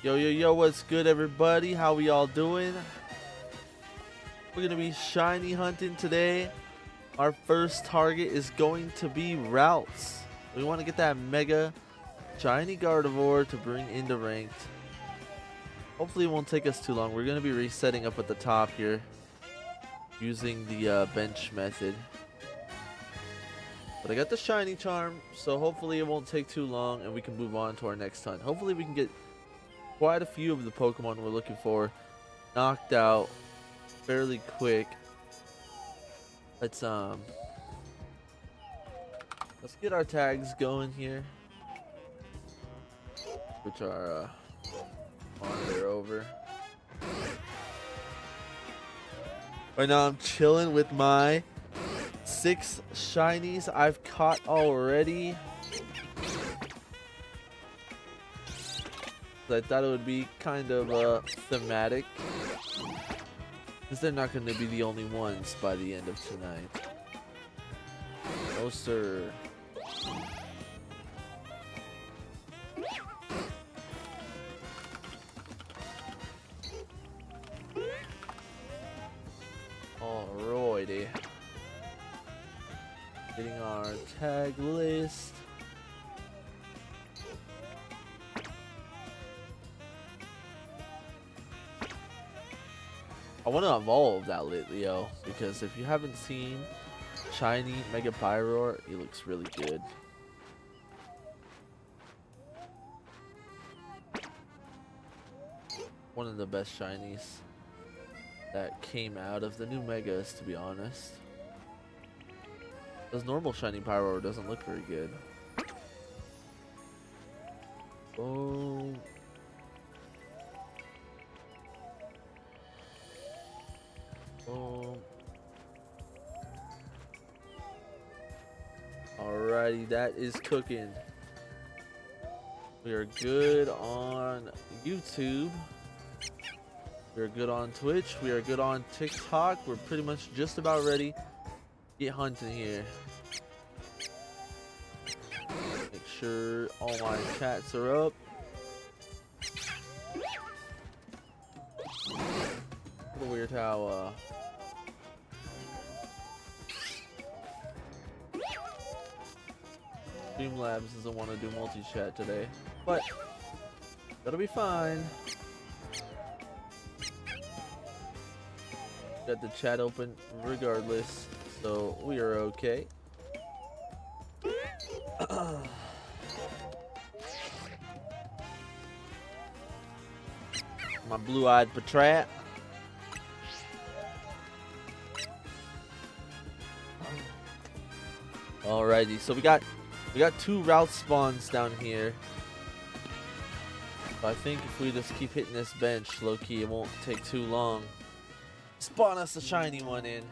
Yo, yo, yo, what's good, everybody? How we all doing? We're gonna be shiny hunting today. Our first target is going to be Routes. We want to get that mega shiny Gardevoir to bring into ranked. Hopefully it won't take us too long. We're gonna be resetting up at the top here using the bench method. But I got the shiny charm, so hopefully it won't take too long and we can move on to our next hunt. Hopefully we can get quite a few of the Pokemon we're looking for knocked out fairly quick. Let's get our tags going here. Switch our monitor over. Right now I'm chilling with my 6 shinies I've caught already. I thought it would be kind of thematic, because they're not going to be the only ones by the end of tonight. No sir. Alrighty. Getting our tag list. I want to evolve that Litleo, because if you haven't seen shiny Mega Pyroar, he looks really good. One of the best shinies that came out of the new Megas, to be honest. This normal shiny Pyroar doesn't look very good. Oh. Alrighty, that is cooking. We are good on YouTube. We are good on Twitch. We are good on TikTok. We're pretty much just about ready to get hunting here. Make sure all my chats are up. A little weird how Streamlabs doesn't want to do multi-chat today, but that'll be fine. Got the chat open regardless, so we are okay. My blue-eyed Patrat. Alrighty, so we got 2 route spawns down here. So I think if we just keep hitting this bench low-key, it won't take too long. Spawn us a shiny one in.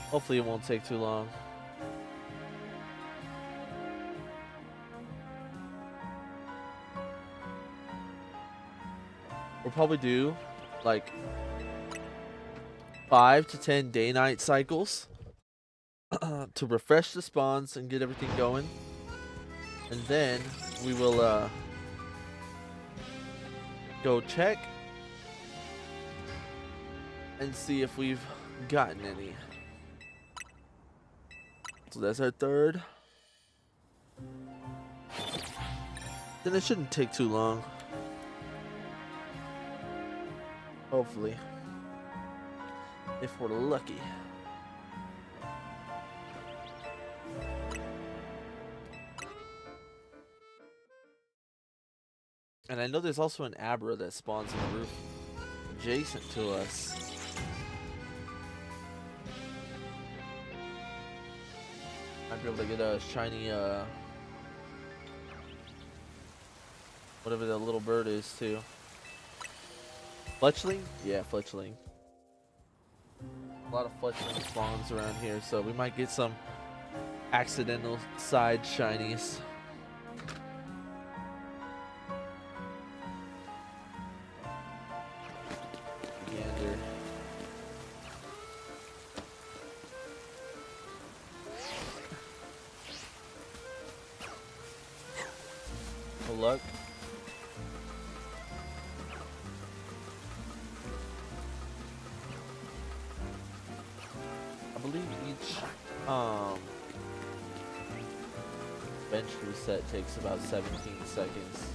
Hopefully it won't take too long. We'll probably do like 5 to 10 day-night cycles to refresh the spawns and get everything going, and then we will go check and see if we've gotten any. So that's our third. Then it shouldn't take too long. Hopefully, if we're lucky. And I know there's also an Abra that spawns on the roof adjacent to us. Might be able to get a shiny, whatever that little bird is too. Fletchling? Yeah, Fletchling. A lot of Fletchling spawns around here, so we might get some accidental side shinies. Luck. orange reset takes about 17 seconds.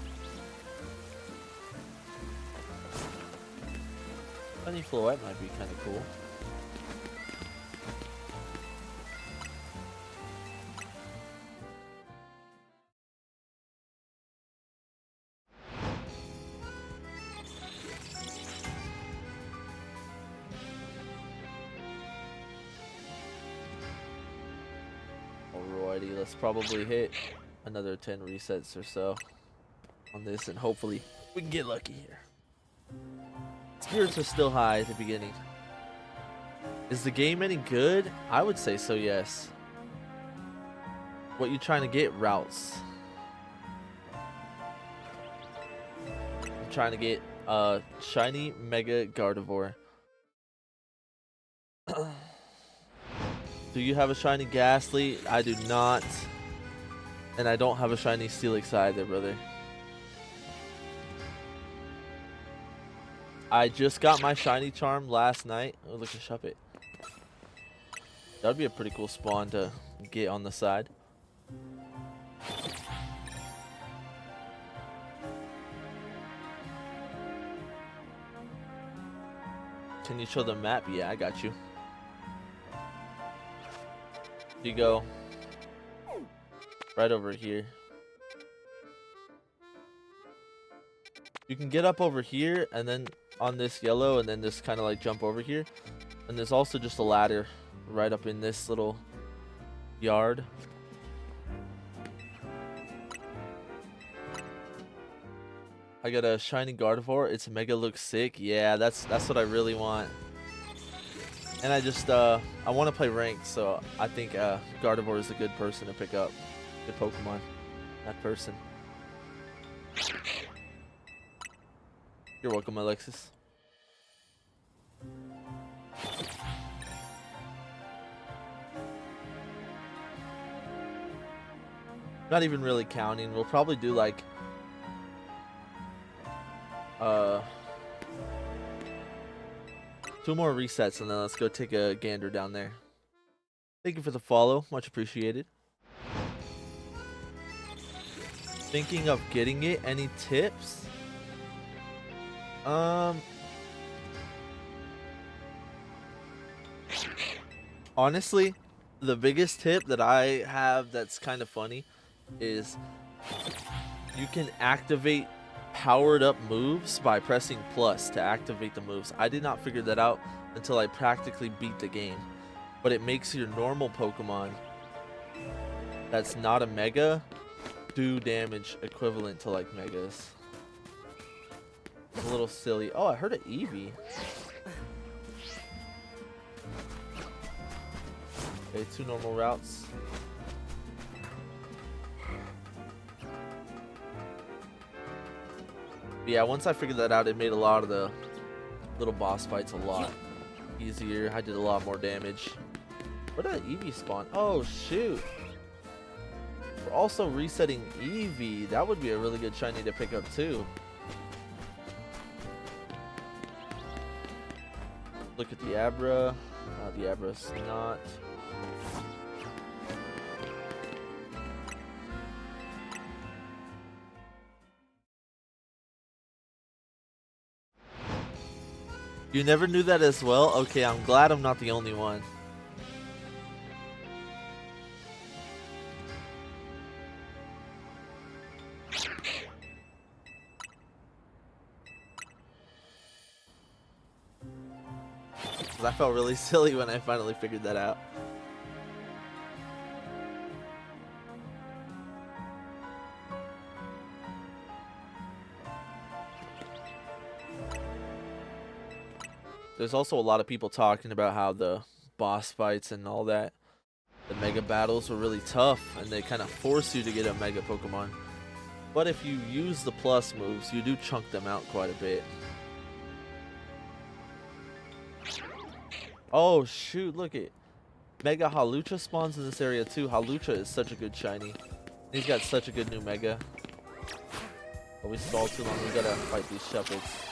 Shiny Floette might be kind of cool. Alrighty, let's probably hit another 10 resets or so on this, and hopefully we can get lucky here. Spirits are still high at the beginning. Is the game any good? I would say so, yes. What you trying to get? Routes. I'm trying to get shiny Mega Gardevoir. Do you have a shiny Ghastly? I do not. And I don't have a shiny Steelix either, brother. I just got my shiny Charm last night. Oh, look at Shuppet. That'd be a pretty cool spawn to get on the side. Can you show the map? Yeah, I got you. You go right over here. You can get up over here and then on this yellow and then just kind of like jump over here. And there's also just a ladder right up in this little yard. I got a shiny Gardevoir. Its Mega looks sick. Yeah, that's what I really want. And I just I want to play ranked, so I think Gardevoir is a good person to pick up. Good Pokemon. That person. You're welcome, Alexis. Not even really counting. We'll probably do like 2 more resets and then let's go take a gander down there. Thank you for the follow. Much appreciated. Thinking of getting it. Any tips? Honestly, the biggest tip that I have that's kind of funny is you can activate powered up moves by pressing plus to activate the moves. I did not figure that out until I practically beat the game, but it makes your normal Pokemon that's not a Mega do damage equivalent to like Megas. It's a little silly. Oh, I heard an Eevee. Okay, 2 normal routes. Yeah, once I figured that out, it made a lot of the little boss fights a lot easier. I did a lot more damage. Where did Eevee spawn? Oh, shoot. We're also resetting Eevee. That would be a really good shiny to pick up, too. Look at the Abra. The Abra's not. You never knew that as well? Okay, I'm glad I'm not the only one. I felt really silly when I finally figured that out. There's also a lot of people talking about how the boss fights and all that, the Mega battles were really tough and they kind of force you to get a Mega Pokemon. But if you use the plus moves, you do chunk them out quite a bit. Oh shoot, look at Mega Hawlucha spawns in this area too. Hawlucha is such a good shiny. He's got such a good new Mega. But we stalled too long, we gotta fight these Shuppets.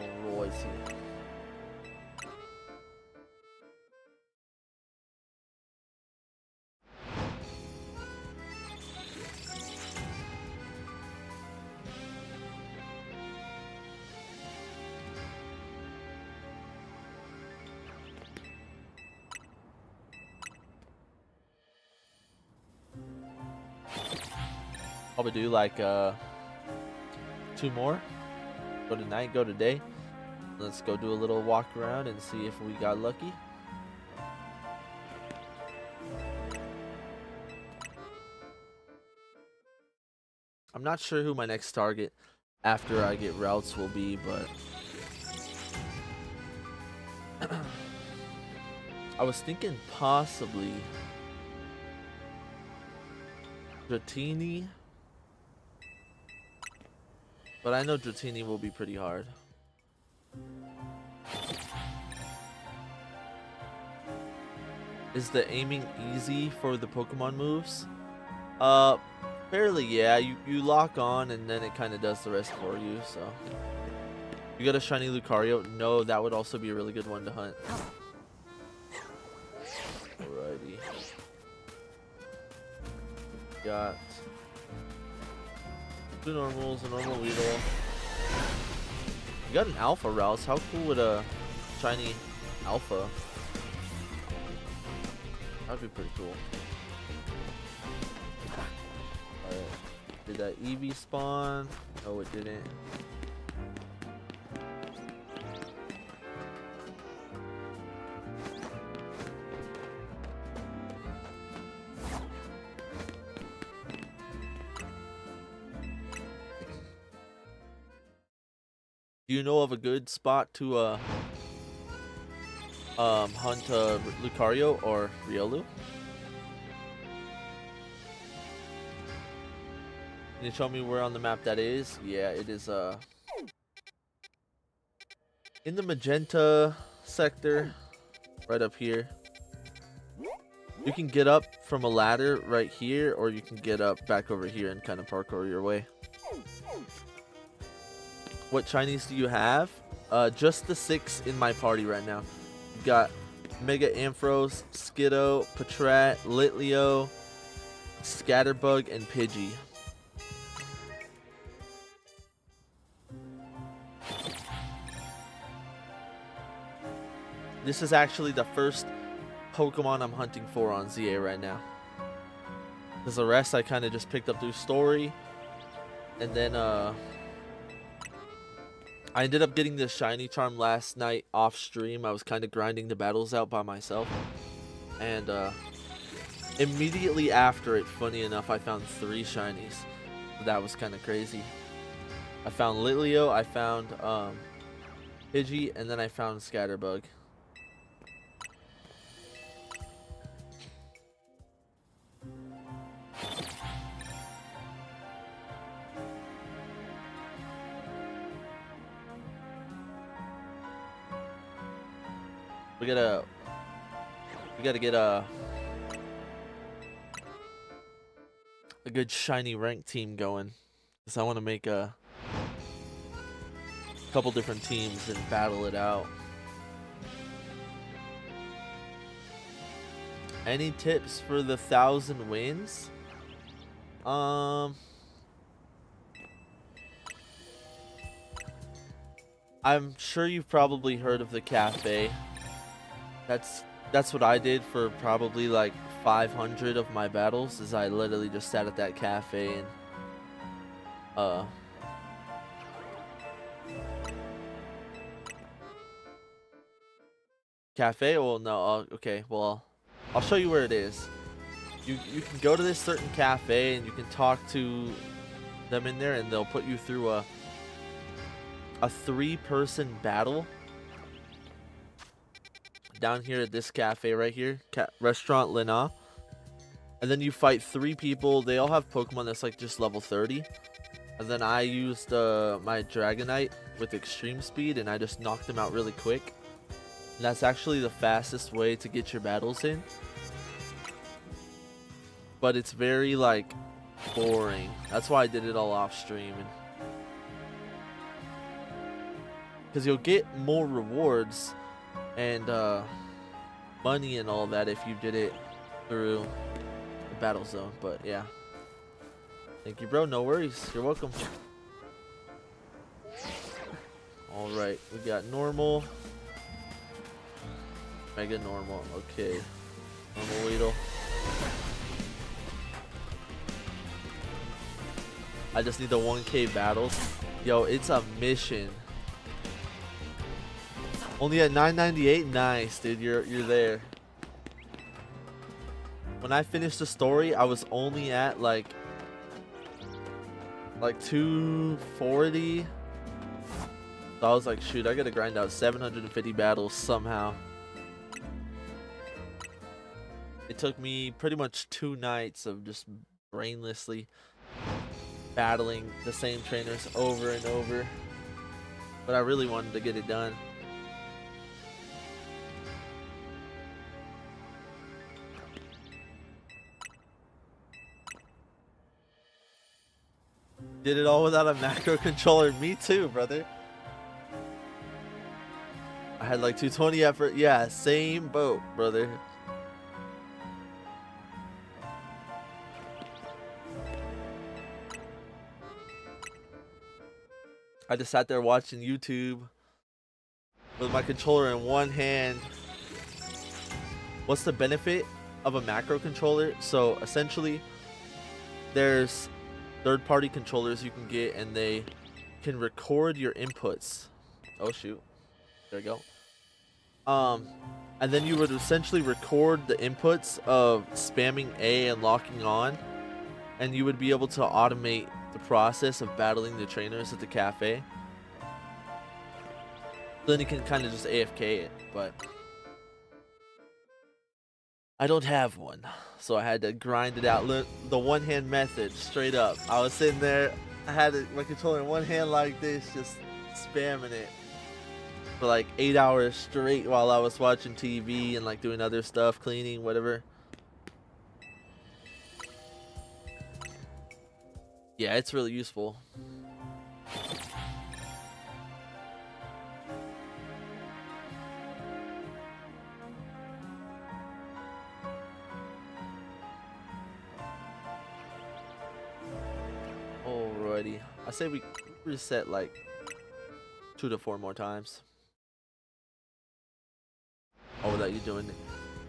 Alrighty. Probably do like 2 more. Go tonight, go today. Let's go do a little walk around and see if we got lucky. I'm not sure who my next target after I get routes will be, but I was thinking possibly Dratini, but I know Dratini will be pretty hard. Is the aiming easy for the Pokemon moves? Fairly, yeah. You lock on and then it kind of does the rest for you, so. You got a shiny Lucario? No, that would also be a really good one to hunt. Alrighty. Got 2 normals, a normal Weedle. You got an Alpha Rouse. How cool would a shiny Alpha? That'd be pretty cool. Alright. Did that Eevee spawn? No, it didn't. Do you know of a good spot to hunt Lucario or Riolu? Can you show me where on the map that is? Yeah, it is in the magenta sector, right up here. You can get up from a ladder right here, or you can get up back over here and kind of parkour your way. What shinies do you have? Just the 6 in my party right now. You've got Mega Ampharos, Skiddo, Patrat, Litleo, Scatterbug, and Pidgey. This is actually the first Pokemon I'm hunting for on ZA right now. Because the rest I kind of just picked up through story. And then I ended up getting this shiny charm last night off stream. I was kind of grinding the battles out by myself. And immediately after it, funny enough, I found 3 shinies. That was kind of crazy. I found Litleo, I found Pidgey, and then I found Scatterbug. We gotta get a good shiny rank team going, because I want to make a couple different teams and battle it out. Any tips for the 1,000 wins? I'm sure you've probably heard of the cafe. That's what I did for probably like 500 of my battles, is I literally just sat at that cafe and cafe? Well, no, okay, well, I'll show you where it is. You can go to this certain cafe and you can talk to them in there, and they'll put you through a 3-person battle down here at this cafe right here, Restaurant Lina. And then you fight 3 people. They all have Pokemon that's like just level 30. And then I used my Dragonite with extreme speed, and I just knocked them out really quick. And that's actually the fastest way to get your battles in. But it's very like boring. That's why I did it all off stream. because you'll get more rewards and money and all that if you did it through the battle zone. But yeah, thank you, bro. No worries. You're welcome. All right, we got normal, mega normal. Okay, normal Weedle. I just need the 1K battles. Yo, it's a mission. Only at 998. Nice, dude. You're there. When I finished the story, I was only at like 240. So I was like, shoot, I gotta grind out 750 battles somehow. It took me pretty much 2 nights of just brainlessly battling the same trainers over and over, but I really wanted to get it done. Did it all without a macro controller. Me too, brother. I had like 220 effort. Yeah, same boat, brother. I just sat there watching YouTube with my controller in one hand. What's the benefit of a macro controller? So essentially, there's third-party controllers you can get, and they can record your inputs. Oh shoot, there we go. And then you would essentially record the inputs of spamming A and locking on, and you would be able to automate the process of battling the trainers at the cafe. Then you can kind of just AFK it, but I don't have one, so I had to grind it out. Look, the one-hand method, straight up. I was sitting there, I had my controller in one hand like this, just spamming it for like 8 hours straight while I was watching TV and like doing other stuff, cleaning, whatever. Yeah, it's really useful. Alrighty, I say we reset like 2 to 4 more times. Oh, that you doing it?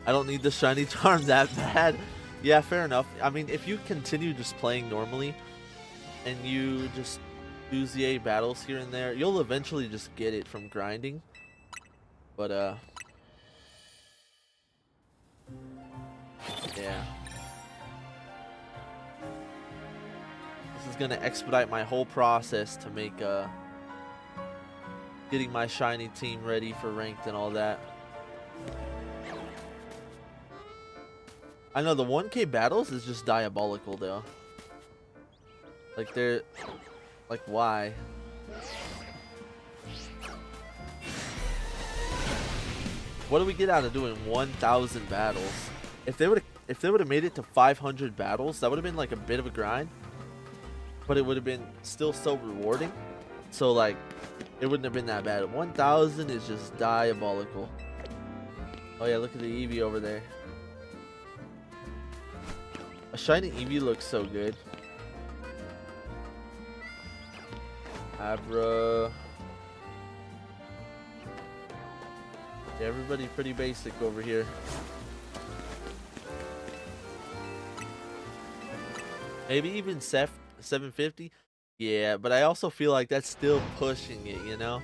I don't need the shiny charm that bad. Yeah, fair enough. I mean, if you continue just playing normally and you just do ZA battles here and there, you'll eventually just get it from grinding. But yeah. This is gonna expedite my whole process to make getting my shiny team ready for ranked and all that. I know the 1K battles is just diabolical though. Like they're like, why? What do we get out of doing 1,000 battles? If they would have made it to 500 battles, that would have been like a bit of a grind, but it would have been still so rewarding. So like, it wouldn't have been that bad. 1,000 is just diabolical. Oh yeah, look at the Eevee over there. A shiny Eevee looks so good. Abra. Yeah, everybody pretty basic over here. Maybe even 750. Yeah, but I also feel like that's still pushing it, you know?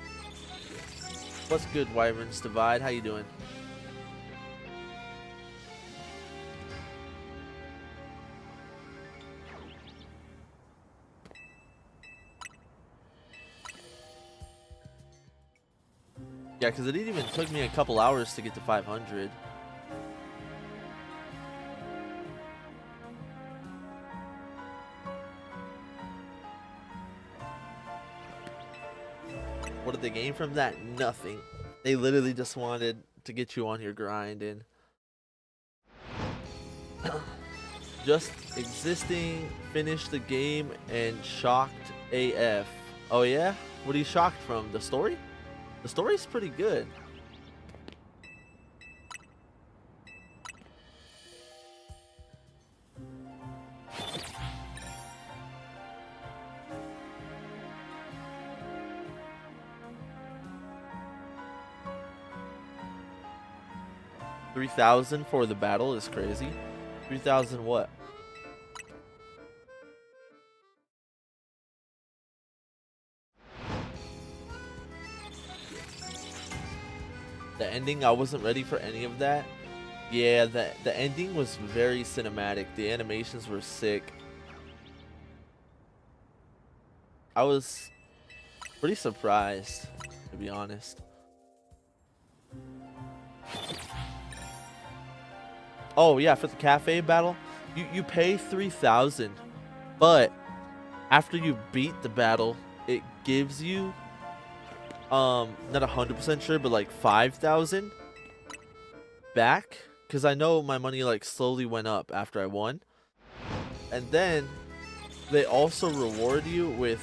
What's good, Wyverns Divide? How you doing? Yeah, because it even took me a couple hours to get to 500. What did they gain from that? Nothing. They literally just wanted to get you on your grind and just existing, finished the game, and shocked AF. Oh yeah? What are you shocked from? The story? The story's pretty good. $3,000 for the battle is crazy. 3,000 what? The ending, I wasn't ready for any of that. Yeah, the ending was very cinematic. The animations were sick. I was pretty surprised, to be honest. Oh yeah, for the cafe battle, you pay 3,000, but after you beat the battle, it gives you not 100% sure, but like 5,000 back, because I know my money like slowly went up after I won. And then they also reward you with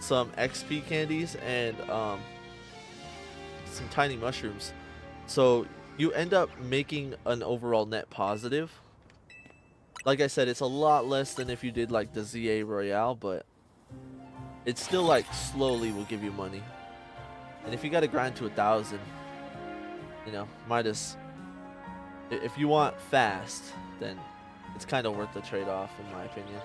some XP candies and some tiny mushrooms, so you end up making an overall net positive. Like I said, it's a lot less than if you did like the ZA Royale, but it still like slowly will give you money. And if you got to grind to 1,000, you know, if you want fast, then it's kind of worth the trade-off, in my opinion.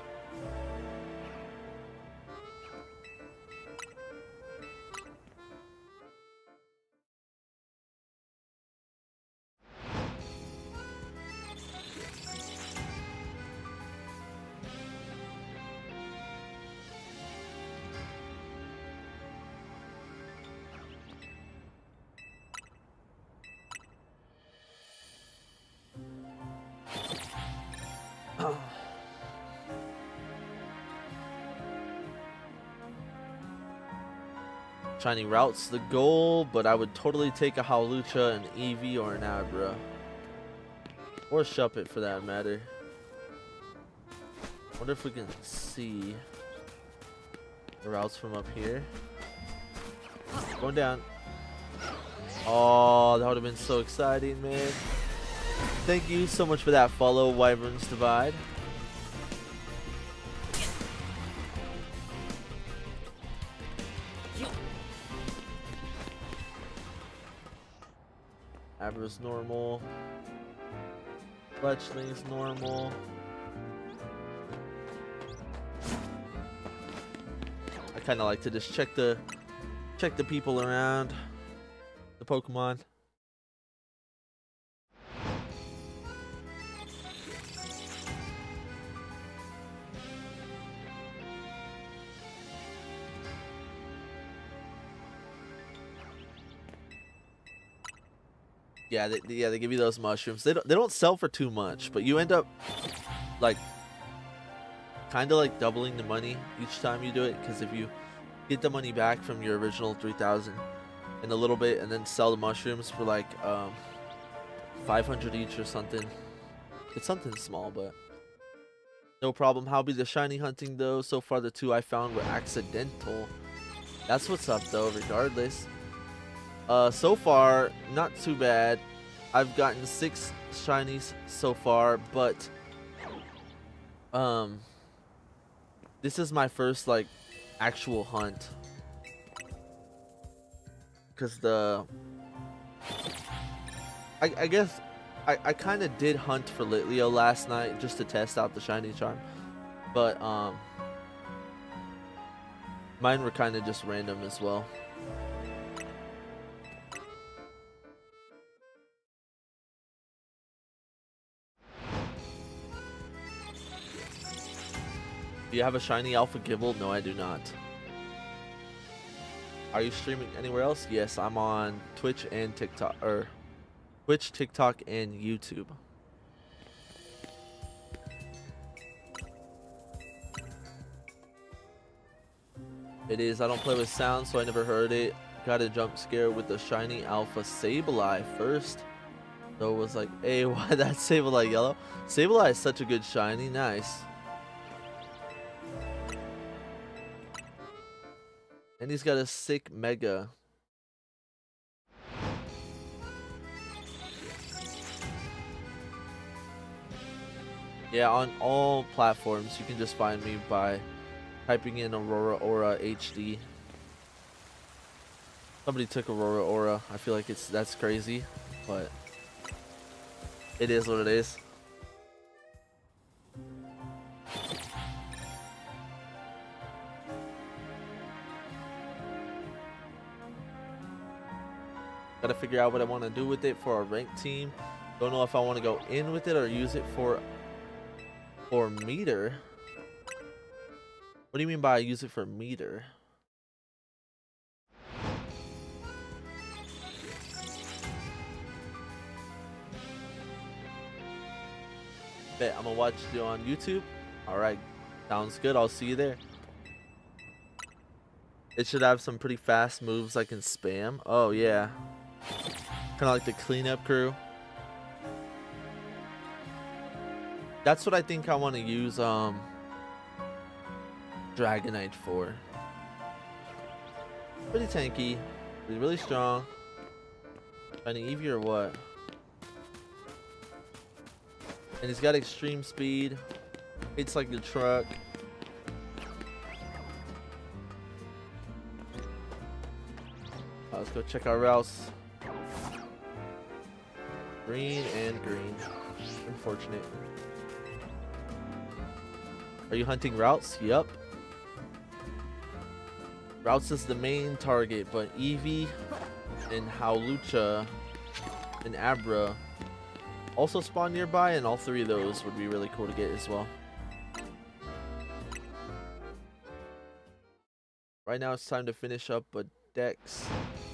Shiny Routes the goal, but I would totally take a Hawlucha, an Eevee, or an Abra. Or Shuppet for that matter. Wonder if we can see the routes from up here. Going down. Oh, that would have been so exciting, man. Thank you so much for that follow, Wyvern's Divide. Abra's normal. Fletchling's normal. I kind of like to just check the people around the Pokemon. Yeah, they give you those mushrooms. They don't sell for too much, but you end up like kind of like doubling the money each time you do it, because if you get the money back from your original 3,000 in a little bit and then sell the mushrooms for like 500 each or something, it's something small, but no problem. How be the shiny hunting though? So far the 2 I found were accidental. That's what's up though, regardless. So far, not too bad. I've gotten 6 shinies so far, but this is my first like actual hunt, because I guess I kind of did hunt for Litleo last night just to test out the shiny charm, but mine were kind of just random as well. Do you have a shiny Alpha Gible? No, I do not. Are you streaming anywhere else? Yes, I'm on Twitch and TikTok, or Twitch, TikTok, and YouTube. It is. I don't play with sound, so I never heard it. Got a jump scare with the shiny Alpha Sableye first. So it was like, hey, why that Sableye yellow? Sableye is such a good shiny. Nice. And he's got a sick Mega. Yeah, on all platforms, you can just find me by typing in Aurora Aura HD. Somebody took Aurora Aura. I feel like that's crazy, but it is what it is. Gotta figure out what I want to do with it for our ranked team. Don't know if I want to go in with it or use it for meter. What do you mean by use it for meter? Bet I'm gonna watch you on YouTube. All right, sounds good. I'll see you there. It should have some pretty fast moves I can spam. Oh yeah, kind of like the cleanup crew. That's what I think I want to use Dragonite for. Pretty tanky, really strong. Shiny Eevee or what? And he's got extreme speed. Hits like the truck. Let's go check our routes. Green and green. Unfortunate. Are you hunting routes? Yup. Routes is the main target, but Eevee and Hawlucha and Abra also spawn nearby, and all three of those would be really cool to get as well. Right now it's time to finish up a dex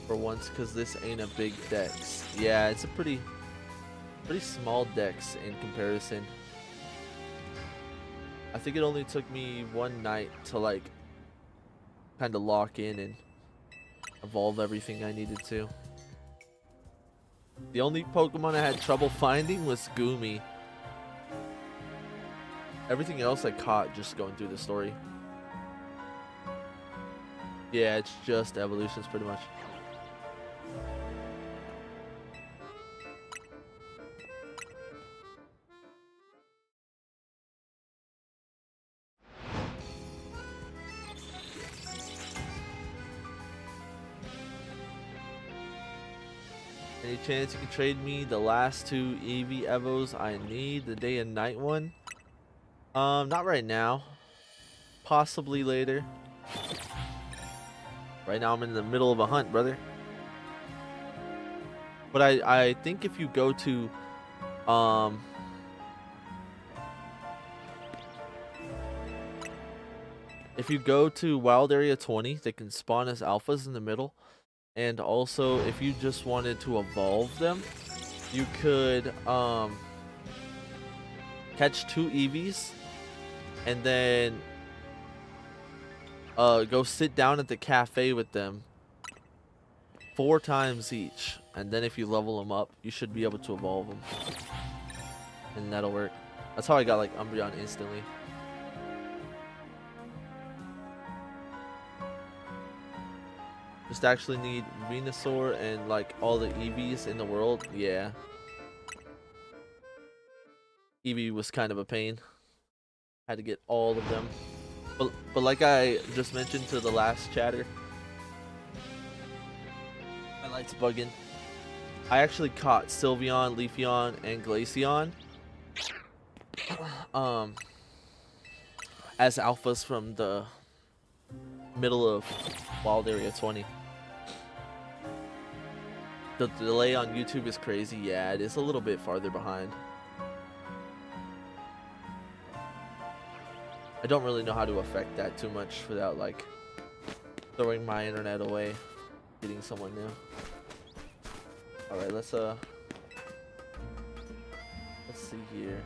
for once, because this ain't a big dex. Yeah, it's a pretty small dex in comparison. I think it only took me one night to like kind of lock in and evolve everything I needed to. The only Pokemon I had trouble finding was Goomy. Everything else I caught just going through the story. Yeah, it's just evolutions pretty much. Any chance you can trade me the last two Eevee Evos I need, the day and night one? Not right now. Possibly later. Right now I'm in the middle of a hunt, brother. But I think if you go to Wild Area 20, they can spawn as alphas in the middle. And also, if you just wanted to evolve them, you could catch two Eevees and then go sit down at the cafe with them 4 times each. And then if you level them up, you should be able to evolve them. And that'll work. That's how I got like Umbreon instantly. Just actually need Venusaur and like all the Eevees in the world. Yeah. Eevee was kind of a pain. Had to get all of them. But like I just mentioned to the last chatter, my light's bugging. I actually caught Sylveon, Leafeon, and Glaceon as alphas from the middle of Wild Area 20. The delay on YouTube is crazy. Yeah, it is a little bit farther behind. I don't really know how to affect that too much without like throwing my internet away, getting someone new. All right, let's see here.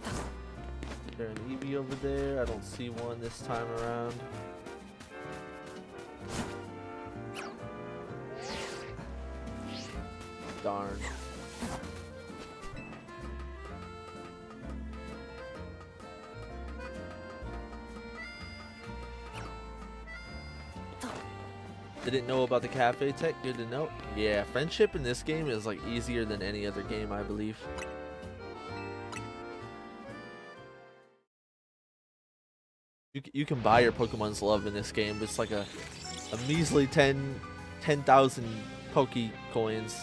Is there an Eevee over there? I don't see one this time around. Darn. Didn't know about the cafe tech. Good to know. Yeah, friendship in this game is like easier than any other game, I believe. you can buy your Pokemon's love in this game. It's like a measly 10,000 Poke coins.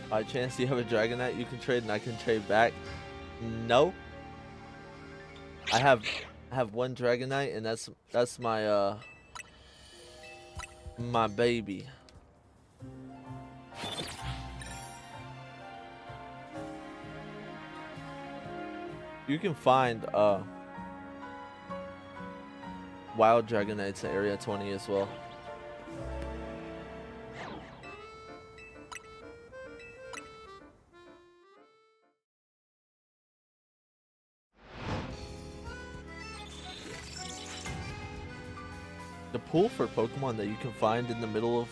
By chance, you have a Dragonite you can trade and I can trade back? No. I have one Dragonite and that's my my baby. You can find wild Dragonites in Area 20 as well. The pool for Pokemon that you can find in the middle of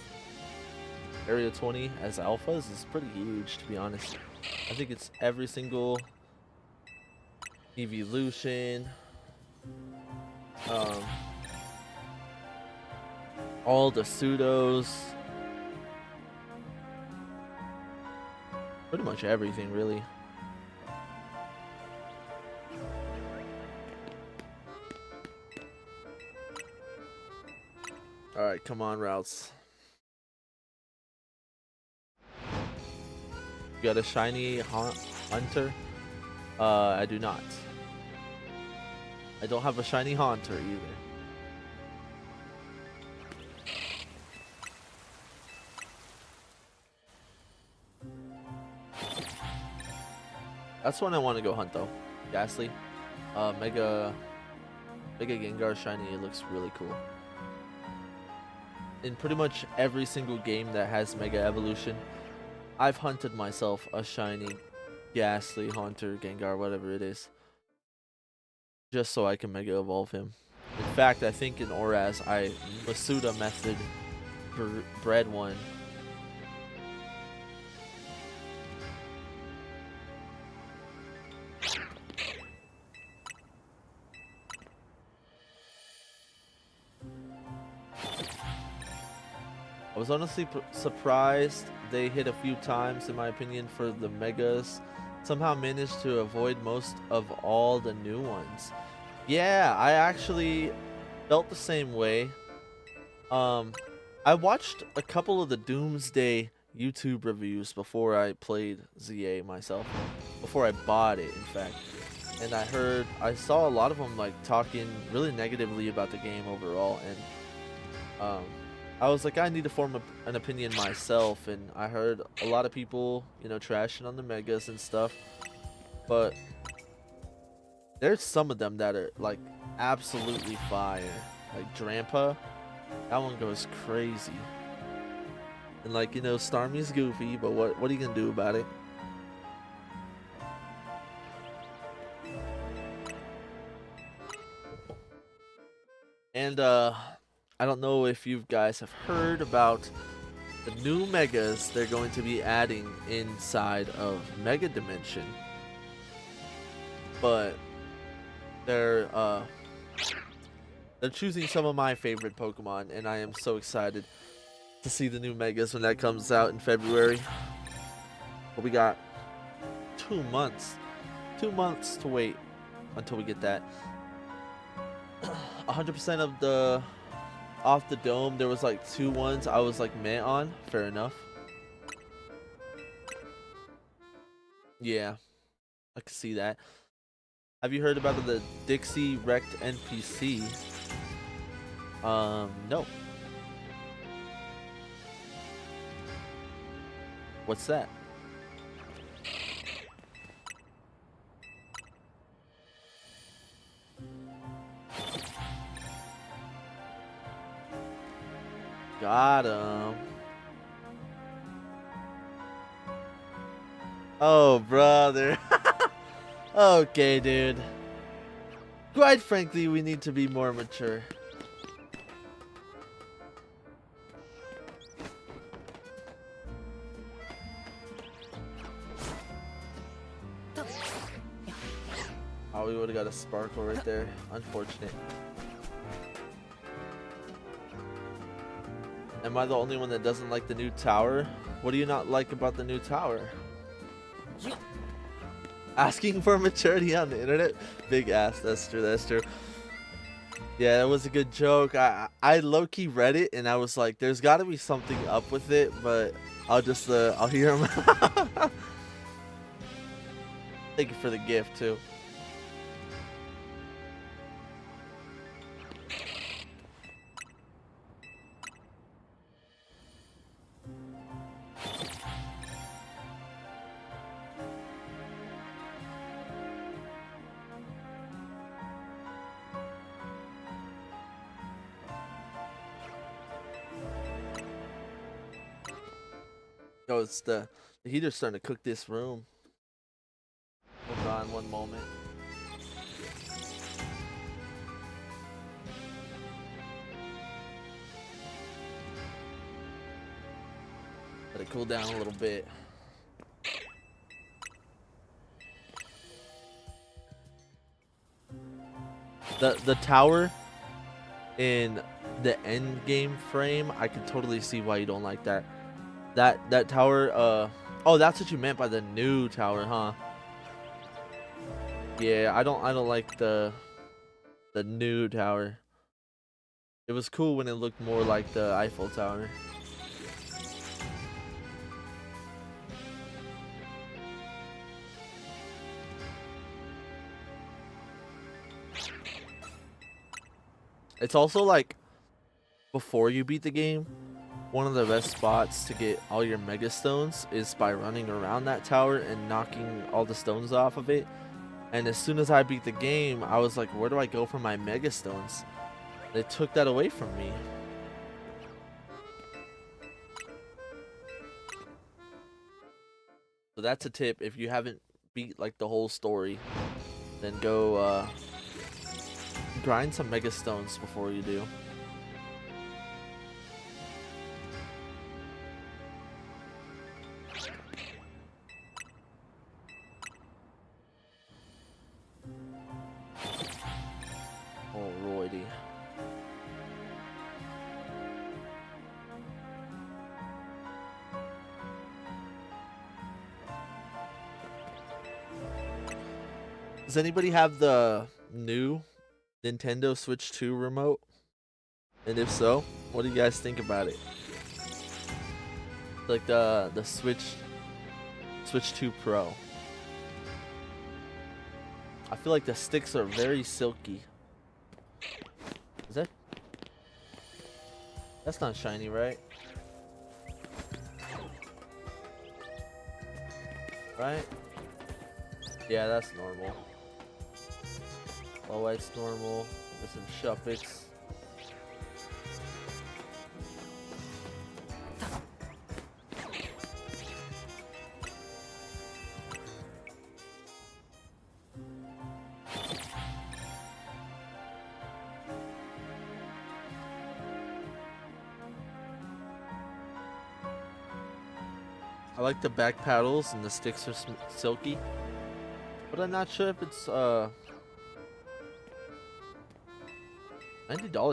Area 20 as alphas is pretty huge, to be honest. I think it's every single evolution, all the pseudos, pretty much everything, really. Alright, come on, Routes. You got a shiny Hunter? I do not. I don't have a shiny Haunter either. That's one I want to go hunt though. Ghastly. Mega Gengar shiny, it looks really cool. In pretty much every single game that has Mega Evolution, I've hunted myself a shiny Ghastly, Haunter, Gengar, whatever it is, just so I can Mega Evolve him. In fact, I think in Oraz, I Masuda method bred one. I was honestly surprised they hit a few times, in my opinion, for the Megas. Somehow managed to avoid most of all the new ones. Yeah, I actually felt the same way. I watched a couple of the Doomsday YouTube reviews before I played ZA myself. Before I bought it, in fact. And I saw a lot of them like talking really negatively about the game overall, and I was like, I need to form an opinion myself, and I heard a lot of people, you know, trashing on the Megas and stuff, but there's some of them that are like absolutely fire. Like Drampa, that one goes crazy. And like, you know, Starmie's goofy, but what are you gonna do about it? And I don't know if you guys have heard about the new Megas they're going to be adding inside of Mega Dimension. But they're choosing some of my favorite Pokemon, and I am so excited to see the new Megas when that comes out in February. But we got 2 months. 2 months to wait until we get that. 100% of the off the dome, there was like 2 ones I was like meh on. Fair enough. Yeah, I can see that. Have you heard about the Dixie wrecked NPC? No. What's that? Got him. Oh, brother. Okay, dude. Quite frankly, we need to be more mature. Oh, we would have got a sparkle right there. Unfortunate. Am I the only one that doesn't like the new tower? What do you not like about the new tower? Asking for maturity on the internet? Big ass. That's true. That's true. Yeah, that was a good joke. I low-key read it and I was like, there's got to be something up with it, but I'll just I'll hear him. Thank you for the gift too. Oh, it's the heater's starting to cook this room. Hold on one moment. Let it cool down a little bit. The tower in the end game frame, I can totally see why you don't like that. That tower, oh, that's what you meant by the new tower, huh? Yeah, I don't like the new tower. It was cool when it looked more like the Eiffel Tower. It's also like before you beat the game, one of the best spots to get all your mega stones is by running around that tower and knocking all the stones off of it. And as soon as I beat the game, I was like, where do I go for my mega stones? They took that away from me. So that's a tip. If you haven't beat like the whole story, then go grind some mega stones before you do. Alrighty. Does anybody have the new Nintendo Switch 2 remote? And if so, what do you guys think about it? Like the Switch 2 Pro. I feel like the sticks are very silky. Is that? That's not shiny, right? Right? Yeah, that's normal. Low white's normal. With some Shuppets. I like the back paddles and the sticks are silky, but I'm not sure if it's $90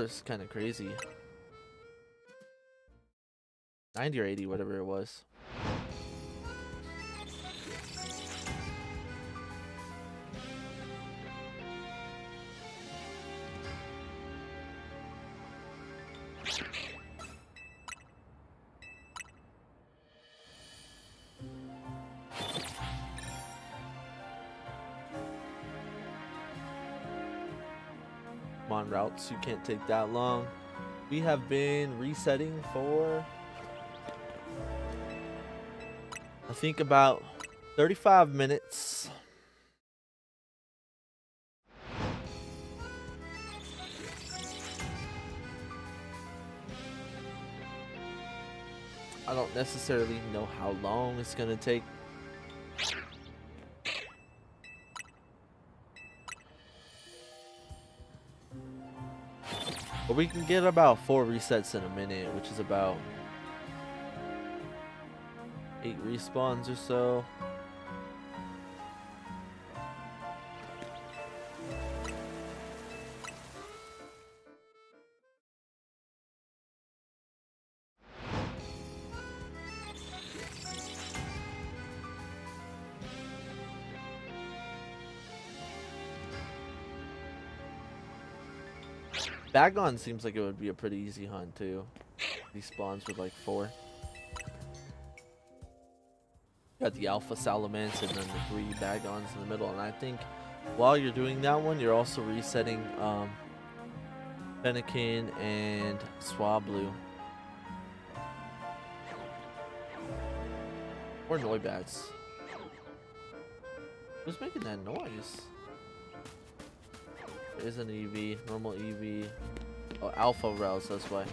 is kind of crazy. 90 or 80, whatever it was. Come on, routes, you can't take that long. We have been resetting for, I think, about 35 minutes. I don't necessarily know how long it's gonna take. But we can get about 4 resets in a minute, which is about 8 respawns or so. Bagon seems like it would be a pretty easy hunt too. He spawns with like 4. Got the Alpha Salamence and then the 3 Bagons in the middle, and I think while you're doing that one, you're also resetting Fennekin and Swablu. Or Noibats. Who's making that noise? There is an EV, normal EV. Oh, Alpha Rouse, that's why.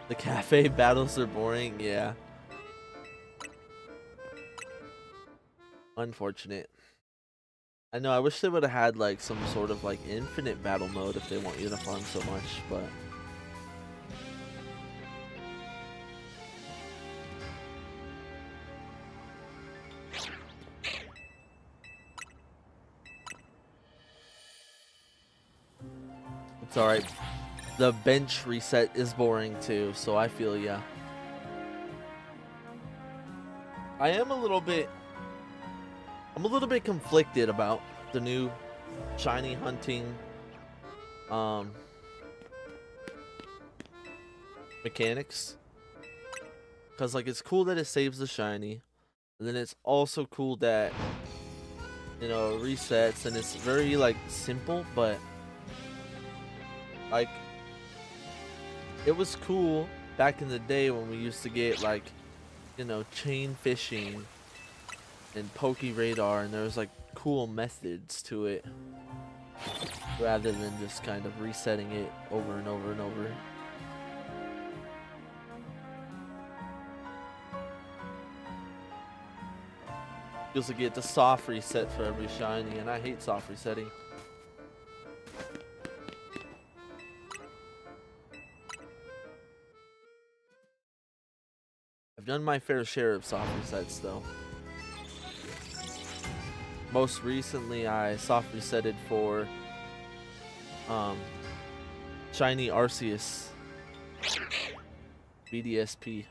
The cafe battles are boring, yeah. Unfortunate. I know, I wish they would have had like some sort of like infinite battle mode if they want you to farm so much, but it's alright. The bench reset is boring too, so I feel ya. I'm a little bit conflicted about the new shiny hunting mechanics, because like it's cool that it saves the shiny, and then it's also cool that, you know, it resets, and it's very like simple, but like it was cool back in the day when we used to get like, you know, chain fishing and Poke Radar, and there was like cool methods to it rather than just kind of resetting it over and over and over. Feels like you get the soft reset for every shiny, and I hate soft resetting. I've done my fair share of soft resets though. Most recently I soft resetted for shiny Arceus BDSP.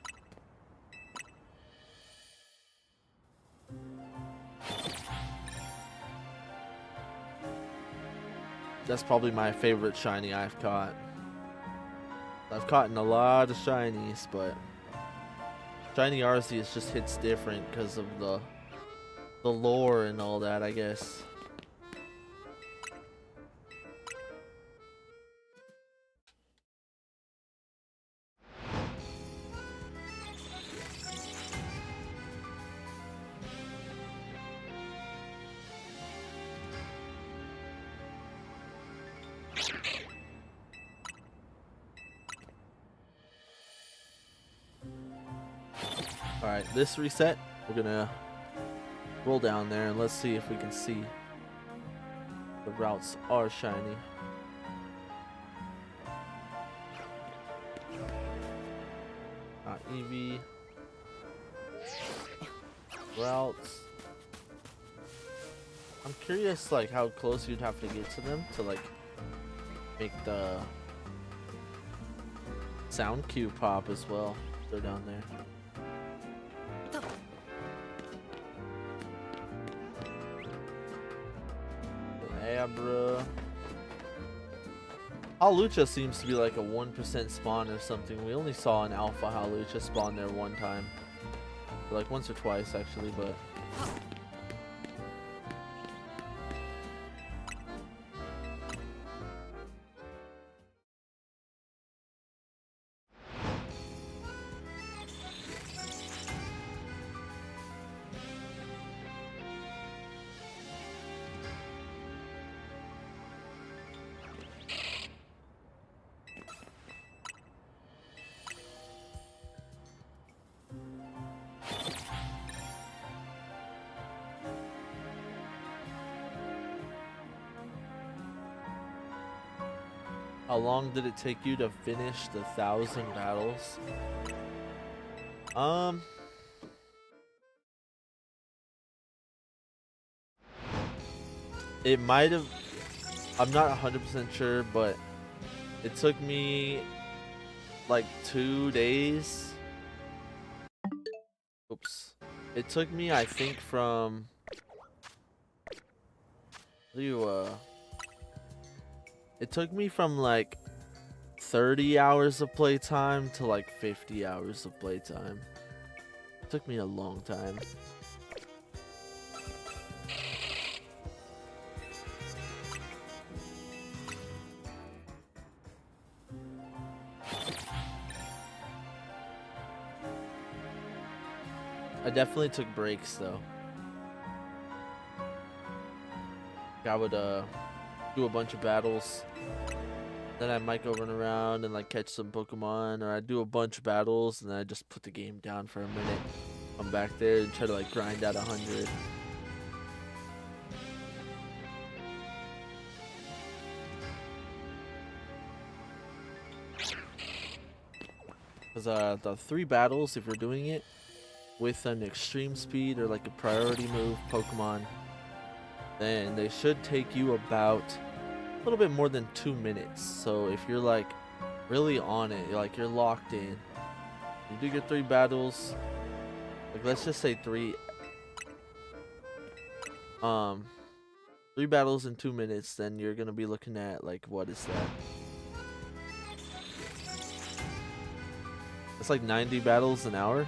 That's probably my favorite shiny I've caught. I've caught in a lot of shinies, but shiny Arceus just hits different because of the lore and all that, I guess. Alright, this reset, we're gonna roll down there and let's see if we can see the routes are shiny. Eevee. Routes. I'm curious like how close you'd have to get to them to like make the sound cue pop as well. They're down there. Yeah, bruh. Hawlucha seems to be like a 1% spawn or something. We only saw an alpha Hawlucha spawn there one time. Or like once or twice actually, but how long did it take you to finish the 1,000 battles? It might have, I'm not 100% sure, but it took me like 2 days. Oops. It took me, I think, from it took me from like 30 hours of playtime to like 50 hours of playtime. It took me a long time. I definitely took breaks though. I would do a bunch of battles, then I might go run around and like catch some Pokemon, or I do a bunch of battles and then I just put the game down for a minute, come back there and try to like grind out 100. Because the 3 battles, if you're doing it with an extreme speed or like a priority move Pokemon, then they should take you about a little bit more than 2 minutes. So if you're like really on it, you're locked in, you do your 3 battles, like let's just say 3 battles in 2 minutes, then you're gonna be looking at like, what is that? It's like 90 battles an hour.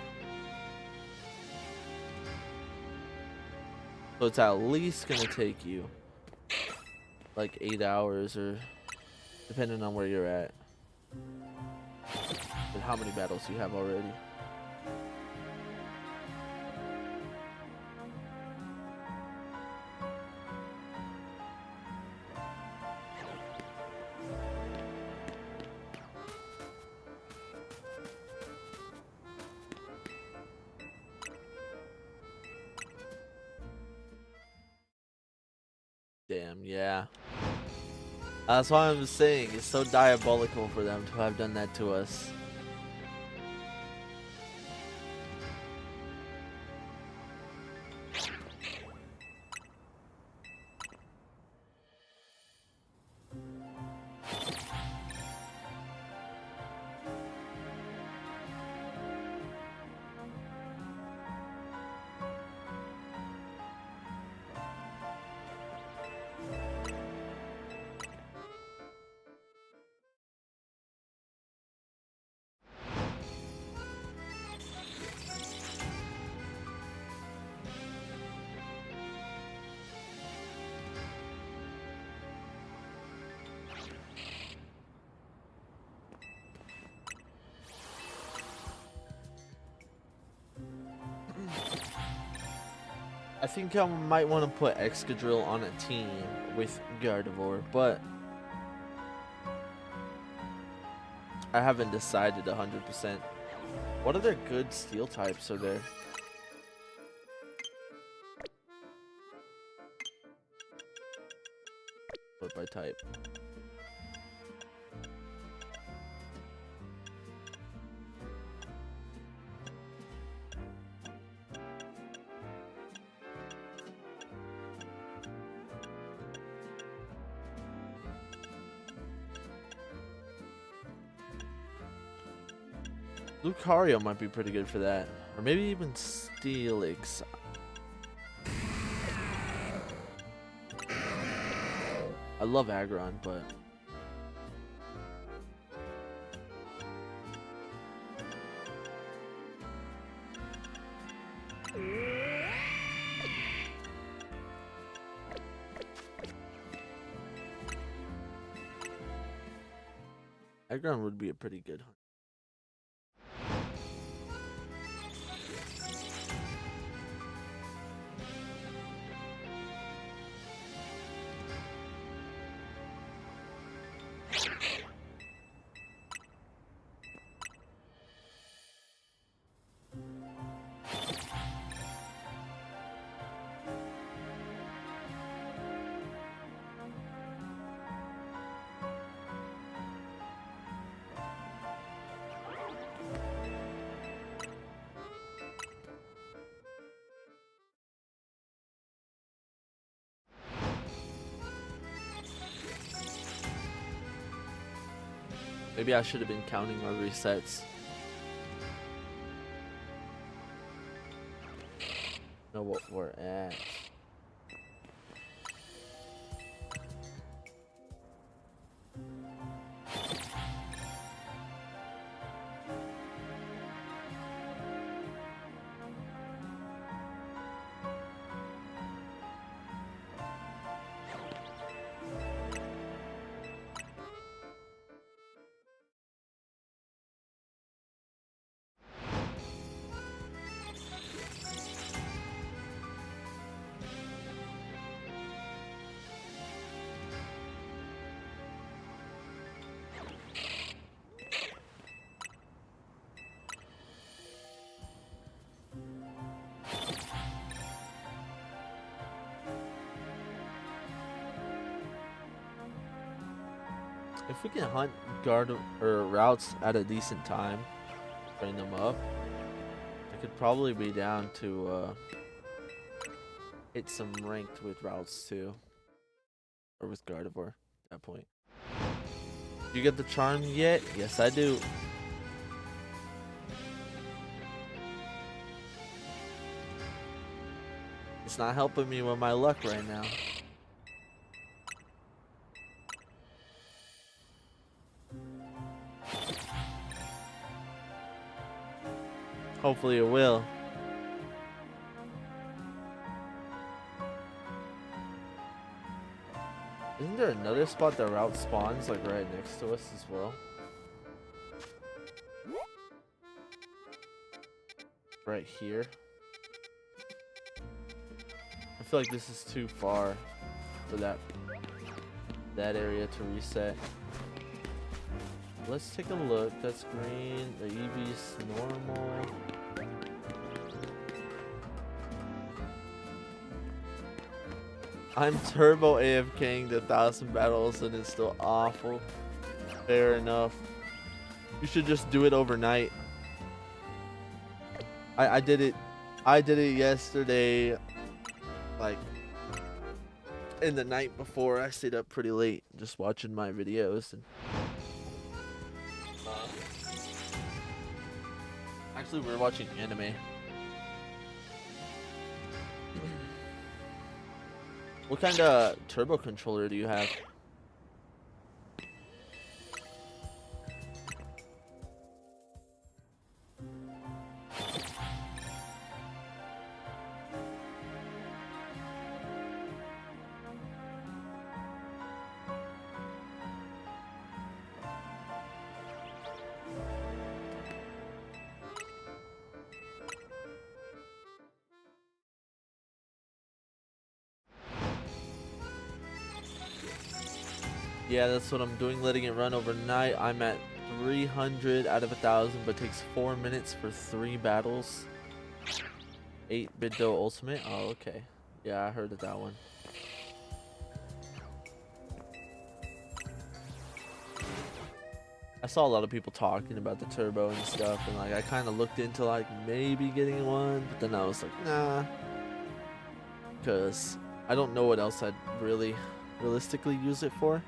So it's at least gonna take you like 8 hours, or depending on where you're at and how many battles you have already. Damn, yeah. That's why I'm saying it's so diabolical for them to have done that to us. I think I might want to put Excadrill on a team with Gardevoir, but I haven't decided 100%. What other good steel types are there? Sort by type. Lucario might be pretty good for that. Or maybe even Steelix. I love Aggron, but Aggron would be a pretty good hunt. Maybe I should have been counting my resets. Know what we're at. If we can hunt guard or routes at a decent time, train them up, I could probably be down to hit some ranked with routes too, or with Gardevoir at that point. Do you get the charm yet? Yes, I do. It's not helping me with my luck right now. Hopefully it will. Isn't there another spot that route spawns like right next to us as well? Right here. I feel like this is too far for that area to reset. Let's take a look. That's green. The EV's normal. I'm turbo AFKing the 1,000 battles and it's still awful. Fair enough. You should just do it overnight. I did it. I did it yesterday. Like in the night before. I stayed up pretty late just watching my videos and actually we're watching anime. What kind of turbo controller do you have? Yeah, that's what I'm doing, letting it run overnight. I'm at 300 out of 1,000, but takes 4 minutes for 3 battles. 8-bit Doe ultimate. Oh, okay. Yeah, I heard of that one. I saw a lot of people talking about the turbo and stuff, and like I kind of looked into like maybe getting one, but then I was like, nah, because I don't know what else I'd really realistically use it for.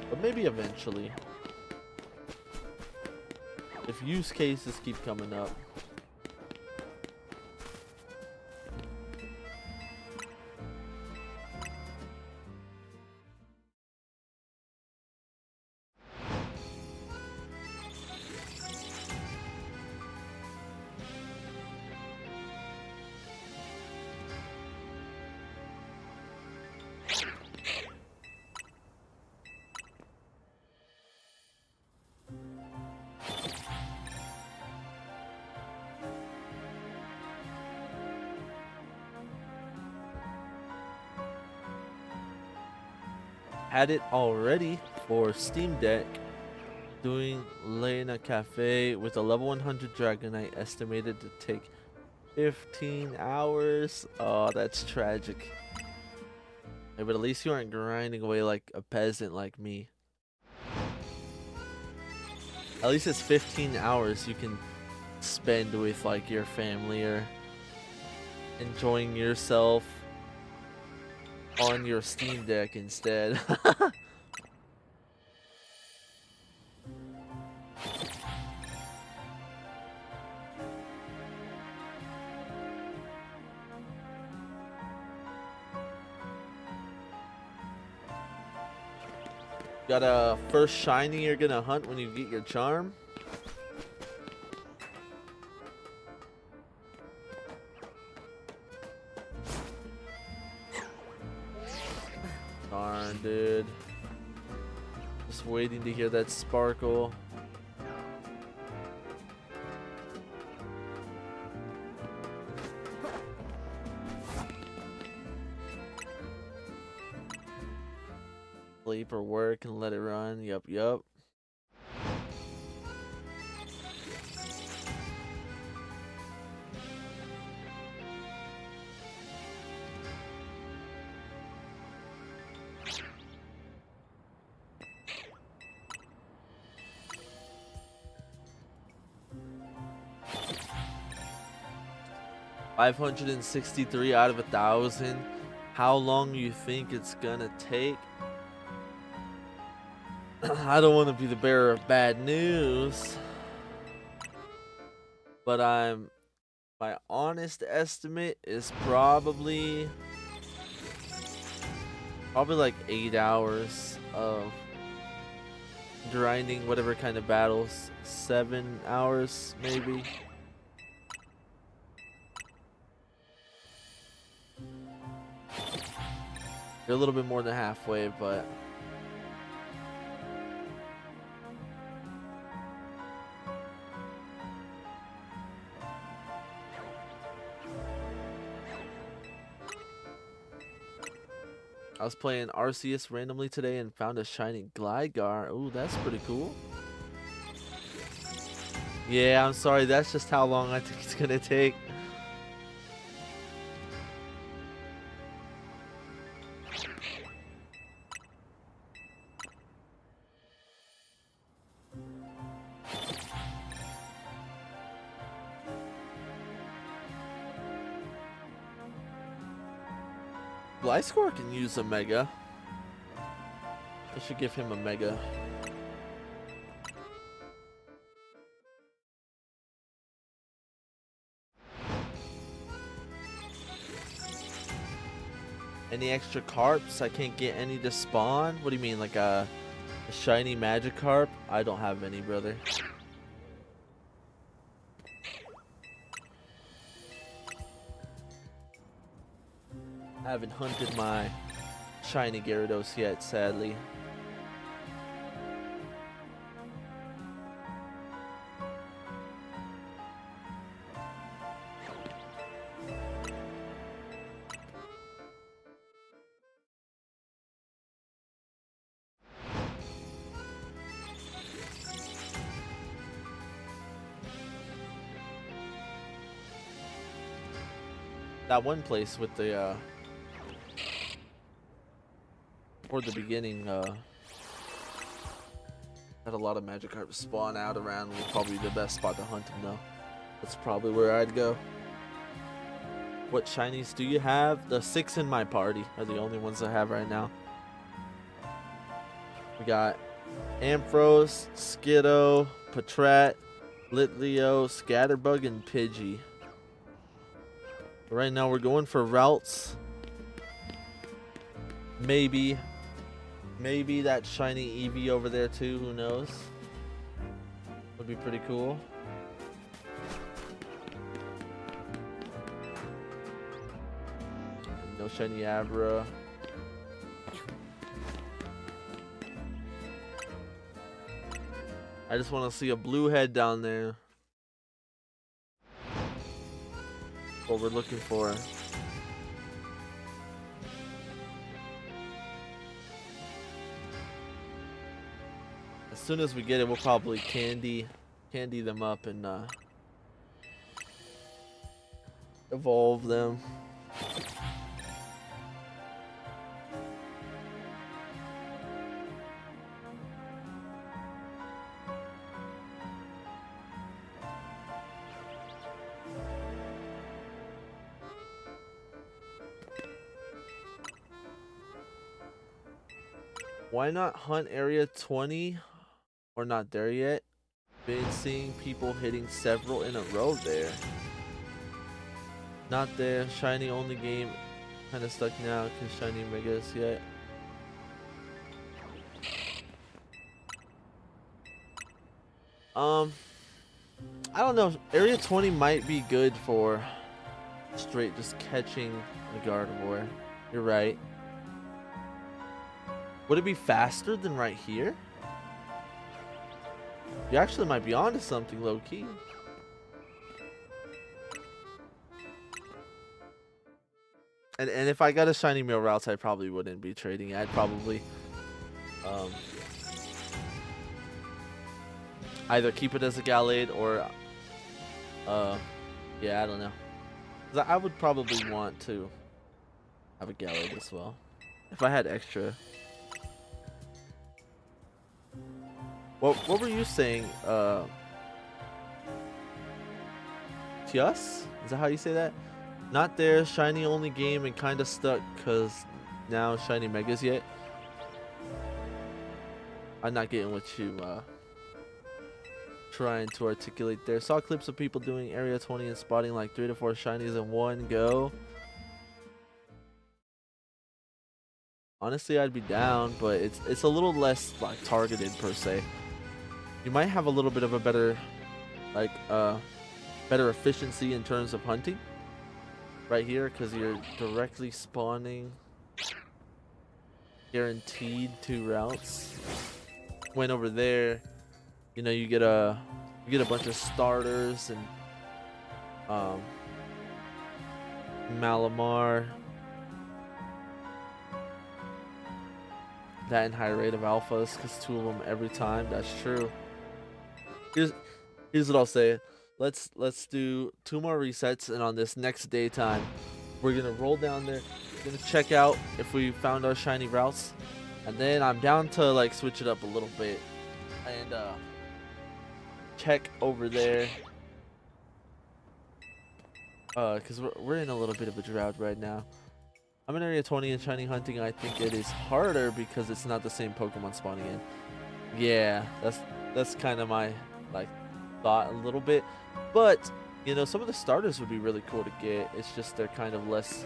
But maybe eventually, if use cases keep coming up. had it already for Steam Deck. Doing Lena Cafe with a level 100 Dragonite estimated to take 15 hours. Oh, that's tragic. Hey, but at least you aren't grinding away like a peasant like me. At least it's 15 hours you can spend with like your family or enjoying yourself on your Steam Deck instead. Got a first shiny you're gonna hunt when you get your charm. Darn, dude. Just waiting to hear that sparkle. Sleep or work and let it run. Yup. 563 out of 1,000. How long you think it's gonna take? I don't want to be the bearer of bad news, but my honest estimate is probably like 8 hours of grinding whatever kind of battles. 7 hours maybe. You're a little bit more than halfway, but I was playing Arceus randomly today and found a shiny Gligar. Ooh, that's pretty cool. Yeah, I'm sorry. That's just how long I think it's gonna take. Gliscor can use a Mega. I should give him a Mega. Any extra carps? I can't get any to spawn? What do you mean, like a shiny Magikarp? I don't have any, brother. I haven't hunted my shiny Gyarados yet, sadly. That one place with the or the beginning had a lot of Magikarp spawn out around. Was probably the best spot to hunt them though. That's probably where I'd go. What shinies do you have? The 6 in my party are the only ones I have right now. We got Ampharos, Skiddo, Patrat, Litleo, Scatterbug, and Pidgey. Right now we're going for routes. Maybe that shiny Eevee over there too, who knows? Would be pretty cool. No shiny Abra. I just want to see a blue head down there. What we're looking for. As soon as we get it, we'll probably candy them up and evolve them. Why not hunt area 20? Or not there yet? Been seeing people hitting several in a row there. Not there. Shiny only game. Kind of stuck now because Shiny Megas yet. I don't know. Area 20 might be good for straight just catching a Gardevoir. You're right. Would it be faster than right here? You actually might be onto something low key. And if I got a shiny Meal Routes, I probably wouldn't be trading. I'd probably either keep it as a Gallade or yeah, I don't know. 'Cause I would probably want to have a Gallade as well if I had extra. What were you saying? Tias? Is that how you say that? Not there, shiny only game and kinda stuck cause now shiny Megas yet. I'm not getting what you trying to articulate there. Saw clips of people doing area 20 and spotting like 3 to 4 shinies in one go. Honestly, I'd be down, but it's a little less like targeted per se. You might have a little bit of a better like better efficiency in terms of hunting right here because you're directly spawning guaranteed 2 routes. When over there, you know, you get a bunch of starters and Malamar, that and high rate of alphas because 2 of them every time. That's true. Here's what I'll say. Let's do 2 more resets, and on this next daytime, we're gonna roll down there. We're gonna check out if we found our shiny routes, and then I'm down to like switch it up a little bit and check over there. Because we're in a little bit of a drought right now. I'm in area 20 and shiny hunting. I think it is harder because it's not the same Pokemon spawning in. Yeah, that's kind of my like thought a little bit, but you know, some of the starters would be really cool to get. It's just they're kind of less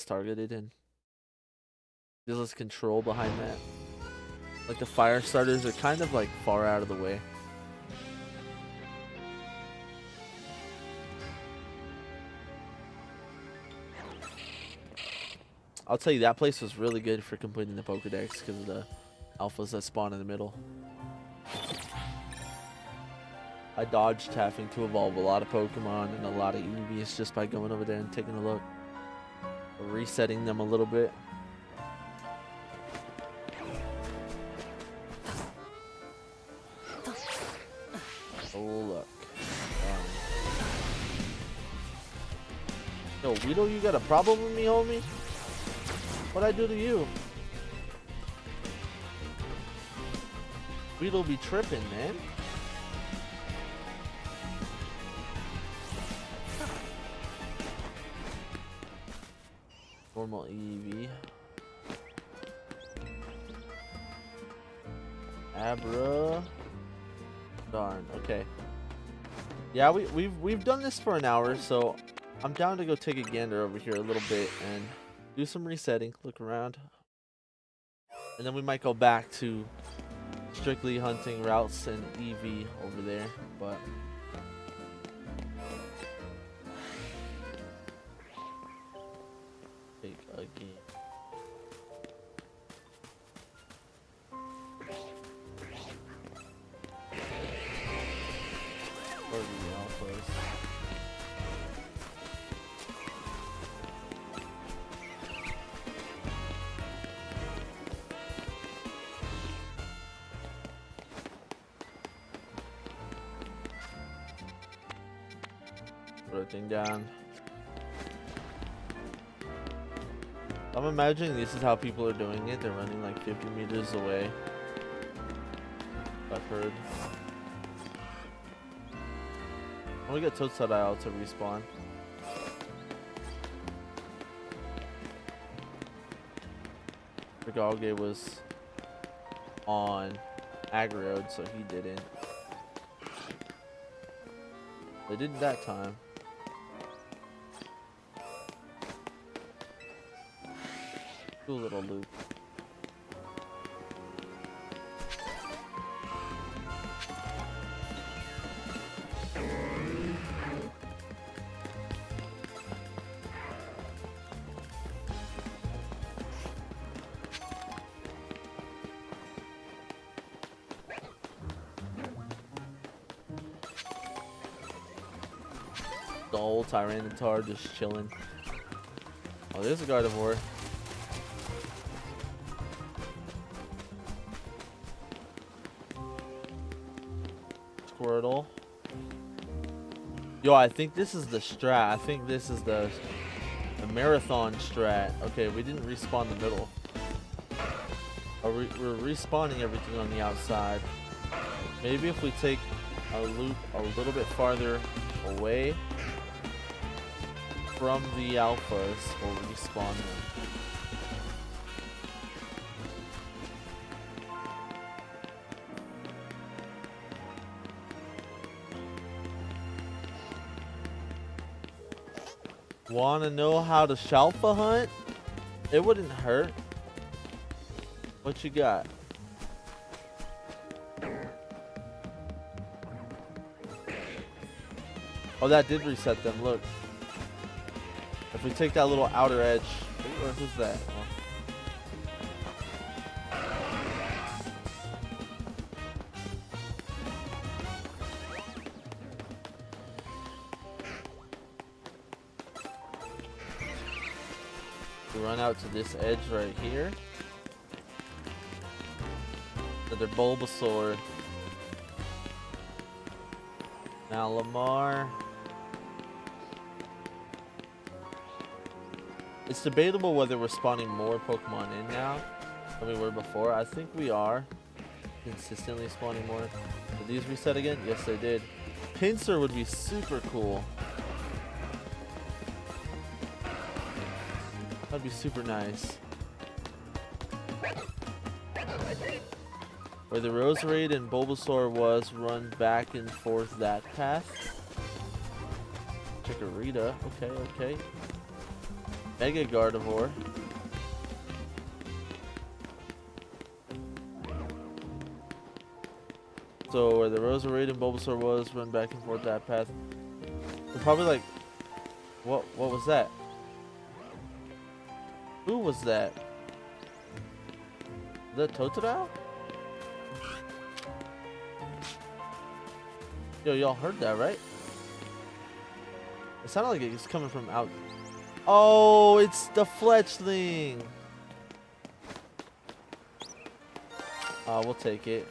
targeted and there's less control behind that. Like the fire starters are kind of like far out of the way. I'll tell you, that place was really good for completing the Pokedex because of the alphas that spawn in the middle. I dodged having to evolve a lot of Pokemon and a lot of Eevees just by going over there and taking a look. Resetting them a little bit. Oh, look. Yo, Weedle, you got a problem with me, homie? What'd I do to you? Weedle be tripping, man. Normal Eevee. Abra. Darn. Okay. Yeah, we've done this for an hour, so I'm down to go take a gander over here a little bit and do some resetting, look around, and then we might go back to strictly hunting routes and Eevee over there, but take a game. Or the alphas. everything down. I'm imagining this is how people are doing it. They're running like 50 meters away. I've heard. I'm gonna get Totodile to respawn. Galge was on aggro, so he didn't. They didn't that time. Do a little loop. The old Tyranitar just chilling. Oh, there's a Gardevoir. Squirtle. Yo, I think this is the strat. I think this is the marathon strat. Okay, we didn't respawn the middle. We're respawning everything on the outside. Maybe if we take a loop a little bit farther away from the alphas, we'll respawn them. Wanna know how to Shalfa hunt? It wouldn't hurt. What you got? Oh, that did reset them, look. If we take that little outer edge. Who's that? We run out to this edge right here. Another Bulbasaur. Now Lamar. It's debatable whether we're spawning more Pokemon in now than we were before. I think we are consistently spawning more. Did these reset again? Yes, they did. Pinsir would be super cool. That'd be super nice. Where the Roserade and Bulbasaur was, run back and forth that path. Chikorita. Okay, okay. Mega Gardevoir. So where the Roserade and Bulbasaur was, run back and forth that path. We're probably like, what was that? Who was that? The Totodile? Yo, y'all heard that, right? It sounded like it was coming from out. Oh, it's the Fletchling. We'll take it.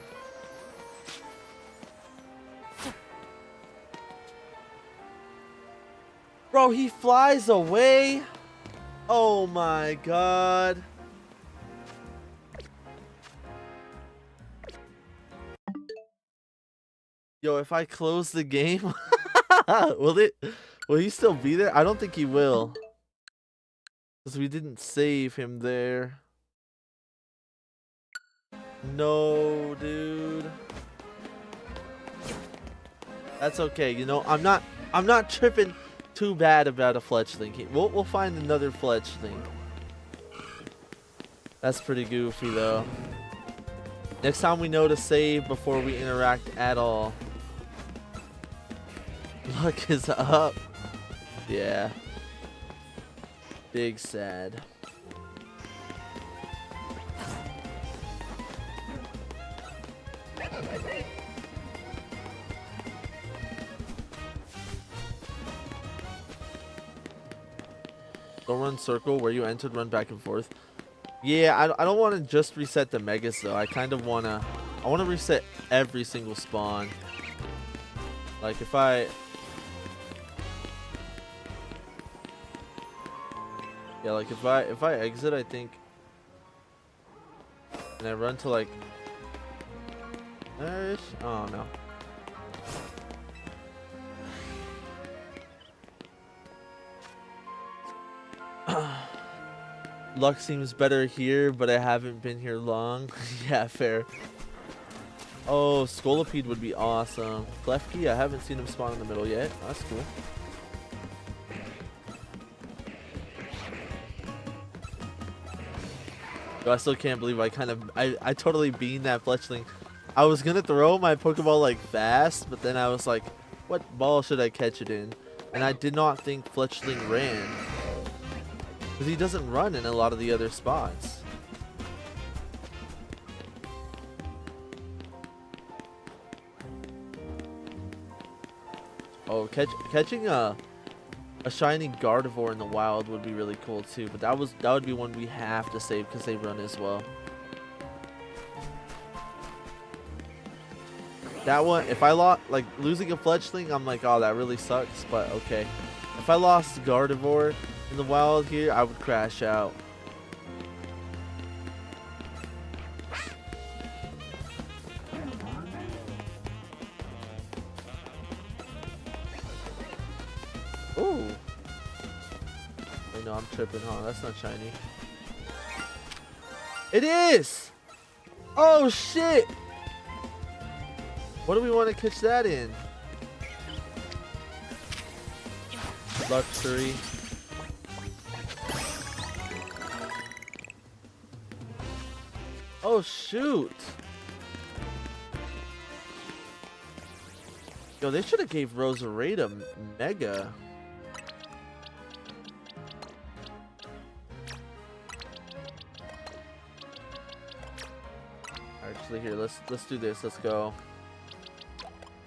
Bro, he flies away. Oh my god. Yo, if I close the game, will he still be there? I don't think he will. Because we didn't save him there. No, dude. That's okay. You know, I'm not tripping too bad about a Fletchling. We'll find another Fletchling. That's pretty goofy though. Next time we know to save before we interact at all. Luck is up. Yeah. Big sad. Don't run circle where you entered, run back and forth. Yeah, I don't want to just reset the Megas though. I kind of want to reset every single spawn. Like if I Yeah, like if I exit, I think, and I run to like there-ish. Oh no. Luck seems better here, but I haven't been here long. Yeah, fair. Oh, Scolipede would be awesome. Klefki, I haven't seen him spawn in the middle yet. That's cool. Yo, I still can't believe I totally beamed that Fletchling. I was gonna throw my Pokeball like fast, but then I was like, what ball should I catch it in? And I did not think Fletchling ran. Because he doesn't run in a lot of the other spots. Oh, catching a shiny Gardevoir in the wild would be really cool too. But that would be one we have to save because they run as well. That one, if I lost, like losing a Fletchling, I'm like, oh, that really sucks. But okay, if I lost Gardevoir in the wild here, I would crash out. Ooh. I know I'm tripping, huh? That's not shiny. It is! Oh shit! What do we want to catch that in? Luxury. Oh shoot! Yo, they should have gave Roserade Mega. Actually, here, let's do this. Let's go.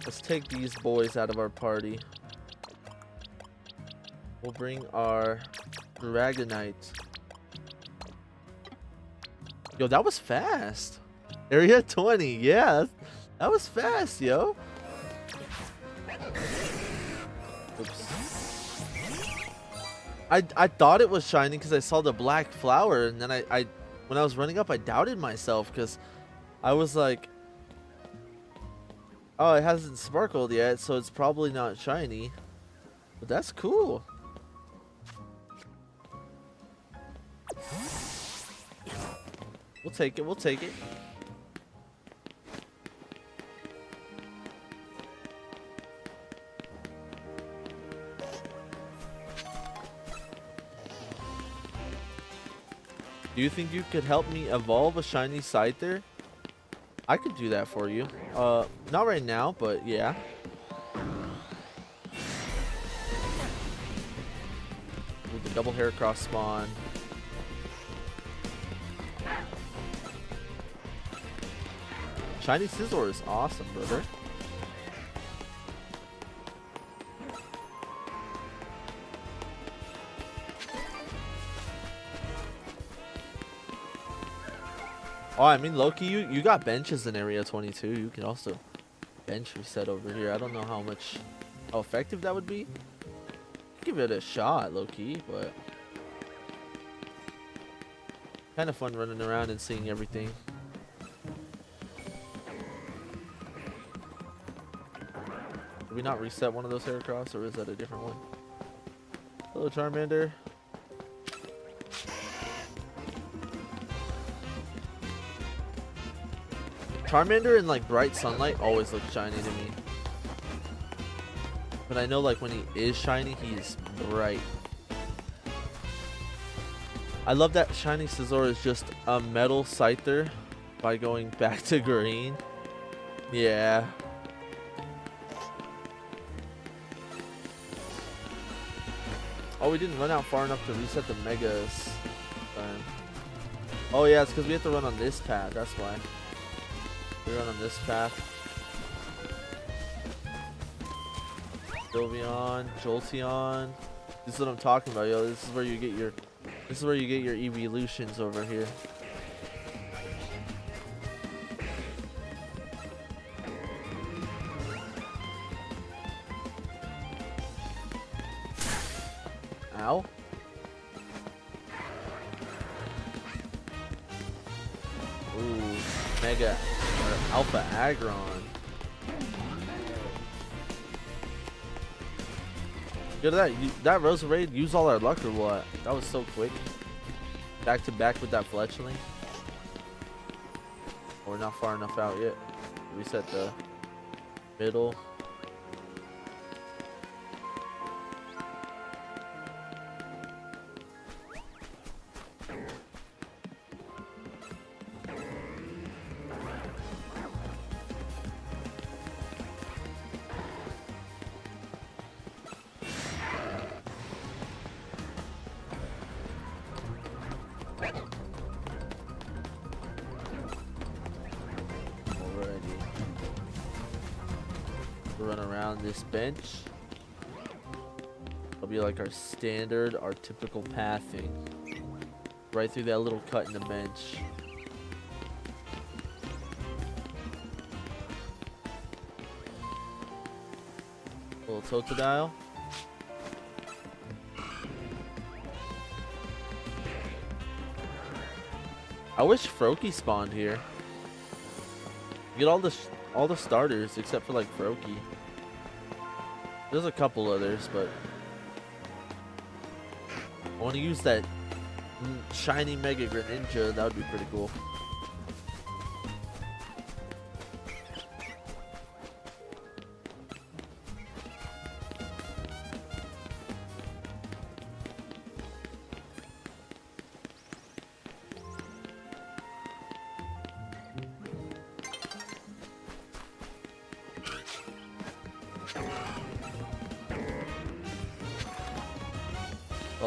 Let's take these boys out of our party. We'll bring our Dragonite. Yo, that was fast. Area 20. Yeah, that was fast, yo. Oops. I thought it was shiny because I saw the black flower, and then I when I was running up, I doubted myself because I was like, oh, it hasn't sparkled yet, so it's probably not shiny. But that's cool. We'll take it. We'll take it. Do you think you could help me evolve a shiny Scyther? I could do that for you. Not right now, but yeah. With the double Heracross spawn. Shiny Scizor is awesome, brother. Oh, I mean, Loki, you got benches in Area 22. You can also bench reset over here. I don't know how effective that would be. Give it a shot, Loki, but kind of fun running around and seeing everything. Did we not reset one of those Heracross, or is that a different one? Hello, Charmander. Charmander in like bright sunlight always looks shiny to me. But I know like when he is shiny, he's bright. I love that shiny Scizor is just a metal Scyther by going back to green. Yeah. Oh, we didn't run out far enough to reset the Megas. Oh yeah, it's because we have to run on this path, that's why. We run on this path. Sylveon, Jolteon. This is what I'm talking about, yo. This is where you get your evolutions over here. Ow. Ooh, Mega or Alpha Aggron. Look at that. That Roserade used all our luck or what? That was so quick. Back to back with that Fletchling. We're not far enough out yet. Reset the middle. Run around this bench. It'll be like our standard, our typical pathing. Right through that little cut in the bench. Little Totodile. I wish Froakie spawned here. Get all the starters except for like Froakie. There's a couple others, but I want to use that shiny Mega Greninja. That would be pretty cool.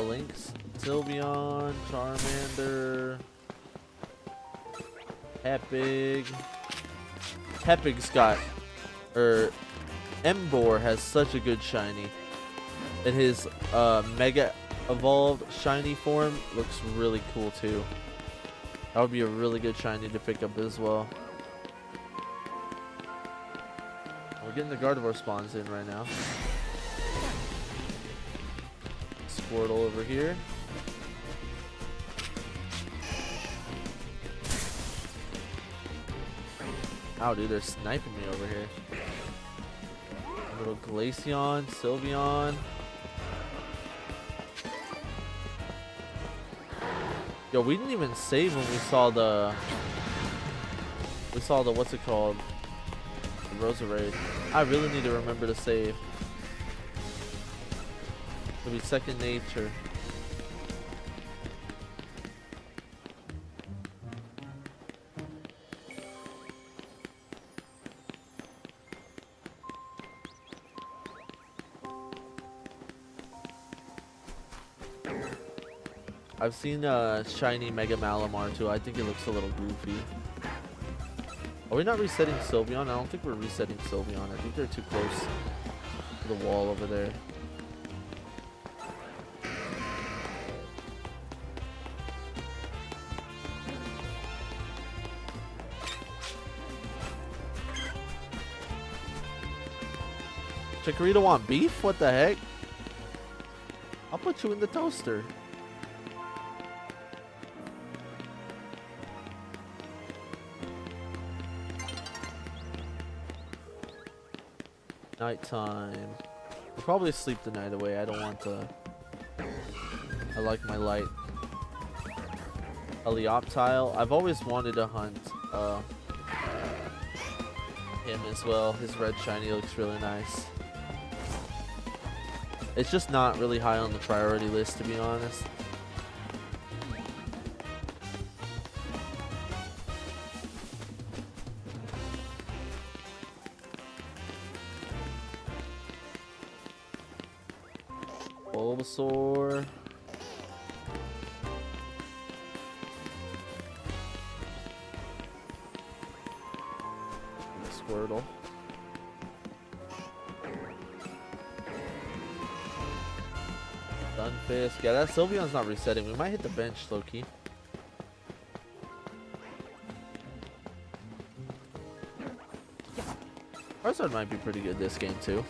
Lynx, Sylveon, Charmander, Tepig. Tepig's got, Emboar has such a good shiny. And his Mega Evolved shiny form looks really cool too. That would be a really good shiny to pick up as well. We're getting the Gardevoir spawns in right now. Squirtle over here. Ow, dude, they're sniping me over here. A little Glaceon, Sylveon. Yo, we didn't even save when we saw the what's it called? The Roserade. I really need to remember to save. It'll be second nature. I've seen shiny Mega Malamar too. I think it looks a little goofy. Are we not resetting Sylveon? I don't think we're resetting Sylveon. I think they're too close to the wall over there. Chikorita want beef? What the heck? I'll put you in the toaster. Nighttime. I'll probably sleep the night away. I don't want to. I like my light. A Leoptile. I've always wanted to hunt him as well. His red shiny looks really nice. It's just not really high on the priority list, to be honest. Bulbasaur. Squirtle. Stunfisk. Yeah, that Sylveon's not resetting. We might hit the bench, low-key. Charizard might be pretty good this game, too.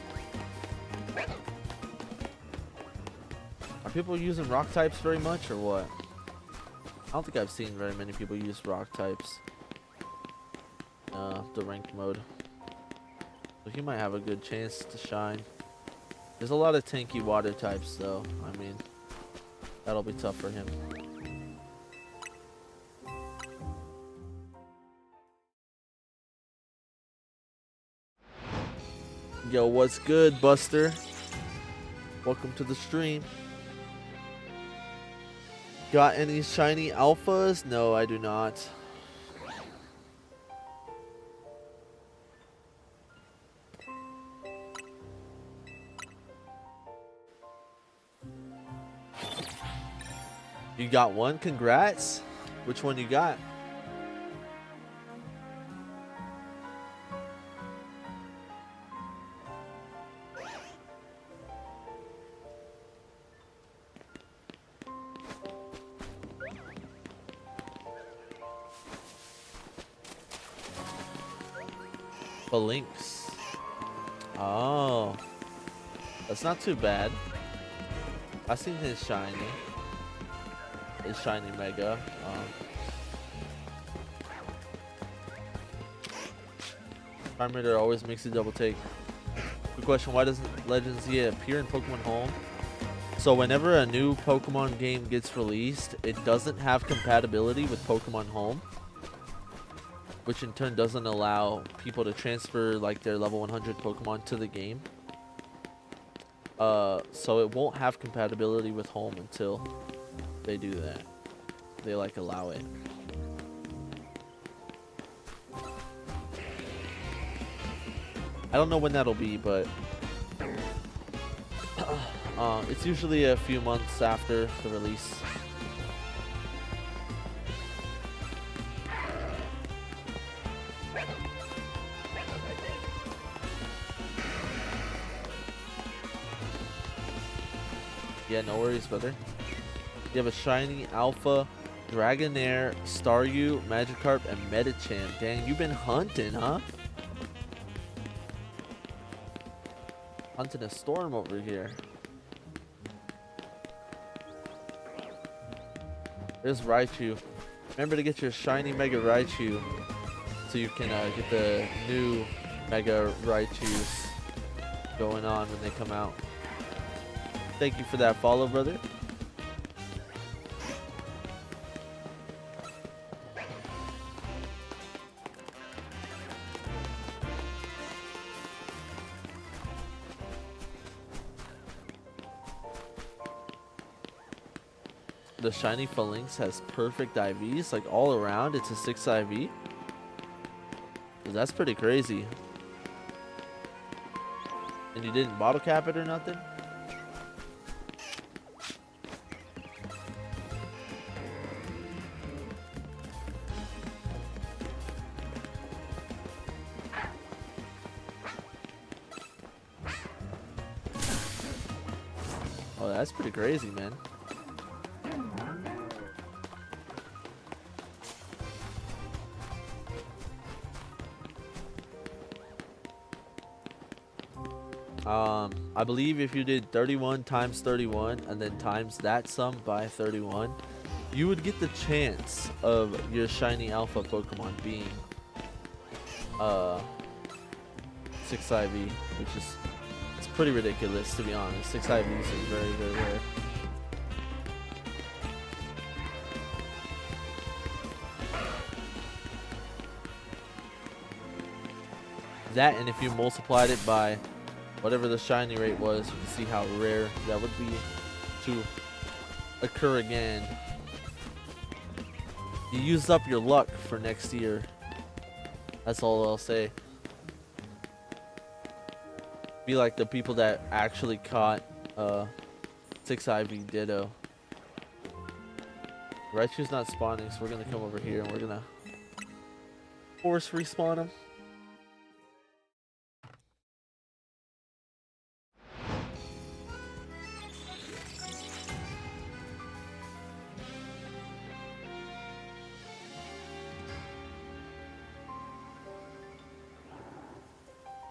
Are people using rock types very much, or what? I don't think I've seen very many people use rock types. the ranked mode. So he might have a good chance to shine. There's a lot of tanky water types though. I mean, that'll be tough for him. Yo, what's good, Buster? Welcome to the stream. Got any shiny alphas? No, I do not. You got one? Congrats. Which one you got? Lynx. Oh, that's not too bad. I seen his shiny mega. Charmander always makes a double take. Good question. Why doesn't Legend Z appear in Pokemon Home? So whenever a new Pokemon game gets released, it doesn't have compatibility with Pokemon Home, which in turn doesn't allow people to transfer like their level 100 Pokemon to the game. So it won't have compatibility with Home until they do that. They like allow it. I don't know when that'll be, but it's usually a few months after the release. Yeah, no worries, brother. You have a shiny alpha, Dragonair, Staryu, Magikarp, and Medicham. Dang, you've been hunting, huh? Hunting a storm over here. There's Raichu. Remember to get your shiny Mega Raichu so you can get the new Mega Raichus going on when they come out. Thank you for that follow, brother. The shiny Phalanx has perfect IVs, like all around. It's a 6 IV. That's pretty crazy. And you didn't bottle cap it or nothing? Oh, that's pretty crazy, man. I believe if you did 31 times 31 and then times that sum by 31, you would get the chance of your shiny alpha Pokemon being 6 IV, which is it's pretty ridiculous, to be honest. 6 IVs is very, very rare. That, and if you multiplied it by whatever the shiny rate was, you can see how rare that would be to occur again. You used up your luck for next year. That's all I'll say. Be like the people that actually caught 6 IV Ditto. Raichu's not spawning, so we're gonna come over here and we're gonna force respawn him.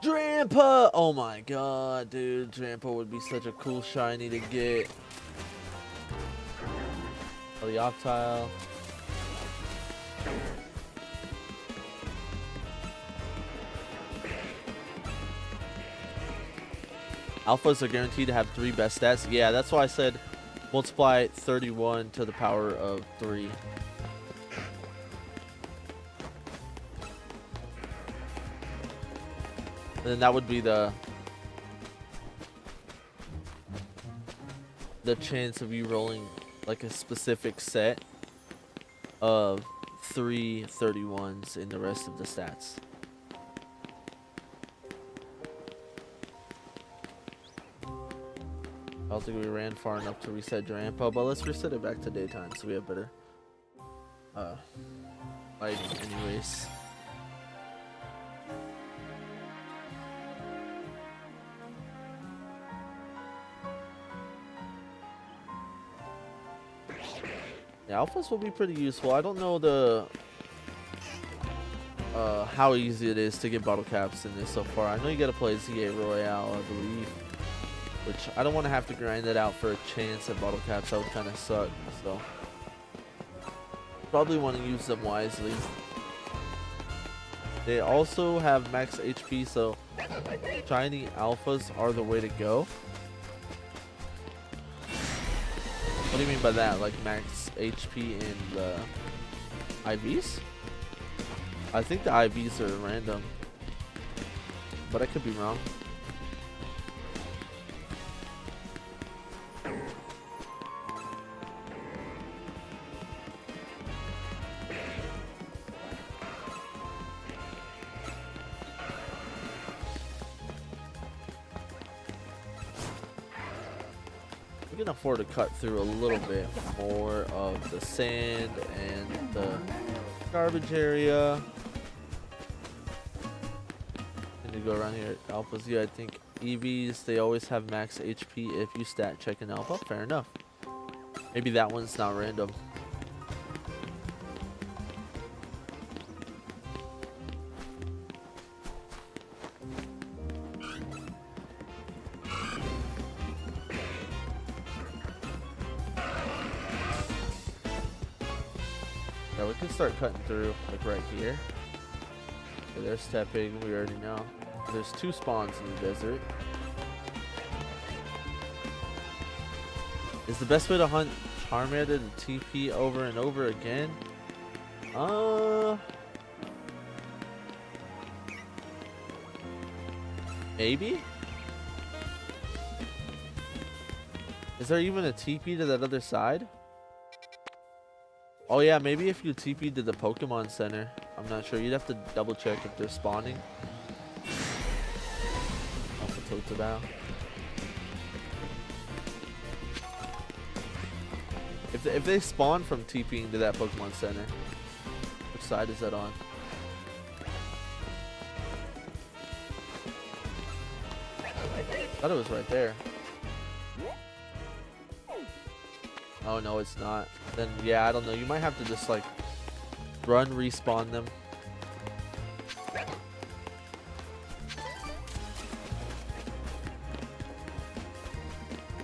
Drampa! Oh my god, dude. Drampa would be such a cool shiny to get. Oh, the Octile. Alphas are guaranteed to have 3 best stats. Yeah, that's why I said multiply 31 to the power of 3. And then that would be the chance of you rolling like a specific set of 3 31s in the rest of the stats. I don't think we ran far enough to reset Drampo, but let's reset it back to daytime so we have better lighting anyways. Yeah, alphas will be pretty useful. I don't know the how easy it is to get bottle caps in this so far. I know you gotta play ZA Royale, I believe, which I don't want to have to grind it out for a chance at bottle caps. That would kind of suck. So probably want to use them wisely. They also have max HP, so shiny alphas are the way to go. What do you mean by that? Like max HP in the IVs? I think the IVs are random, but I could be wrong. We can afford to cut through a little bit more of the sand and the garbage area. And you go around here at alphas. Yeah, I think EVs, they always have max HP if you stat check an alpha. Fair enough. Maybe that one's not random. Yeah, we can start cutting through, like right here. Okay, they're stepping, we already know. There's 2 spawns in the desert. Is the best way to hunt Charmander to TP over and over again? Maybe? Is there even a TP to that other side? Oh yeah, maybe if you TP to the Pokemon Center. I'm not sure. You'd have to double check if they're spawning. Alpha Totodile. If they spawn from TPing to that Pokemon Center, which side is that on? I thought it was right there. Oh no, it's not. Then yeah, I don't know. You might have to just like run, respawn them.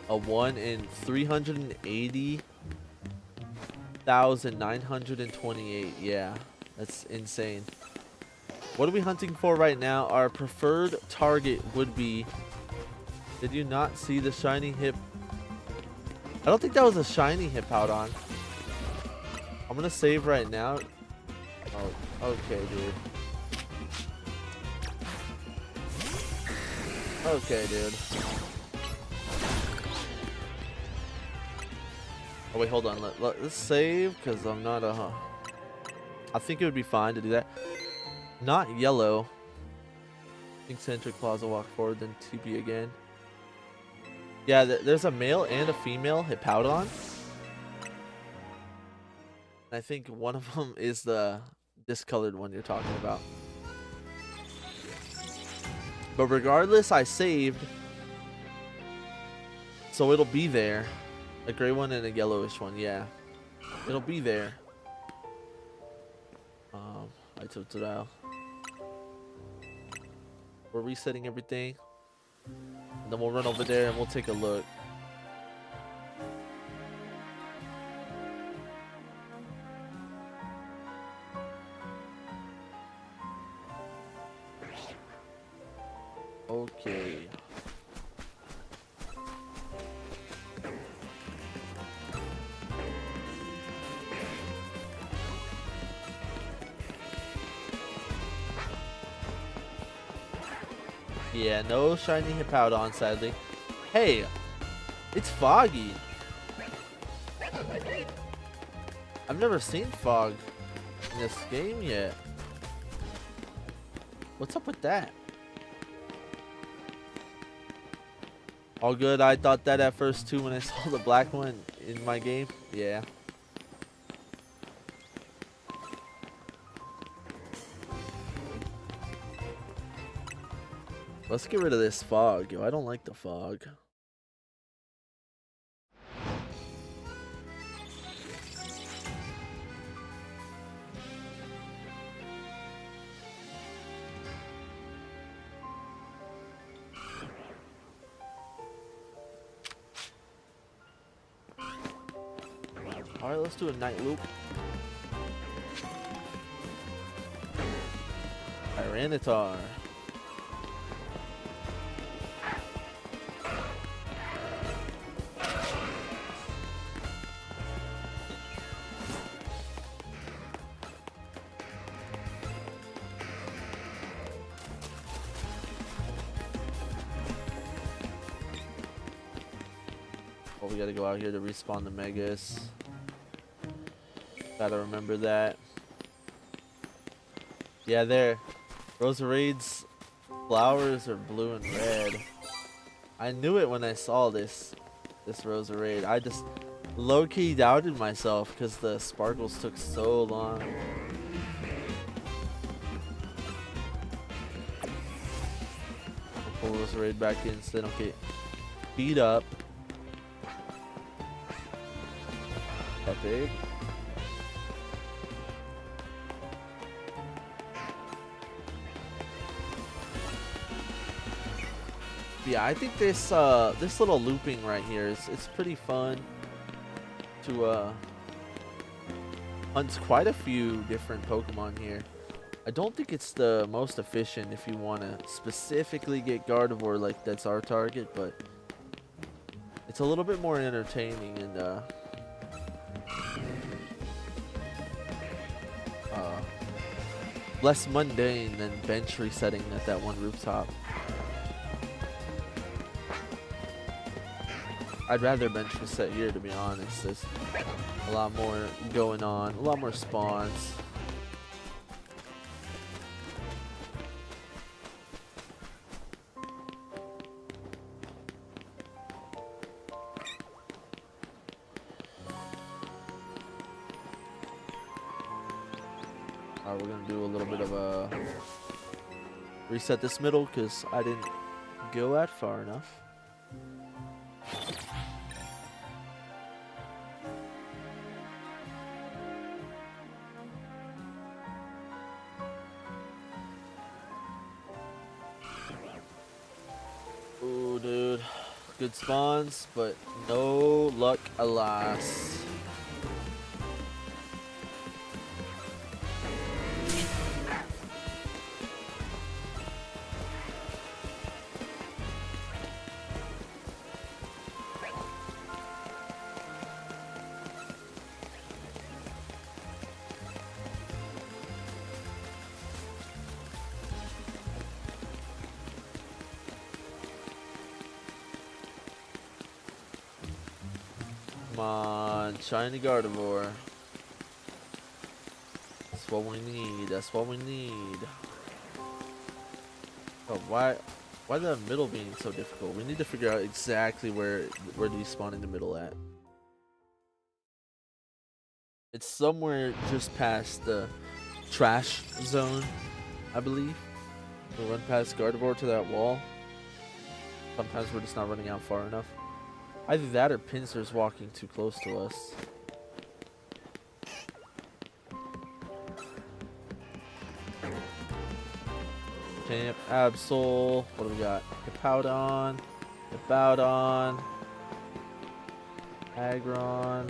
A 1 in 380,928. Yeah, that's insane. What are we hunting for right now? Our preferred target would be... Did you not see the shiny hip? I don't think that was a shiny Hippowdon. I'm gonna save right now. Oh, okay, dude. Okay, dude. Oh wait, hold on. Let's save, because I'm not a... I think it would be fine to do that. Not yellow. Eccentric Plaza walk forward, then TP again. Yeah, there's a male and a female Hippowdon. I think one of them is the discolored one you're talking about. But regardless, I saved. So it'll be there. A gray one and a yellowish one, yeah. It'll be there. I took it out. We're resetting everything. And then we'll run over there and we'll take a look. Okay. Yeah, no shiny Hippowdon, sadly. Hey, it's foggy. I've never seen fog in this game yet. What's up with that? All good. I thought that at first too when I saw the black one in my game. Yeah. Let's get rid of this fog. Yo, I don't like the fog. Alright, let's do a night loop. Tyranitar. Oh, we gotta go out here to respawn the Megas. Gotta remember that. Yeah, there. Roserade's flowers are blue and red. I knew it when I saw this Roserade. I just low-key doubted myself because the sparkles took so long. Pull Roserade back in so they don't get beat up. Epic. Yeah, I think this this little looping right here it's pretty fun to hunt quite a few different Pokemon here. I don't think it's the most efficient if you want to specifically get Gardevoir, like that's our target, but it's a little bit more entertaining and less mundane than bench resetting at that one rooftop. I'd rather bench reset here, to be honest. There's a lot more going on, a lot more spawns. Alright, we're gonna do a little bit of a reset this middle because I didn't go that far enough. Ooh, dude. Good spawns, but no luck, alas. Come on, shiny Gardevoir. That's what we need. That's what we need. Oh, why the middle being so difficult? We need to figure out exactly where do you spawn in the middle at. It's somewhere just past the trash zone, I believe. We'll run past Gardevoir to that wall. Sometimes we're just not running out far enough. Either that or Pinsir's walking too close to us. Champ, Absol. What do we got? Hippowdon. Hippowdon. Aggron.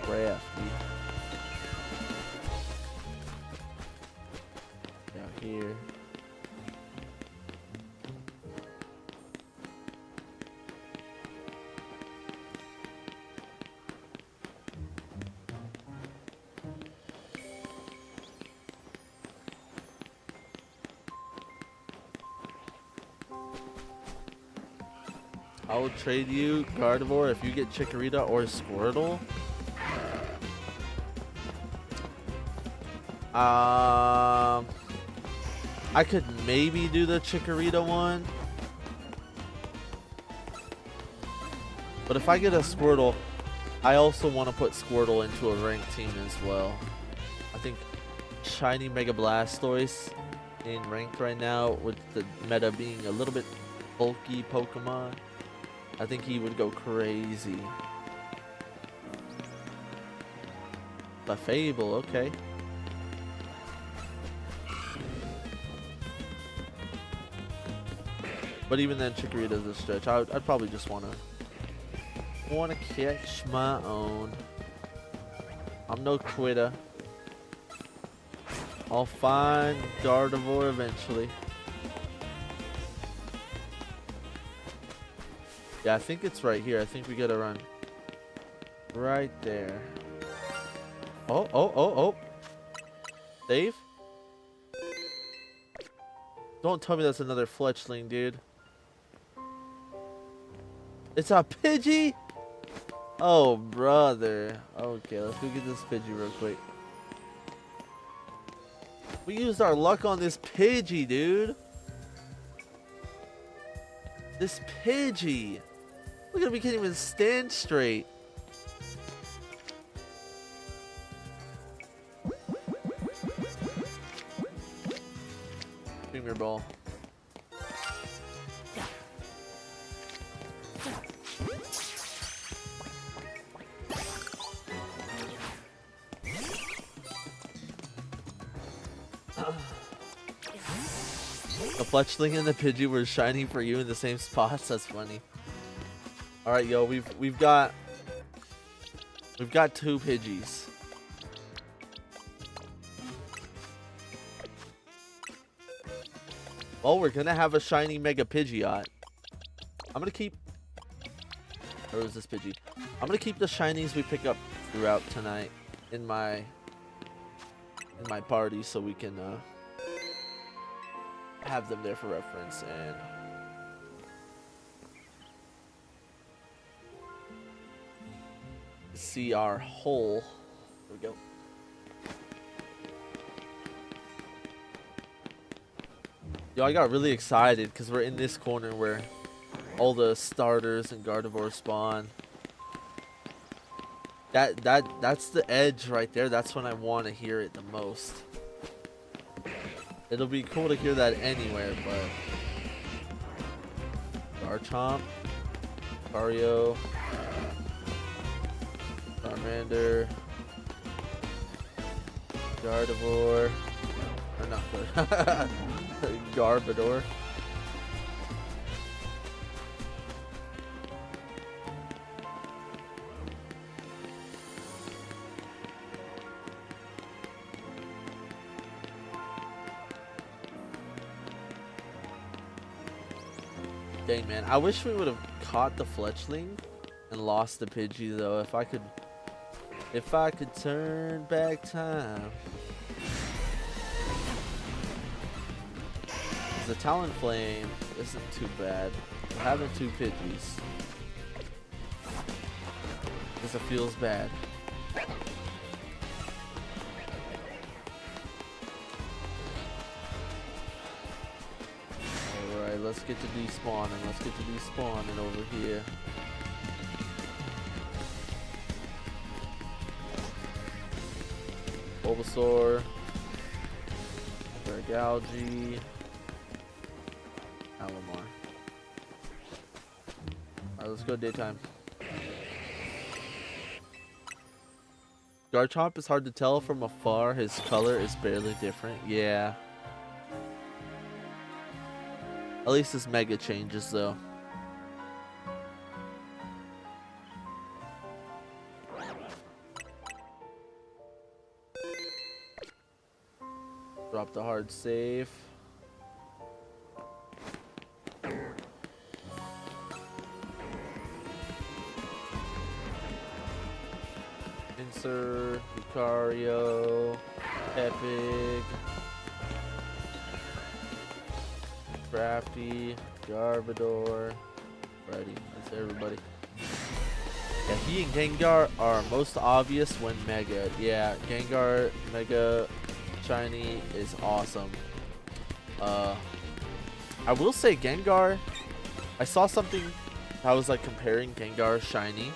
Crafty. Down here. I will trade you Gardevoir if you get Chikorita or Squirtle. I could maybe do the Chikorita one. But if I get a Squirtle, I also want to put Squirtle into a ranked team as well. I think Shiny Mega Blastoise in ranked right now, with the meta being a little bit bulky Pokemon, I think he would go crazy. The Fable, okay. But even then, Chikorita's a stretch. I'd probably just want to catch my own. I'm no quitter. I'll find Gardevoir eventually. Yeah, I think it's right here. I think we gotta run right there. Oh. Save? Don't tell me that's another Fletchling, dude. It's a Pidgey? Oh, brother. Okay, let's go get this Pidgey real quick. We used our luck on this Pidgey, dude. This Pidgey. Look at him, he can't even stand straight. Premier Ball. The Fletchling and the Pidgey were shiny for you in the same spots. That's funny. All right, yo, we've got two Pidgeys. Well, we're gonna have a shiny Mega Pidgeot. I'm gonna keep. Or is this Pidgey? I'm gonna keep the shinies we pick up throughout tonight in my party, so we can have them there for reference. And see our hole. There we go. Yo, I got really excited because we're in this corner where all the starters and Gardevoir spawn. That's the edge right there. That's when I want to hear it the most. It'll be cool to hear that anywhere, but Garchomp, Mario, Charmander, Gardevoir, or not Garbodor. Dang, man, I wish we would have caught the Fletchling and lost the Pidgey though. If I could turn back time. The Talonflame isn't too bad. We're having two Pidgeys. Because it feels bad. Alright, let's get to despawning. Let's get to despawning over here. Bulbasaur. Galgi. Alamar. Alright, let's go daytime. Garchomp is hard to tell from afar. His color is barely different. Yeah. At least his mega changes though. Drop the hard save. Pinsir, Lucario, Epic, Crafty, Garbodor, Alrighty, that's everybody. Yeah, he and Gengar are most obvious when Mega. Yeah, Gengar Mega Shiny is awesome. I will say Gengar, I saw something, I was like comparing Gengar Shiny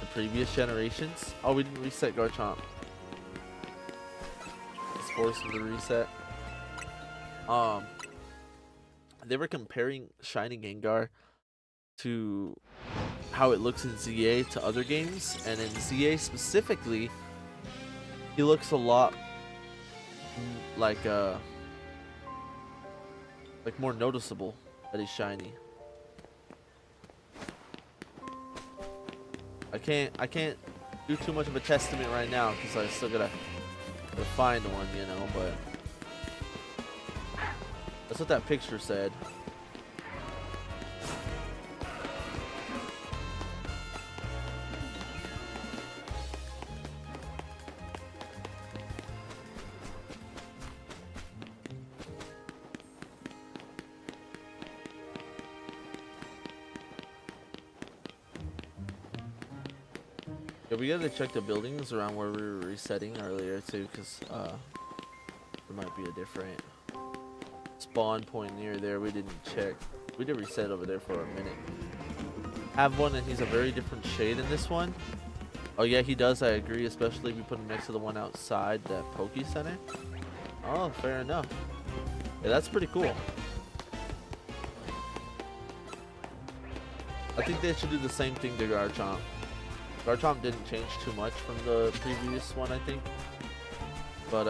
to previous generations. Oh, we didn't reset Garchomp. Let's force him to reset. They were comparing Shiny Gengar to how it looks in ZA to other games, and in ZA specifically, he looks a lot like more noticeable that he's shiny. I can't do too much of a testament right now because I still gotta find one, you know, but that's what that picture said. Yeah, we gotta check the buildings around where we were resetting earlier too, because there might be a different spawn point near there we didn't check. We did reset over there for a minute. Have one, and he's a very different shade in this one. Oh yeah, he does, I agree, especially if we put him next to the one outside that Poke Center. Oh, fair enough. Yeah, that's pretty cool. I think they should do the same thing to Garchomp. Garchomp didn't change too much from the previous one, I think. But,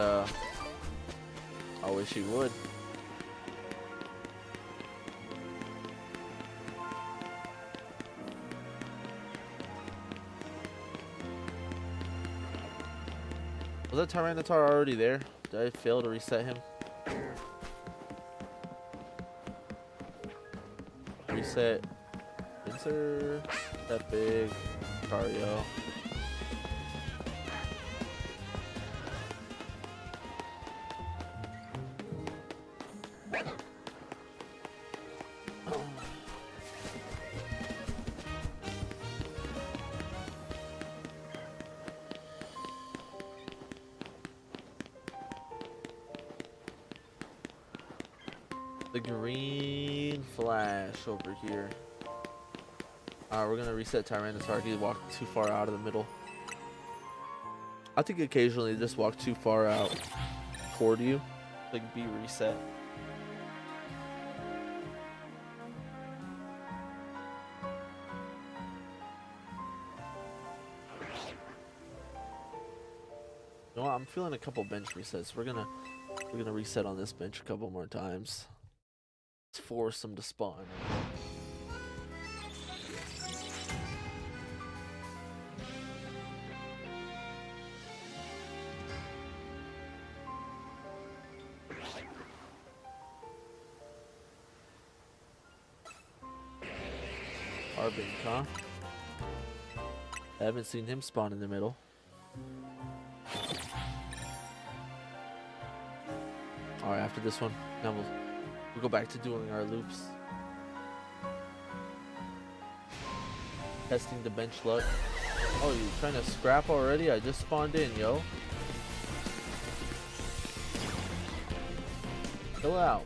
I wish he would. Was that Tyranitar already there? Did I fail to reset him? Reset. Pinsir. That big. Cario. The green flash over here. We're gonna reset Tyranitar. He walked too far out of the middle. I think occasionally just walk too far out toward you, like be reset. You know what? I'm feeling a couple bench resets. We're gonna reset on this bench a couple more times. Let's force them to spawn. Arbink, huh? I haven't seen him spawn in the middle. Alright, after this one, now we'll go back to doing our loops. Testing the bench luck. Oh, you trying to scrap already? I just spawned in, yo. Chill out.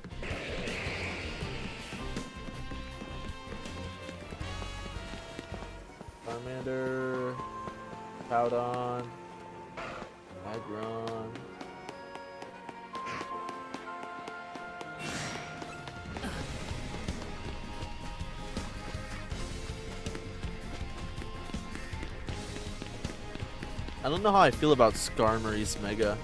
Charmander, Powdon, Aggron. I don't know how I feel about Skarmory's Mega.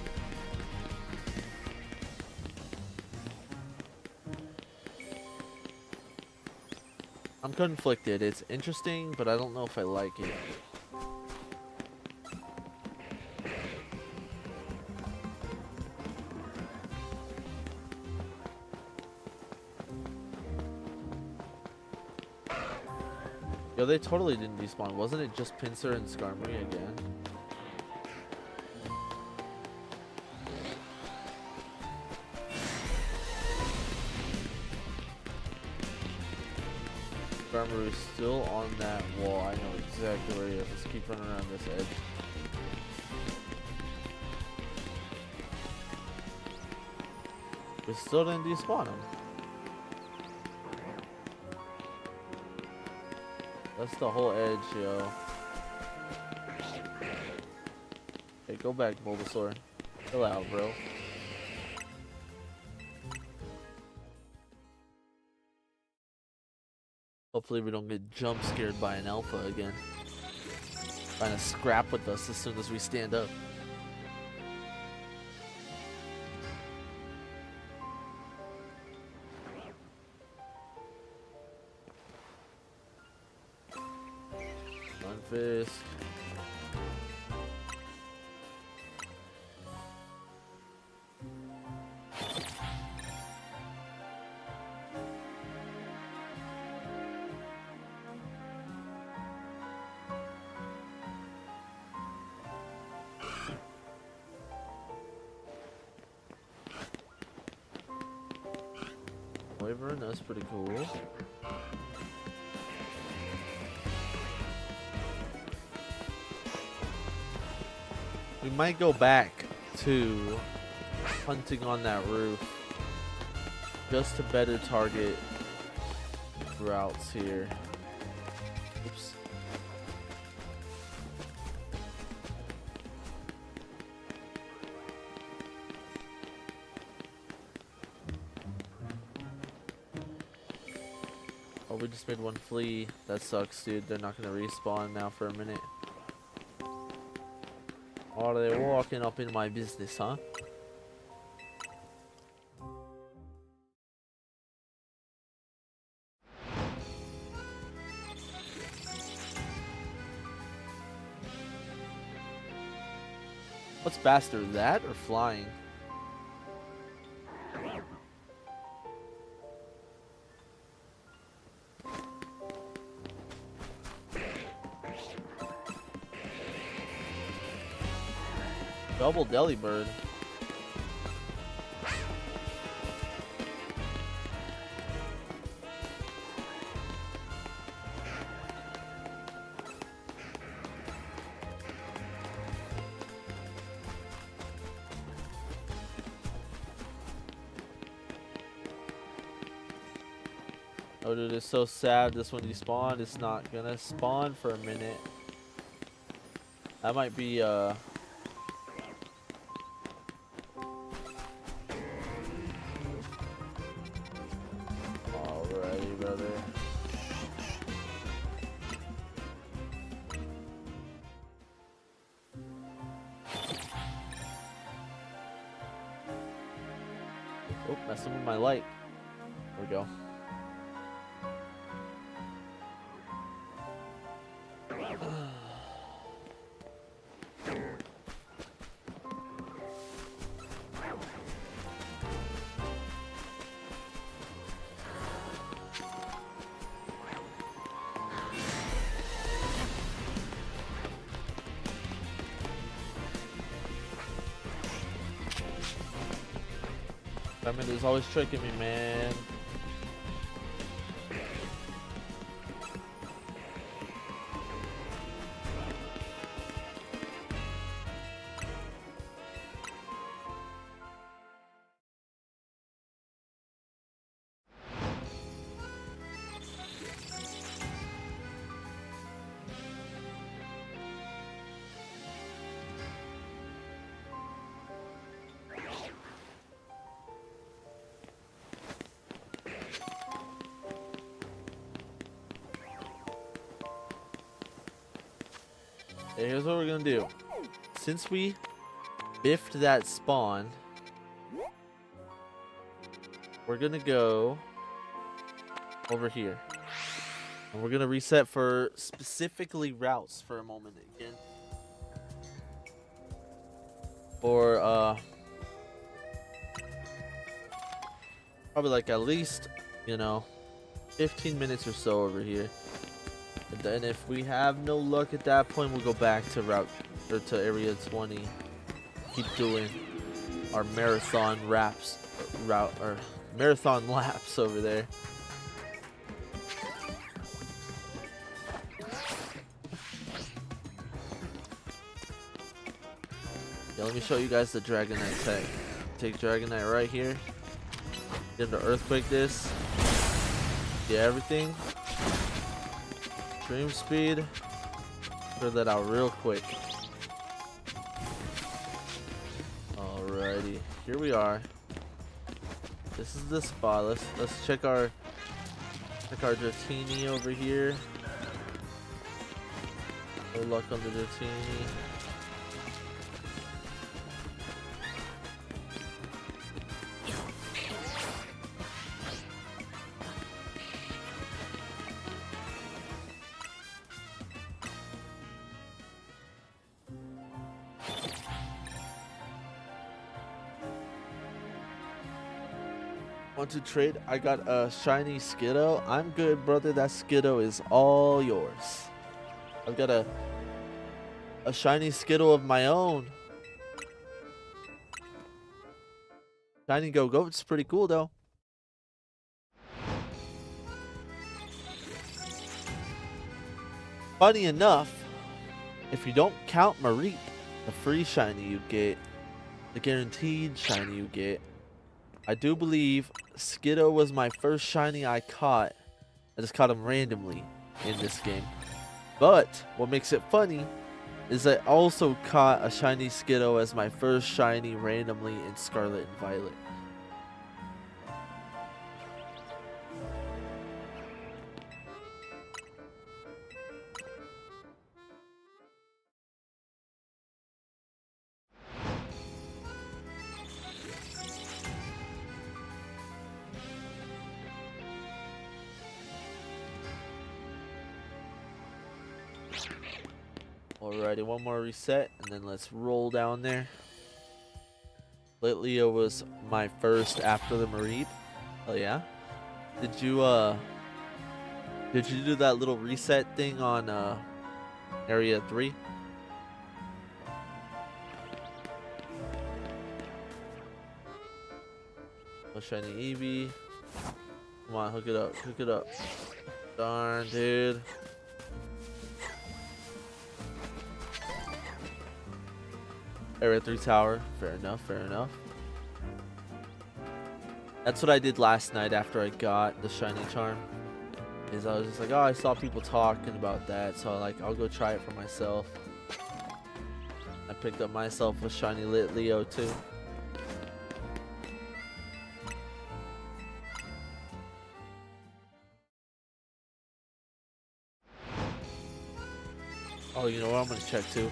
I'm conflicted. It's interesting, but I don't know if I like it. Yo, they totally didn't despawn. Wasn't it just Pinsir and Skarmory again? Farmer is still on that wall. I know exactly where he is. Let's keep running around this edge. We still didn't despawn him. That's the whole edge, yo. Hey, go back, Bulbasaur. Chill out, bro. Hopefully we don't get jump scared by an alpha again. Trying to scrap with us as soon as we stand up. Unfisk. Wyvern, that's pretty cool. We might go back to hunting on that roof just to better target routes here. Oops. Oh, we just made one flee. That sucks, dude. They're not gonna respawn now for a minute. Are they walking up in my business, huh? What's faster, that or flying? Double Delibird. Oh, dude, it's so sad. This one despawned. It's not gonna spawn for a minute. That might be, Alrighty, brother. Oh, messing with my light. There we go. Diamond is always tricking me, man. Hey, here's what we're gonna do. Since we biffed that spawn, we're gonna go over here. And we're gonna reset for specifically routes for a moment again. For probably like at least, you know, 15 minutes or so over here. And then if we have no luck at that point, we'll go back to area 20. Keep doing our marathon marathon laps over there. Yeah, let me show you guys the Dragonite tech. Take Dragonite right here. Get the Earthquake this. Get everything. Dream Speed. Clear that out real quick. Alrighty, here we are. This is the spot. Let's check our Dratini over here. Good luck on the Dratini. Want to trade? I got a shiny Skiddo. I'm good, brother. That Skiddo is all yours. I've got a shiny Skiddo of my own. Shiny Go-Goat's pretty cool, though. Funny enough, if you don't count Mareep, the free shiny you get, the guaranteed shiny you get, I do believe Skiddo was my first shiny I caught. I just caught him randomly in this game. But what makes it funny is I also caught a shiny Skiddo as my first shiny randomly in Scarlet and Violet. Alrighty, one more reset, and then let's roll down there. Litleo was my first after the Mareep. Oh yeah? Did you do that little reset thing on area 3? No shiny Eevee. Come on, hook it up, hook it up. Darn, dude. Area 3 tower. Fair enough, fair enough. That's what I did last night after I got the shiny charm. Is I was just like, oh, I saw people talking about that, so I'll go try it for myself. I picked up myself a shiny Litleo too. Oh, you know what? I'm gonna check too.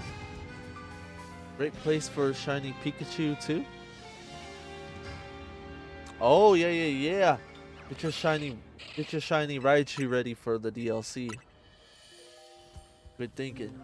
Great place for shiny Pikachu too. Oh yeah. Get your shiny Raichu ready for the DLC. Good thinking.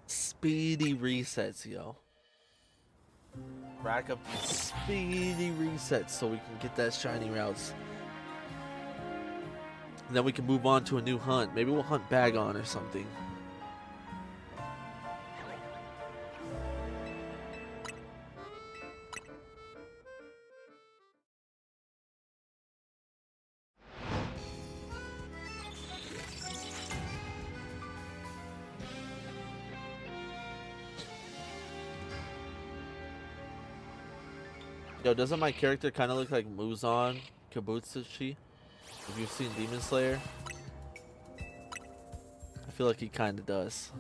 Speedy resets, yo. Rack up these speedy resets so we can get that shiny routes. And then we can move on to a new hunt. Maybe we'll hunt Bagon or something. Yo, doesn't my character kind of look like Muzan Kabutsuchi? If you've seen Demon Slayer, I feel like he kind of does.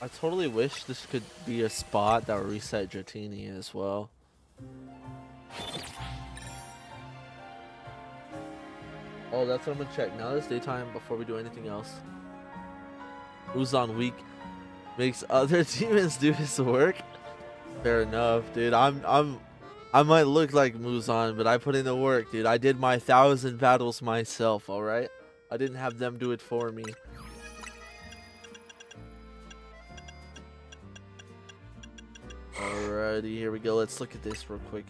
I totally wish this could be a spot that would reset Dratini as well. Oh, that's what I'm gonna check. Now it's daytime before we do anything else. Muzan weak makes other demons do his work. Fair enough, dude. I might look like Muzan, but I put in the work, dude. I did my 1,000 battles myself, alright? I didn't have them do it for me. Alrighty, here we go. Let's look at this real quick.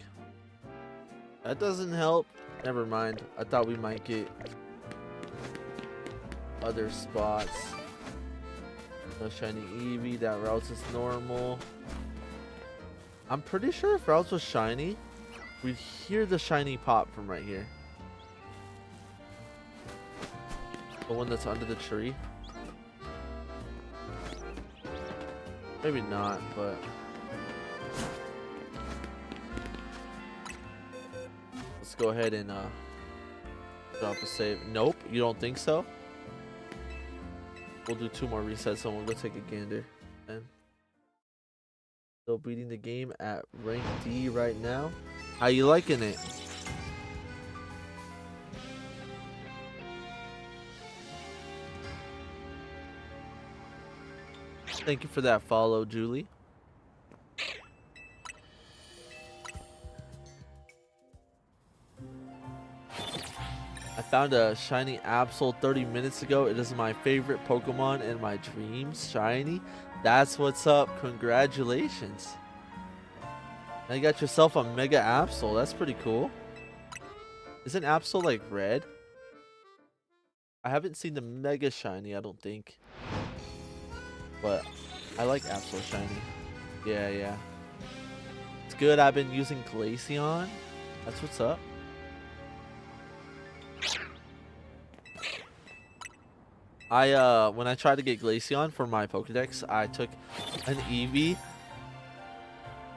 That doesn't help. Never mind. I thought we might get other spots. No shiny Eevee. That Routes is normal. I'm pretty sure if Routes was shiny, we'd hear the shiny pop from right here. The one that's under the tree. Maybe not, but... let's go ahead and drop a save. Nope, you don't think so? We'll do 2 more resets and we'll go take a gander. And still beating the game at rank D right now. How you liking it? Thank you for that follow, Julie. I found a shiny Absol 30 minutes ago. It is my favorite Pokemon in my dreams. Shiny. That's what's up. Congratulations. Now you got yourself a Mega Absol. That's pretty cool. Isn't Absol like red? I haven't seen the Mega Shiny, I don't think. But I like Absol Shiny. Yeah. It's good. I've been using Glaceon. That's what's up. When I tried to get Glaceon for my Pokedex, I took an Eevee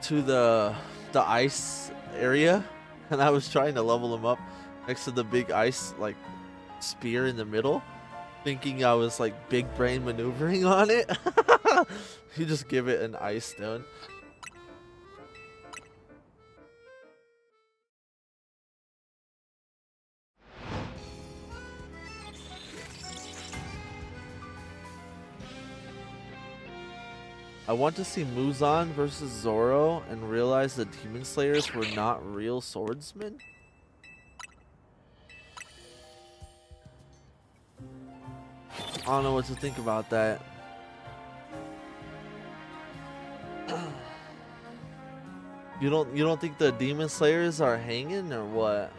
to the ice area, and I was trying to level him up next to the big ice like spear in the middle, thinking I was like big brain maneuvering on it. You just give it an ice stone. I want to see Muzan versus Zoro and realize the Demon Slayers were not real swordsmen. I don't know what to think about that. You don't think the Demon Slayers are hanging or what?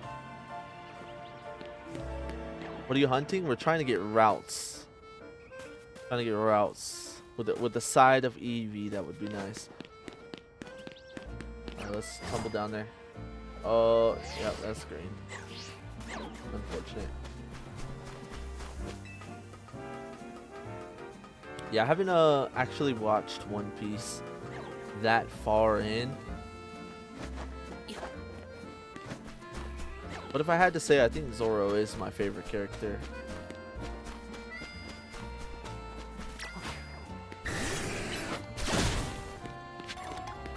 What are you hunting? We're trying to get routes. Trying to get routes. With the side of Eevee, that would be nice. Alright, let's tumble down there. Oh, yeah, that's green. Unfortunate. Yeah, I haven't actually watched One Piece that far in. But if I had to say, I think Zoro is my favorite character.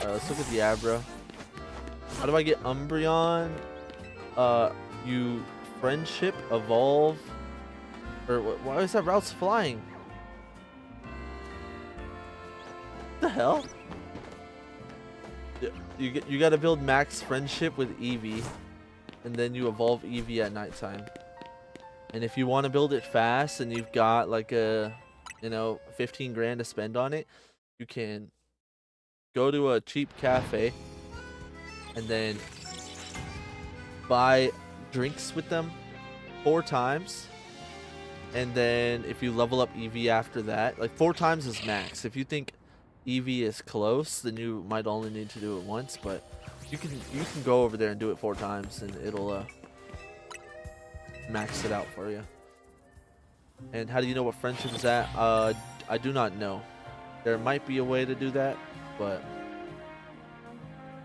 Let's look at the Abra. How do I get Umbreon? You friendship, evolve, or why is that Routes flying? What the hell? You got to build max friendship with Eevee, and then you evolve Eevee at nighttime. And if you want to build it fast, and you've got like a 15 grand to spend on it, you can go to a cheap cafe and then buy drinks with them 4 times, and then if you level up Eevee after that, like 4 times is max. If you think Eevee is close, then you might only need to do it once, but you can go over there and do it 4 times and it'll max it out for you. And how do you know what friendship is at? I do not know. There might be a way to do that, but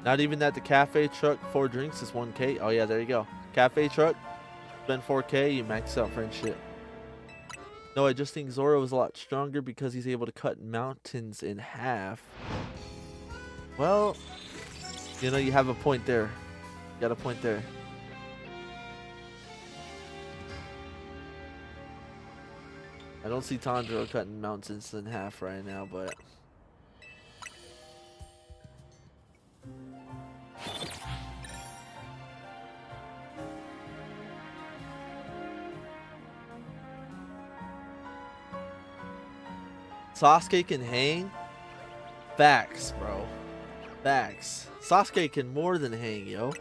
not even at the cafe truck. 4 drinks is 1k. Oh yeah, there you go. Cafe truck, spend 4k, you max out friendship. No, I just think Zoro is a lot stronger because he's able to cut mountains in half. Well, you know, you have a point there. You got a point there. I don't see Tanjiro cutting mountains in half right now, but... Sasuke can hang? Facts, bro. Facts. Sasuke can more than hang, yo.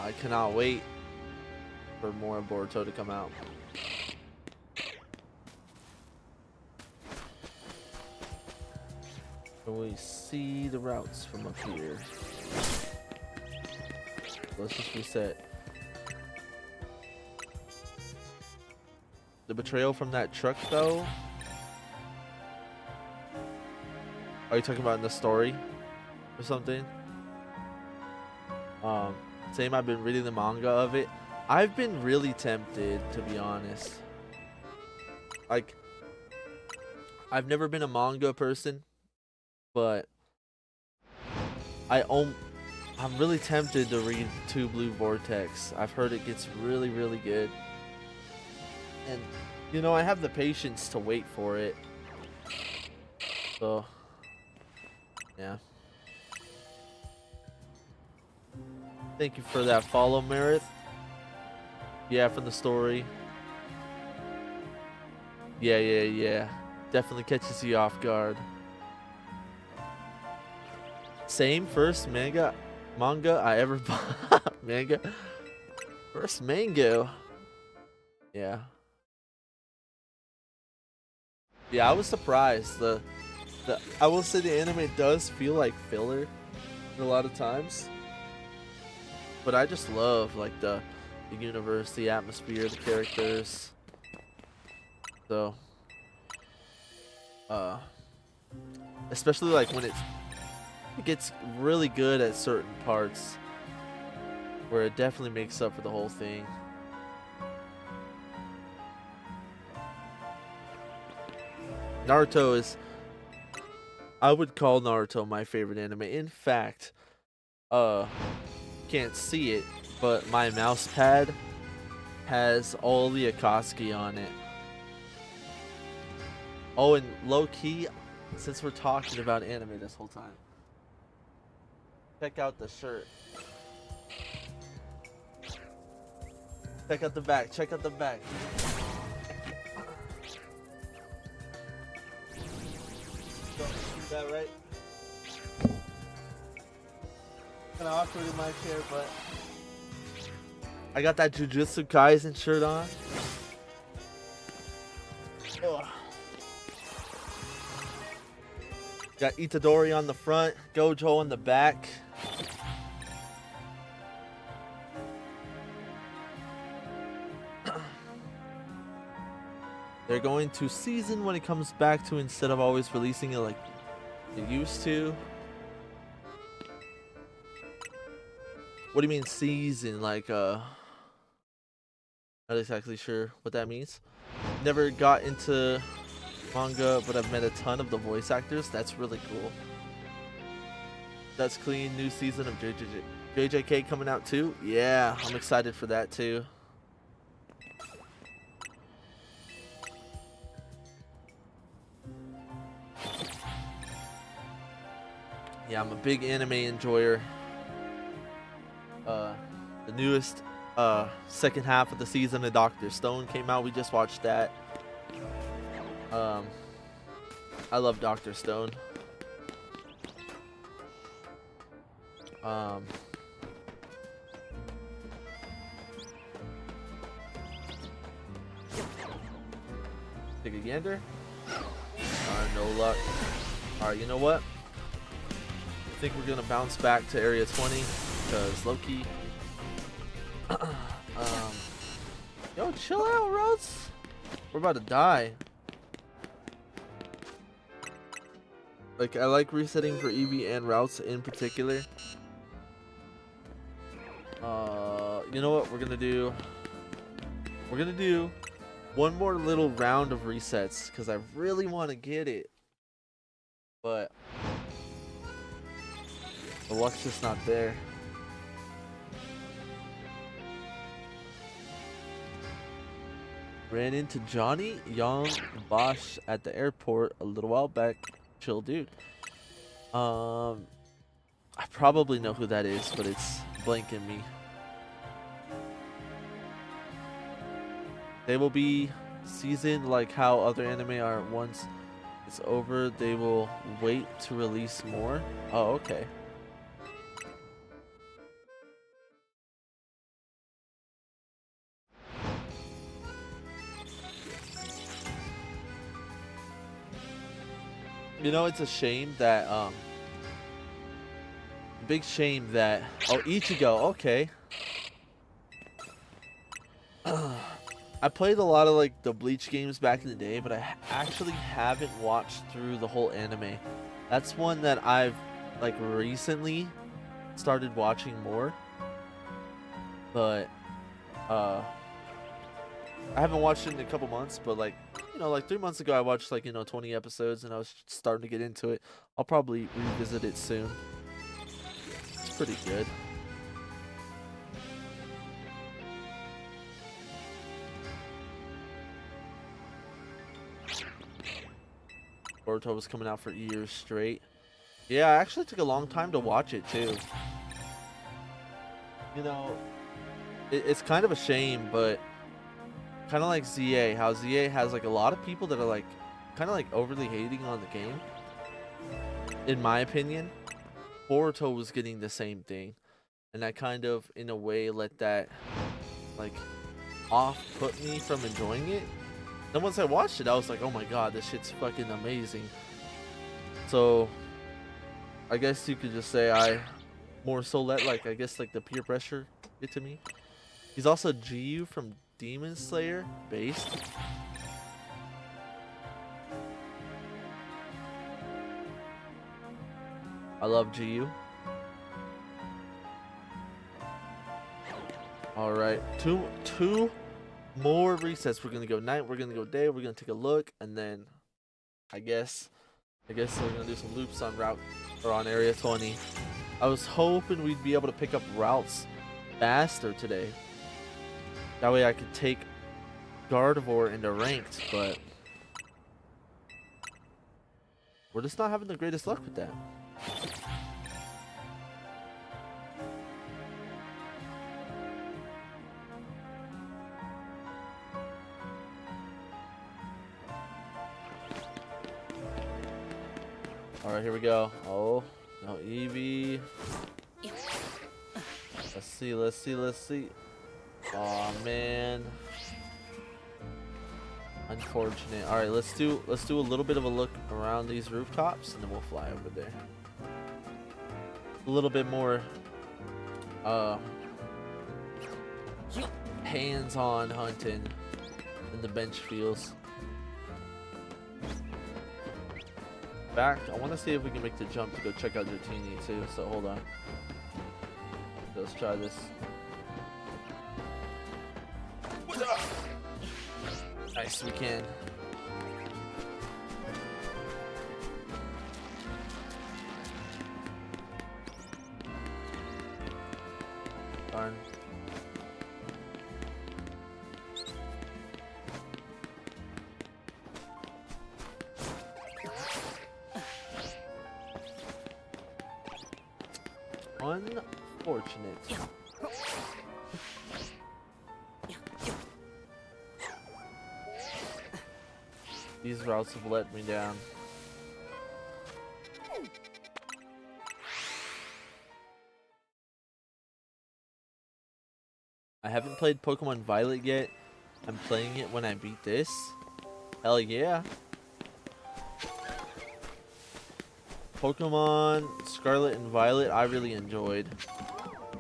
I cannot wait for more Boruto to come out. Can we see the routes from up here? Let's just reset. The betrayal from that truck, though? Are you talking about in the story or something? Same, I've been reading the manga of it. I've been really tempted, to be honest. Like, I've never been a manga person, but I'm really tempted to read 2 Blue Vortex. I've heard it gets really, really good. And, you know, I have the patience to wait for it. So, yeah. Thank you for that follow, Meredith. Yeah, from the story. Yeah. Definitely catches you off guard. Same first manga I ever bought. Manga. First mango. Yeah. Yeah, I was surprised. I will say the anime does feel like filler a lot of times. But I just love like the universe, the atmosphere, the characters. So especially like when it gets really good at certain parts where it definitely makes up for the whole thing. Naruto is, I would call Naruto my favorite anime. In fact, can't see it, but my mouse pad has all the Akatsuki on it. Oh, and low key, since we're talking about anime this whole time, check out the shirt. Check out the back. Check out the back. Is that right? Kind of awkward in my chair, but I got that Jujutsu Kaisen shirt on. Ugh. Got Itadori on the front, Gojo on the back. They're going to season when it comes back to, instead of always releasing it like they used to. What do you mean season? Like, not exactly sure what that means. Never got into manga, but I've met a ton of the voice actors. That's really cool. That's clean. New season of JJK coming out too. Yeah, I'm excited for that too. Yeah, I'm a big anime enjoyer. The newest second half of the season of Dr. Stone came out. We just watched that. I love Dr. Stone. Take a gander. No luck. Alright, you know what? I think we're gonna bounce back to Area 20 because Loki. Yo, chill out, Rhodes. We're about to die. Like, I like resetting for Eevee and routes in particular. You know what we're gonna do? We're gonna do one more little round of resets because I really want to get it, but the luck's just not there. Ran into Johnny Young Bosch at the airport a little while back. Chill dude. I probably know who that is, but it's blanking me. They will be seasoned like how other anime are. Once it's over, they will wait to release more. Oh, okay. You know, it's a shame that big shame that Ichigo, okay. I played a lot of like the Bleach games back in the day, but I actually haven't watched through the whole anime. That's one that I've like recently started watching more. But I haven't watched it in a couple months, but like, you know, like 3 months ago I watched like, you know, 20 episodes and I was starting to get into it. I'll probably revisit it soon. It's pretty good. Boruto was coming out for years straight. Yeah, I actually took a long time to watch it too. You know, it's kind of a shame, but kind of like ZA, how ZA has like a lot of people that are like kind of like overly hating on the game. In my opinion, Boruto was getting the same thing, and I kind of in a way let that like off put me from enjoying it. Then once I watched it, I was like, oh my god, this shit's fucking amazing. So I guess you could just say I more so let like, I guess like the peer pressure get to me. He's also Giyu from Demon Slayer based. I love Giyu. Alright, two more resets. We're gonna go night, we're gonna go day, we're gonna take a look, and then I guess we're gonna do some loops on route or on area 20. I was hoping we'd be able to pick up routes faster today. That way I could take Gardevoir into ranked, but we're just not having the greatest luck with that. Alright, here we go. Oh, no Eevee. Let's see. Oh man. Unfortunate. Alright, let's do a little bit of a look around these rooftops and then we'll fly over there. A little bit more hands-on hunting in the bench feels. Back, I want to see if we can make the jump to go check out Dratini too, so hold on. Let's try this. Nice, we can. Darn. Unfortunate. These routes have let me down. I haven't played Pokemon Violet yet. I'm playing it when I beat this. Hell yeah. Pokemon Scarlet and Violet I really enjoyed.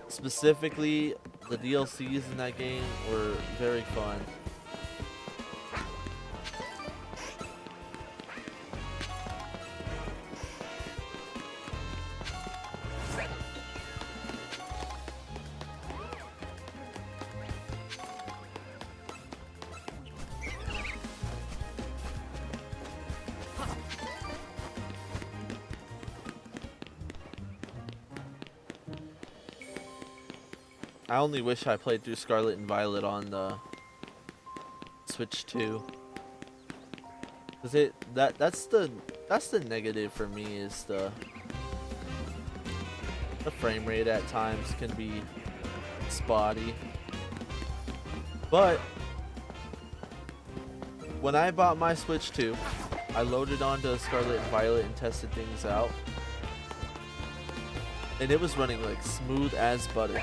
Specifically, the DLCs in that game were very fun. I only wish I played through Scarlet and Violet on the Switch 2. Cause that's the negative for me, is the frame rate at times can be spotty. But when I bought my Switch 2, I loaded onto Scarlet and Violet and tested things out, and it was running like smooth as butter.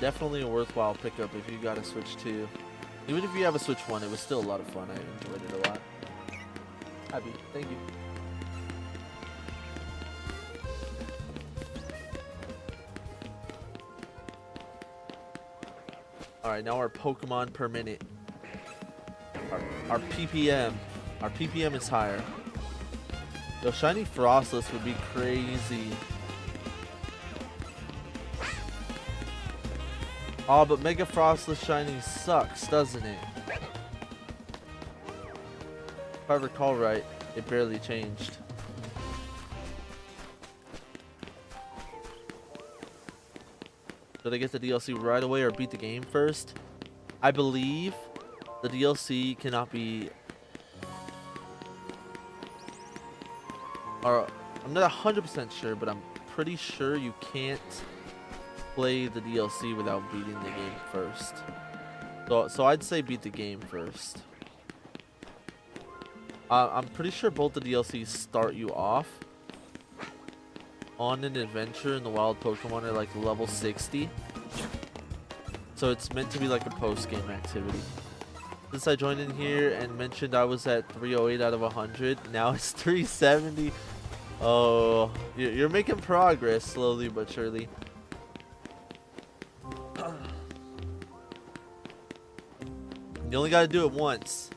Definitely a worthwhile pickup if you got a Switch 2. Even if you have a Switch 1, it was still a lot of fun. I enjoyed it a lot. Happy. Thank you. Alright, now our Pokemon per minute. Our PPM. Our PPM is higher. Yo, shiny Frostless would be crazy. Oh, but Mega Frostless shiny sucks, doesn't it? If I recall right, it barely changed. Should I get the DLC right away or beat the game first? I believe the DLC cannot be... Or, I'm not 100% sure, but I'm pretty sure you can't play the DLC without beating the game first. So I'd say beat the game first. I'm pretty sure both the DLCs start you off on an adventure, and the wild Pokemon are like level 60. So it's meant to be like a post-game activity. Since I joined in here and mentioned I was at 308 out of 100, now it's 370. Oh, you're making progress slowly but surely. You only gotta do it once.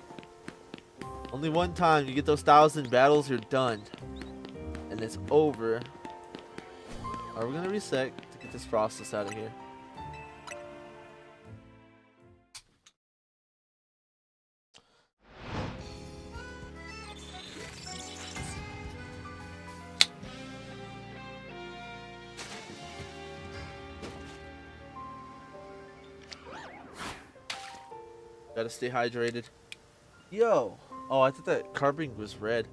Only one time. You get those 1,000 battles, you're done. And it's over. Alright, we're gonna reset to get this Frostless out of here. Gotta stay hydrated. Yo! Oh, I thought that Carbink was red.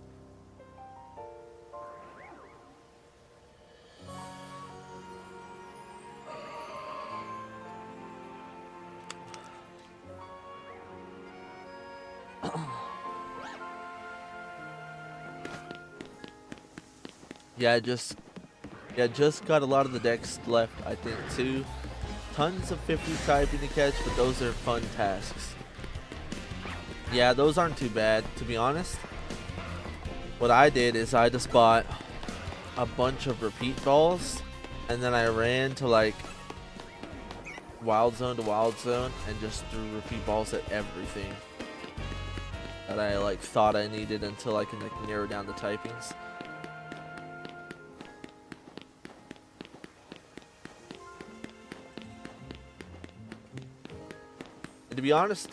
Yeah, just got a lot of the decks left, I think, too. Tons of 50 typing to catch, but those are fun tasks. Yeah, those aren't too bad, to be honest. What I did is I just bought a bunch of repeat balls, and then I ran to like wild zone to wild zone and just threw repeat balls at everything that I like thought I needed until I can like narrow down the typings. And to be honest,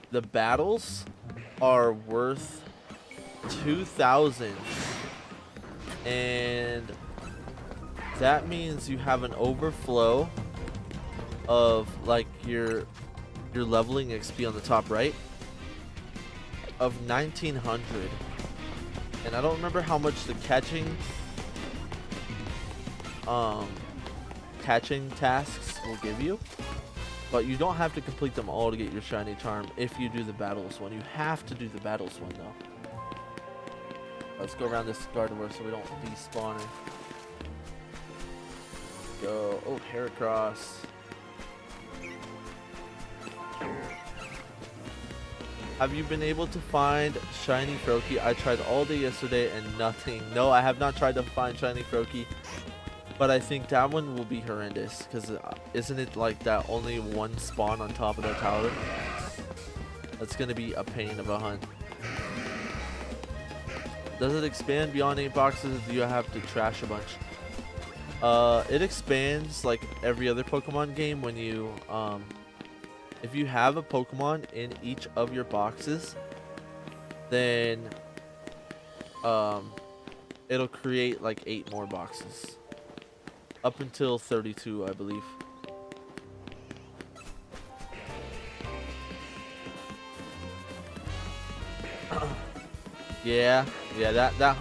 the battles are worth 2,000, and that means you have an overflow of like your leveling XP on the top right of 1,900, and I don't remember how much the catching tasks will give you. But you don't have to complete them all to get your shiny charm if you do the battles one. You have to do the battles one though. Let's go around this Gardevoir so we don't despawn it. Go. Oh, Heracross. Have you been able to find shiny Froakie? I tried all day yesterday and nothing. No, I have not tried to find shiny Froakie. But I think that one will be horrendous, because isn't it like that only one spawn on top of the tower? That's going to be a pain of a hunt. Does it expand beyond 8 boxes, or do you have to trash a bunch? It expands like every other Pokemon game when you, if you have a Pokemon in each of your boxes, then it'll create like 8 more boxes. Up until 32, I believe. Yeah, that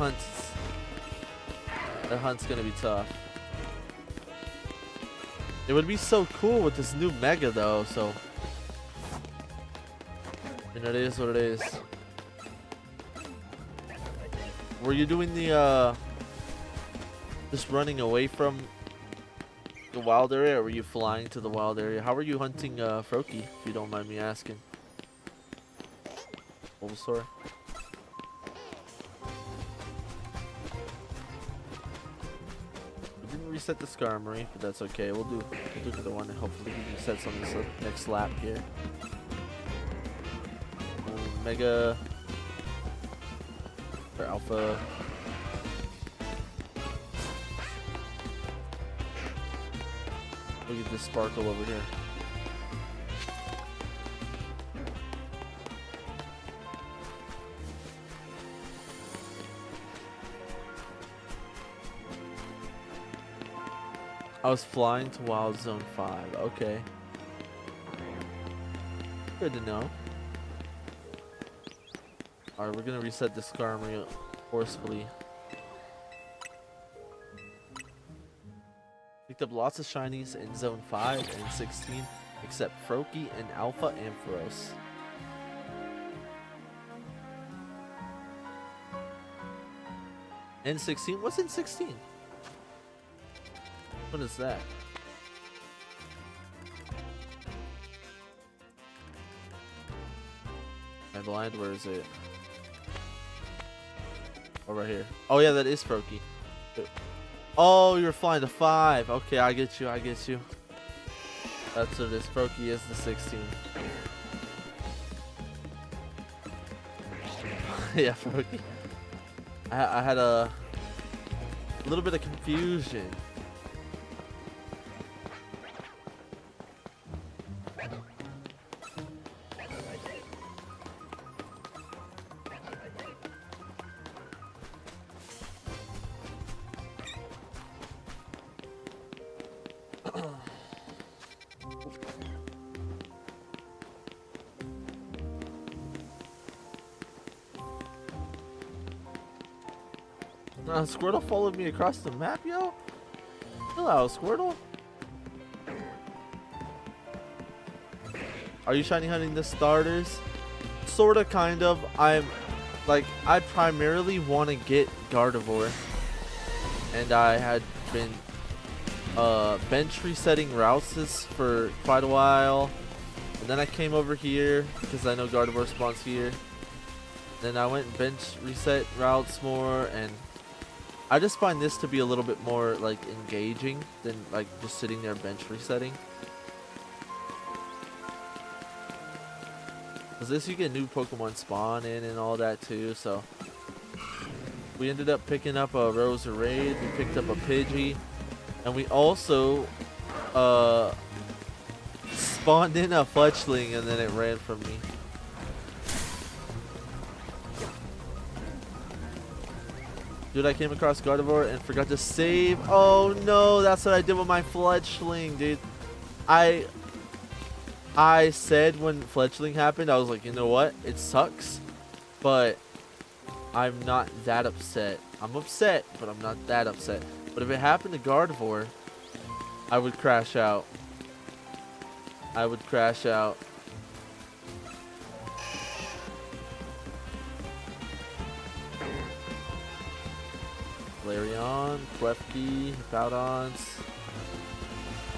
hunt's gonna be tough. It would be so cool with this new mega though, so and it is what it is. Were you doing the just running away from the wild area, or were you flying to the wild area? How are you hunting Froakie, if you don't mind me asking? Bulbasaur. We didn't reset the Skarmory, but that's okay. We'll do the other one, and hopefully we can set some of this next lap here. Mega or Alpha. Look at this sparkle over here. I was flying to Wild Zone 5. Okay. Good to know. Alright, we're gonna reset the Skarmory forcefully. Picked up lots of shinies in Zone 5 and 16, except Froakie and Alpha Ampharos. And 16? What's in 16? What is that? Am I blind? Where is it? Oh, right here. Oh yeah, that is Froakie. Oh, you're flying to 5. Okay, I get you. That's what it is. Froakie is the 16. Yeah, Froakie. I had a little bit of confusion. Squirtle followed me across the map, yo? Hello, Squirtle. Are you shiny hunting the starters? Sorta, kind of. I primarily want to get Gardevoir. And I had been bench resetting routes for quite a while. And then I came over here because I know Gardevoir spawns here. Then I went and bench reset routes more, and I just find this to be a little bit more like engaging than like just sitting there bench resetting. Cause this you get new Pokemon spawn in and all that too, so we ended up picking up a Roserade, we picked up a Pidgey, and we also spawned in a Fletchling, and then it ran from me. Dude, I came across Gardevoir and forgot to save. Oh no, that's what I did with my Fletchling, dude. I said when Fletchling happened, I was like, you know what? It sucks, but I'm not that upset. I'm upset, but I'm not that upset. But if it happened to Gardevoir, I would crash out. I would crash out. Flareon, Klefki, Hippowdons.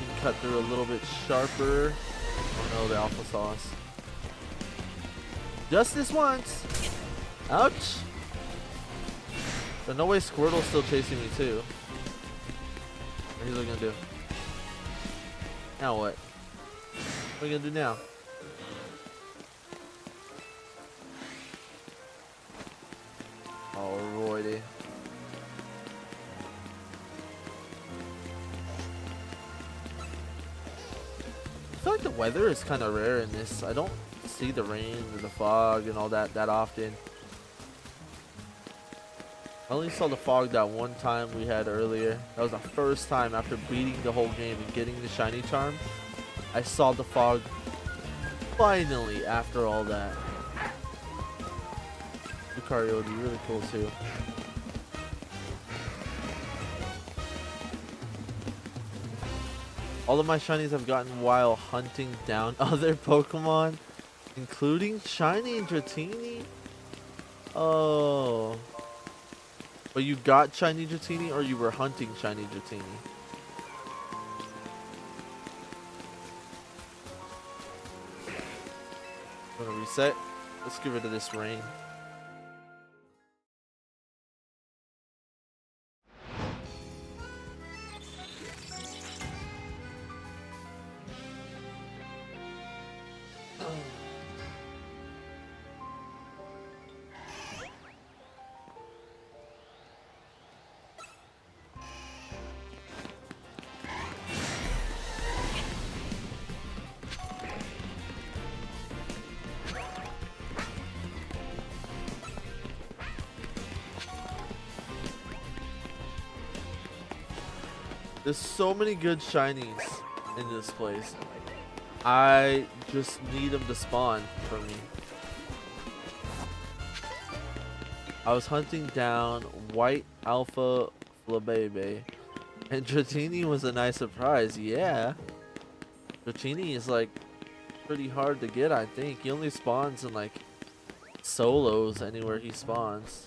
You can cut through a little bit sharper. Oh no, the Alpha saw us. Just this once. Ouch. But no way Squirtle's still chasing me too. What are you gonna do? Now what? What are you gonna do now? Alrighty. I feel like the weather is kind of rare in this. I don't see the rain or the fog and all that often. I only saw the fog that one time we had earlier. That was the first time after beating the whole game and getting the shiny charm. I saw the fog finally after all that. Lucario would be really cool too. All of my shinies I've gotten while hunting down other Pokemon, including shiny Dratini. Oh. But you got shiny Dratini, or you were hunting shiny Dratini? Gonna reset. Let's get rid of this rain. There's so many good shinies in this place. I just need them to spawn for me. I was hunting down White Alpha Flabebe, and Dratini was a nice surprise. Yeah, Dratini is like pretty hard to get. I think he only spawns in like solos anywhere he spawns.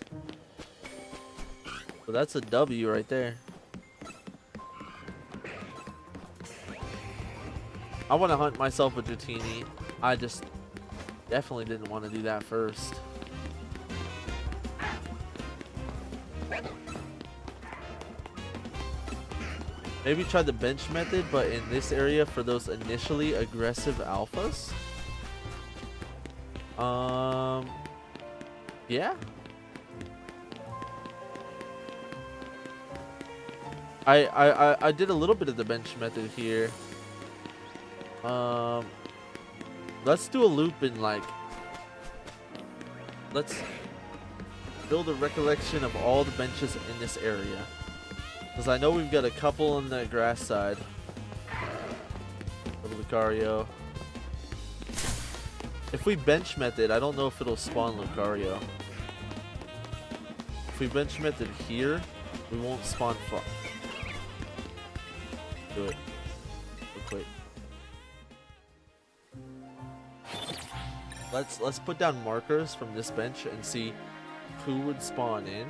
So that's a W right there. I want to hunt myself a Dratini. I just definitely didn't want to do that first. Maybe try the bench method, but in this area for those initially aggressive alphas. Yeah. I did a little bit of the bench method here. Let's do a loop in like, let's build a recollection of all the benches in this area, because I know we've got a couple on the grass side. Little Lucario. If we bench method, I don't know if it'll spawn Lucario. If we bench method here, we won't spawn far. Do it. Real quick. Let's put down markers from this bench and see who would spawn in.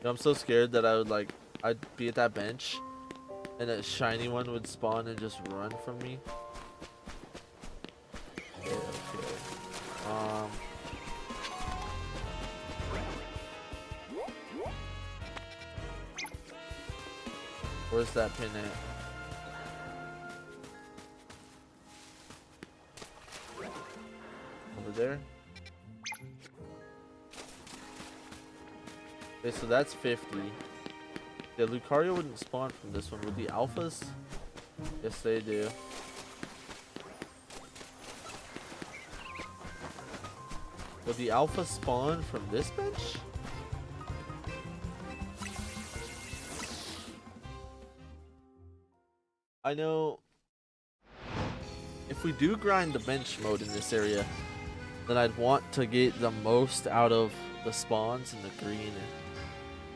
I'm so scared that I'd be at that bench and a shiny one would spawn and just run from me. Okay. Where's that pin at? Over there? Okay, so that's 50. Yeah, Lucario wouldn't spawn from this one. Would the alphas? Yes, they do. Would the alpha spawn from this bench? I know if we do grind the bench mode in this area, then I'd want to get the most out of the spawns in the green.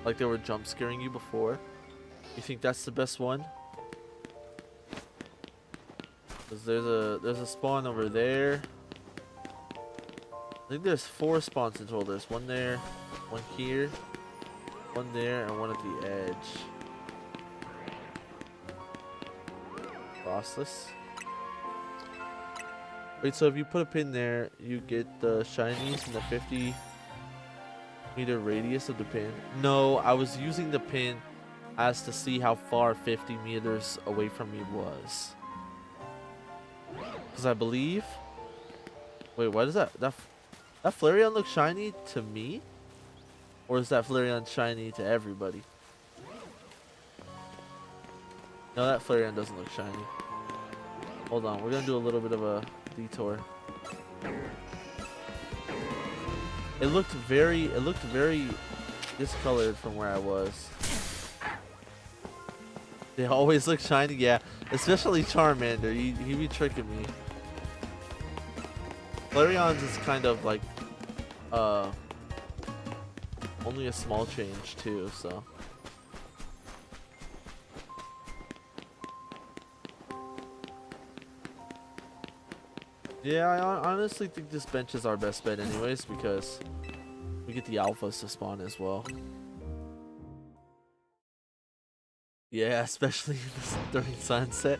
Like they were jump scaring you before. You think that's the best one? Because there's a spawn over there. I think there's 4 spawns in total. There's one there, one here, one there, and one at the edge. Frostless. Wait, so if you put a pin there, you get the shinies in the 50-meter radius of the pin? No, I was using the pin as to see how far 50 meters away from me was. Because I believe... Wait, why does that Flareon look shiny to me? Or is that Flareon shiny to everybody? No, that Flareon doesn't look shiny. Hold on, we're gonna do a little bit of a detour. It looked very discolored from where I was. They always look shiny, yeah. Especially Charmander, he be tricking me. Flareon's is kind of like only a small change too, so. Yeah, I honestly think this bench is our best bet anyways, because we get the alphas to spawn as well. Yeah, especially during sunset.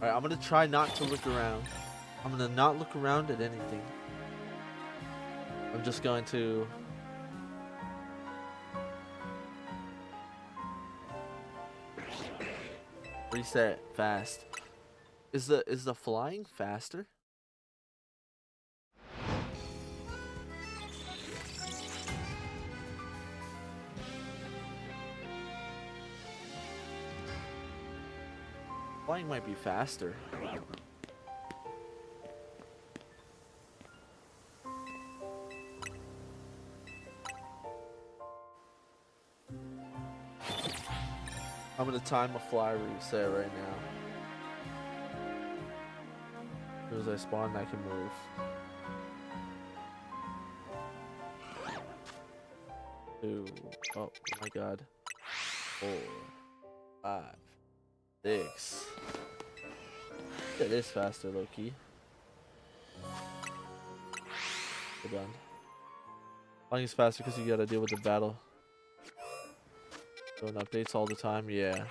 Alright, I'm gonna try not to look around. I'm gonna not look around at anything. I'm just going to reset fast. Is the flying faster? Flying might be faster. I'm gonna time a fly reset right now. As soon as I spawn, I can move. 2, oh my god. 4, 5, 6. It is faster, low-key. We're done. Flying is faster because you gotta deal with the battle. Doing updates all the time, yeah.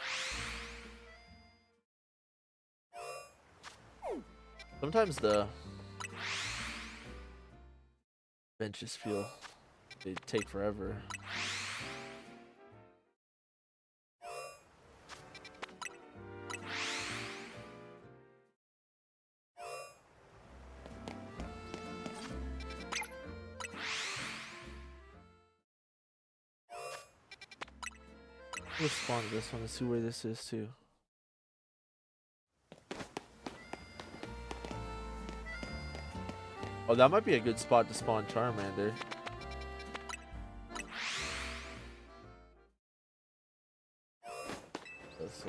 Sometimes the benches feel they take forever. Let's spawn this one and see where this is too. Oh, that might be a good spot to spawn Charmander. Let's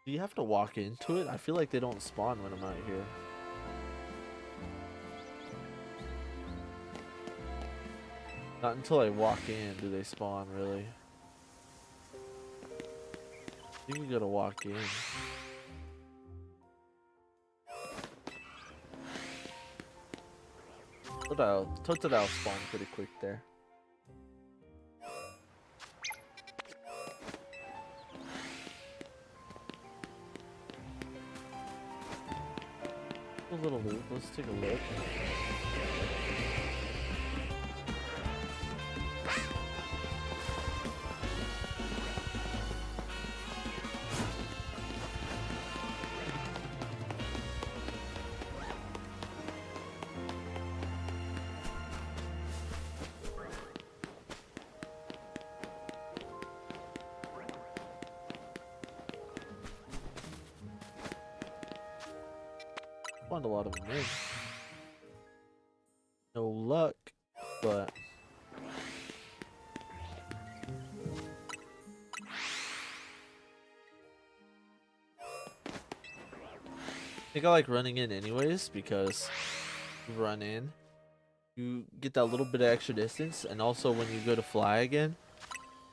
do you have to walk into it? I feel like they don't spawn when I'm out here. Not until I walk in do they spawn, really. I think you gotta walk in. Totodile spawned pretty quick there. A little loop. Let's take a look. Spawned a lot of them in. No luck, but I think I like running in anyways, because you run in, you get that little bit of extra distance, and also when you go to fly again,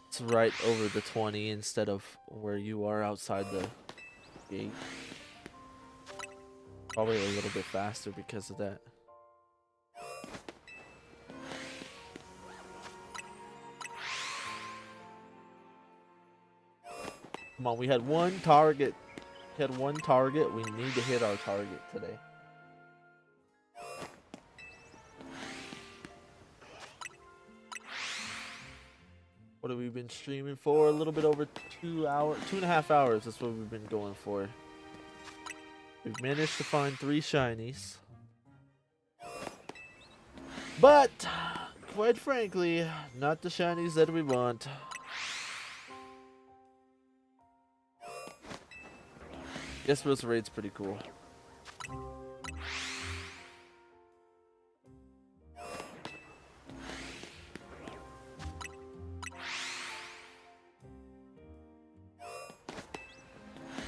it's right over the 20 instead of where you are outside the gate. Probably a little bit faster because of that. Come on, we had one target. We had one target. We need to hit our target today. What have we been streaming for? A little bit over 2 hours, 2.5 hours. That's what we've been going for. We've managed to find 3 shinies. But, quite frankly, not the shinies that we want. Guess this raid's pretty cool.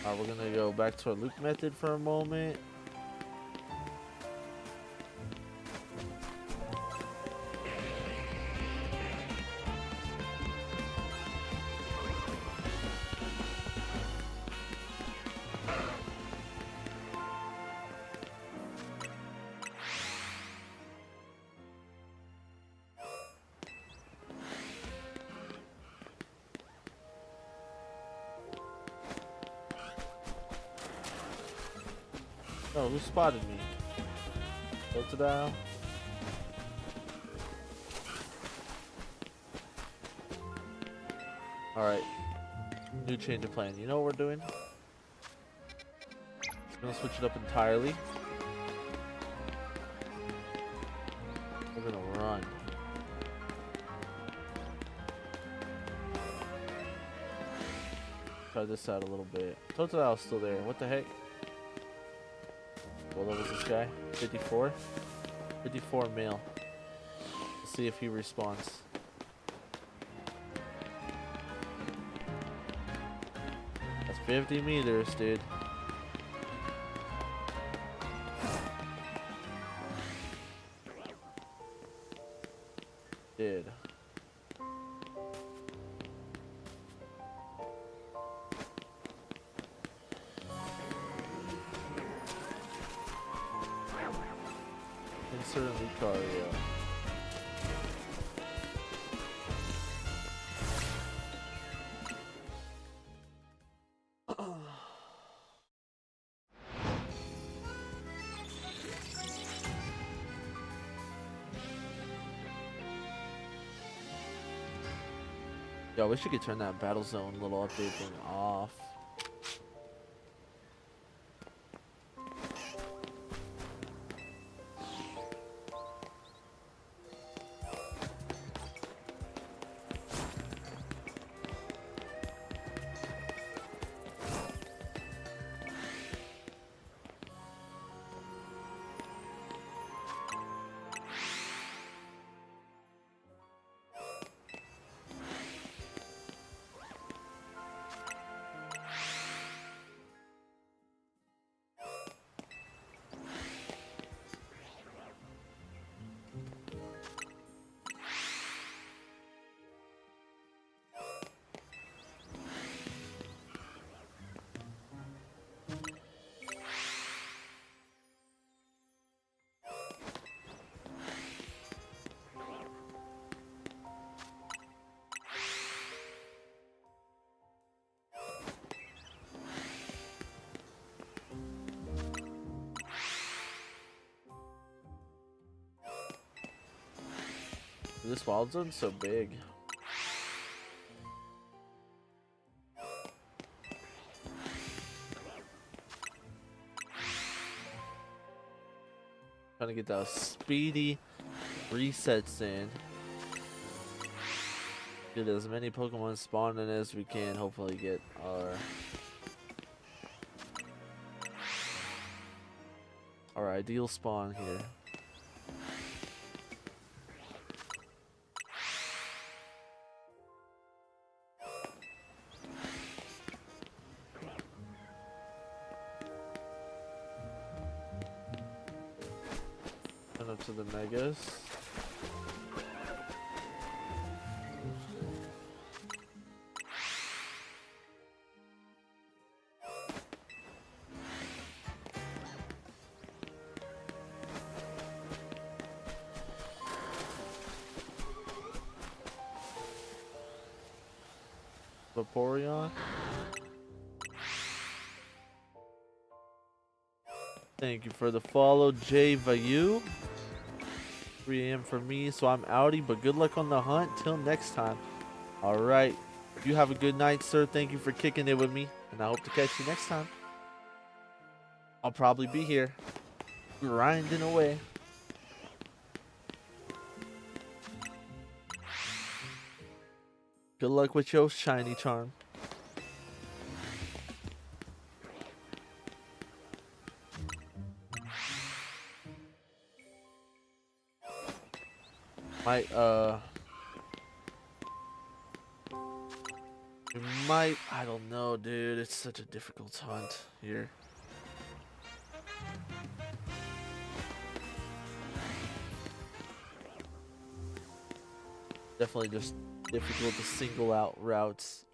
Alright, we're gonna go back to our loop method for a moment. Oh, who spotted me? Totodile. Alright. New change of plan. You know what we're doing? Just gonna switch it up entirely. We're gonna run. Try this out a little bit. Totodile's still there. What the heck? What level is this guy? 54? 54 male. Let's see if he responds. That's 50 meters, dude. Dude. Insert Lucario. Yo, I wish you could turn that battle zone little update thing off. This wild zone's so big. Trying to get those speedy resets in. Get as many Pokemon spawning as we can. Hopefully get our ideal spawn here. Up to the Megas. Vaporeon. Thank you for the follow, Jay Vayu. 3 a.m. for me, so I'm outie, but good luck on the hunt. Till next time. All right. You have a good night, sir. Thank you for kicking it with me, and I hope to catch you next time. I'll probably be here, grinding away. Good luck with your shiny charm. We might, I don't know, dude. It's such a difficult hunt here. Definitely just difficult to single out routes.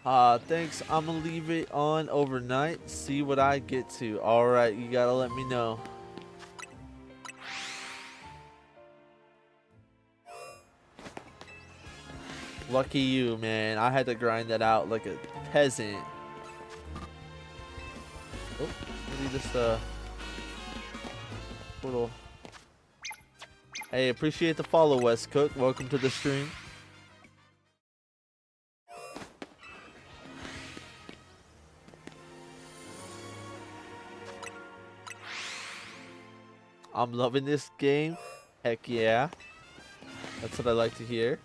Thanks. I'm gonna leave it on overnight. See what I get to. Alright, you gotta let me know. Lucky you, man. I had to grind that out like a peasant. Oh, maybe just little. Hey, appreciate the follow, West Cook. Welcome to the stream. I'm loving this game. Heck yeah. That's what I like to hear.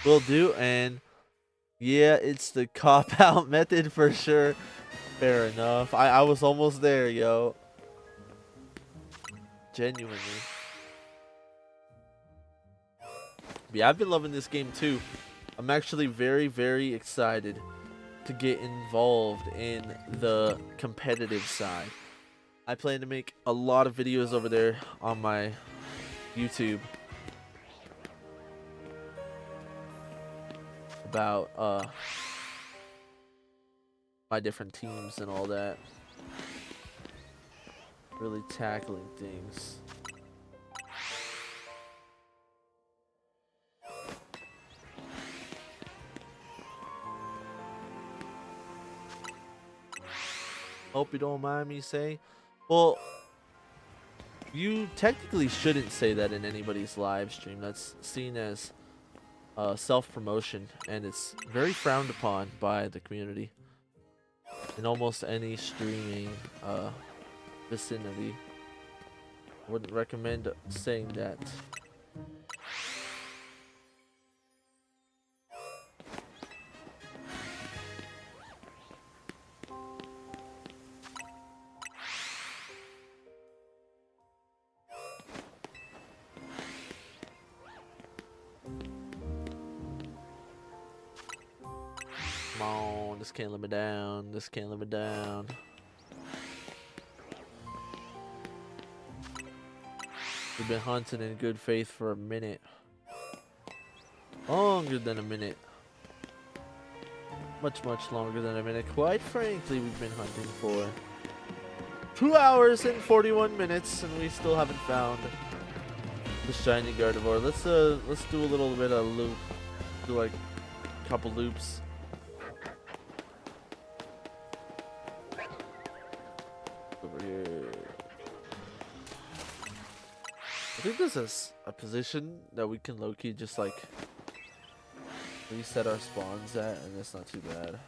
Will do, and yeah, it's the cop-out method for sure. Fair enough. I was almost there, yo. Genuinely. Yeah, I've been loving this game too. I'm actually very, very excited to get involved in the competitive side. I plan to make a lot of videos over there on my YouTube about my different teams and all that. Really tackling things. Hope you don't mind me saying. Well, you technically shouldn't say that in anybody's live stream. That's seen as self-promotion, and it's very frowned upon by the community in almost any streaming vicinity. Wouldn't recommend saying that. Come on, this can't let me down. This can't let me down. We've been hunting in good faith for a minute. Longer than a minute. Much, much longer than a minute. Quite frankly, we've been hunting for 2 hours and 41 minutes, and we still haven't found the shiny Gardevoir. Let's do a little bit of loop. Do like a couple loops. Over here. I think there's a position that we can low-key just like reset our spawns at, and it's not too bad.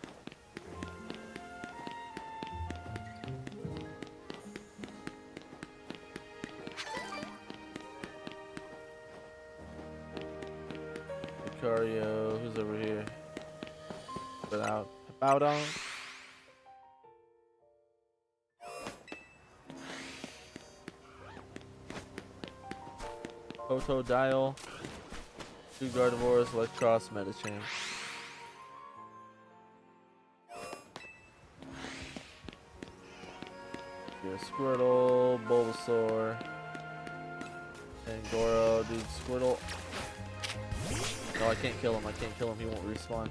Lucario, who's over here? About on. Totodile, 2 Gardevoirs, Electros, Medicham. Here, Squirtle, Bulbasaur, Angoro, dude, Squirtle. No, I can't kill him. I can't kill him. He won't respawn.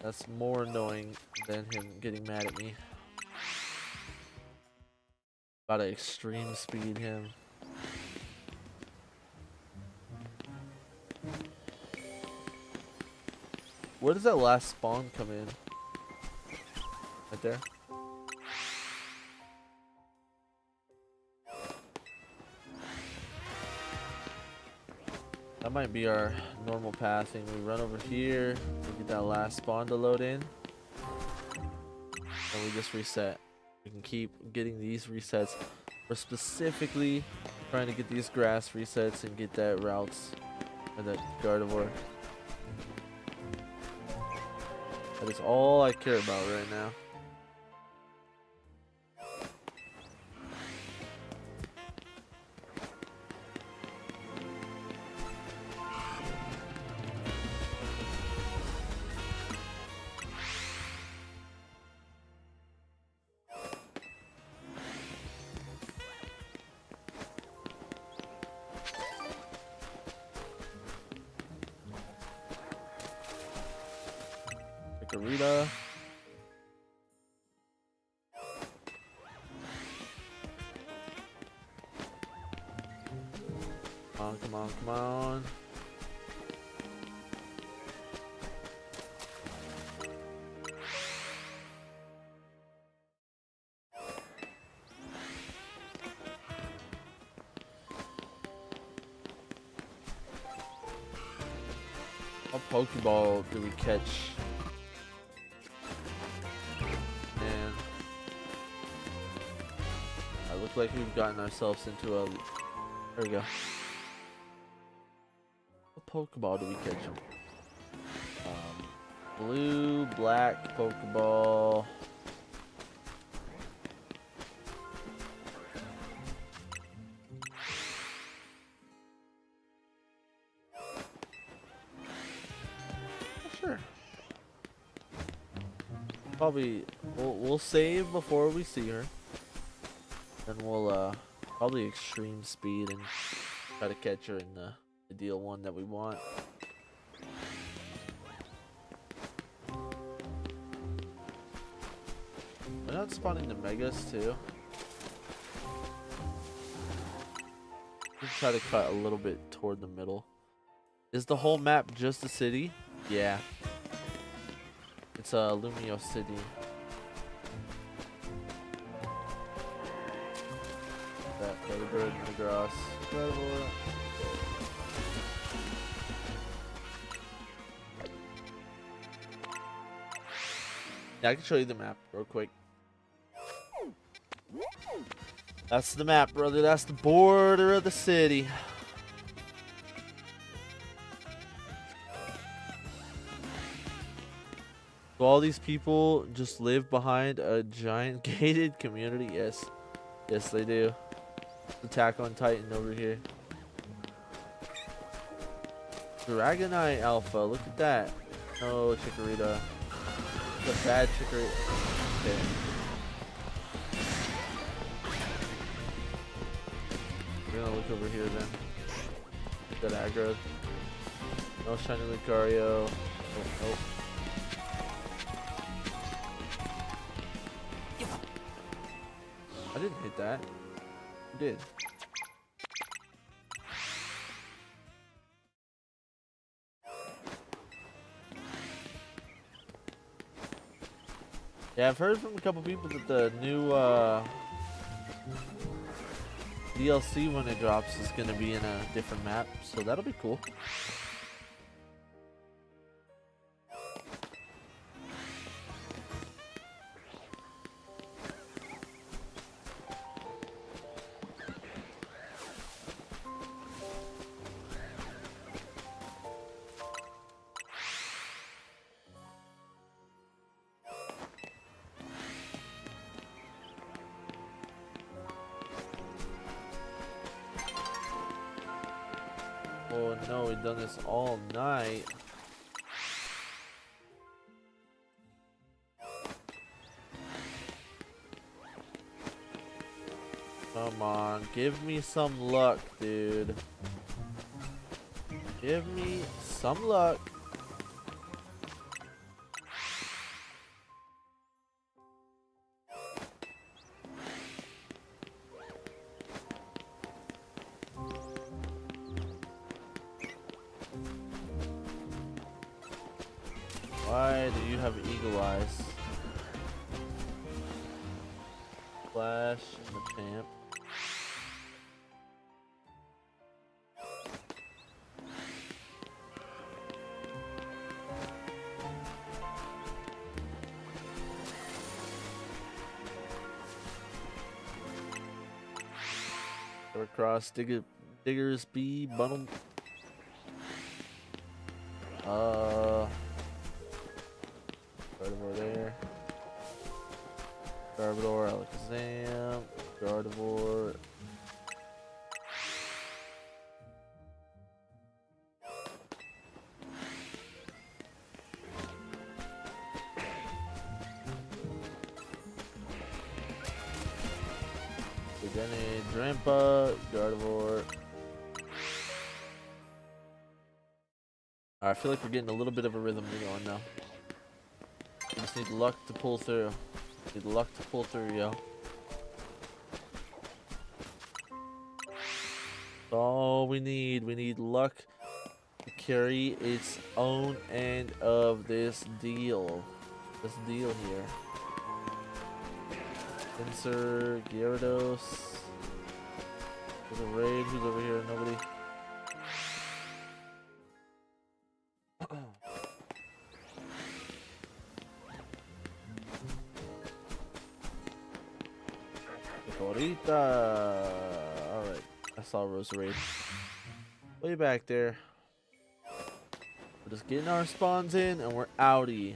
That's more annoying than him getting mad at me. Gotta extreme speed him. Where does that last spawn come in? Right there. That might be our normal pathing. We run over here, we get that last spawn to load in, and we just reset. We can keep getting these resets. We're specifically trying to get these grass resets and get that routes and that Gardevoir. That is all I care about right now. Chikorita. Come on, come on, come on. What Pokeball do we catch? Man, I look like we've gotten ourselves into a. There we go. What Pokeball do we catch? Blue, black Pokeball. Sure. Probably we'll save before we see her. Then we'll probably extreme speed and try to catch her in the ideal one that we want. We're not spawning the Megas too. We'll try to cut a little bit toward the middle. Is the whole map just a city? Yeah. It's Lumio City. That Delibird, Metagross, Gardevoir. Yeah, I can show you the map real quick. That's the map, brother. That's the border of the city. So all these people just live behind a giant gated community? Yes. Yes, they do. Attack on Titan over here. Dragonite Alpha. Look at that. Oh, Chikorita. It's a bad Chikorita. Okay. We're gonna look over here then. Good aggro. No shiny Lucario. Oh, nope. I didn't hit that. You did. Yeah, I've heard from a couple people that the new DLC when it drops is going to be in a different map, so that'll be cool. Oh no, we've done this all night. Come on, give me some luck, dude. Give me some luck. Why do you have eagle eyes? Flash and the champ. Across Diggers B bundle. Gardevoir there. Garbodor, Alakazam, Gardevoir. Denny, Drampa, Gardevoir. I feel like we're getting a little bit of a rhythm going now. We just need luck to pull through. Need luck to pull through, yo. That's all we need. We need luck to carry its own end of this deal. This deal here. Spencer, Gyarados. There's a raid. Who's over here? Nobody. Alright, I saw Roserade. Way back there. We're just getting our spawns in and we're outie.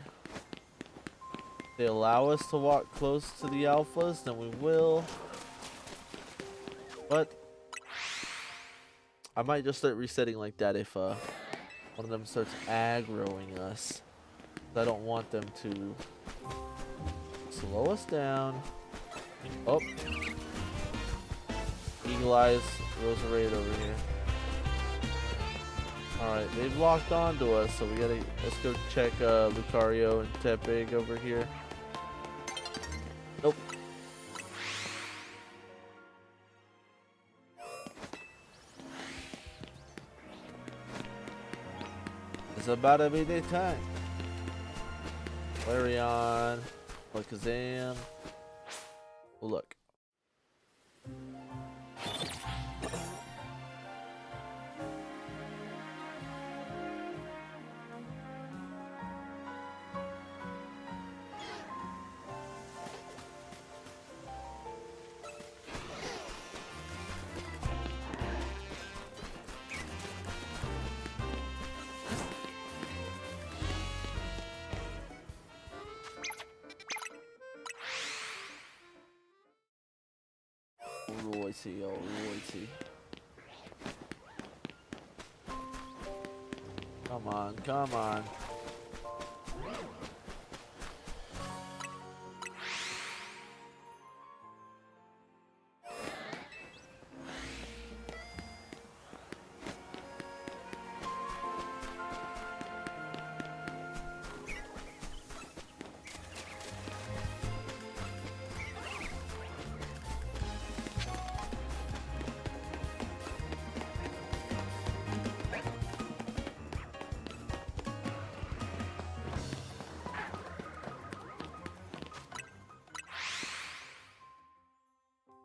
If they allow us to walk close to the alphas, then we will. But I might just start resetting like that if one of them starts aggroing us. I don't want them to slow us down. Oh. Eagle Eyes, Roserade over here. Alright, they've locked onto us, so let's go check Lucario and Tepig over here. Nope. It's about to be daytime. Flareon, Alakazam. Oh, look. Roycey, oh Roycey. Come on, come on.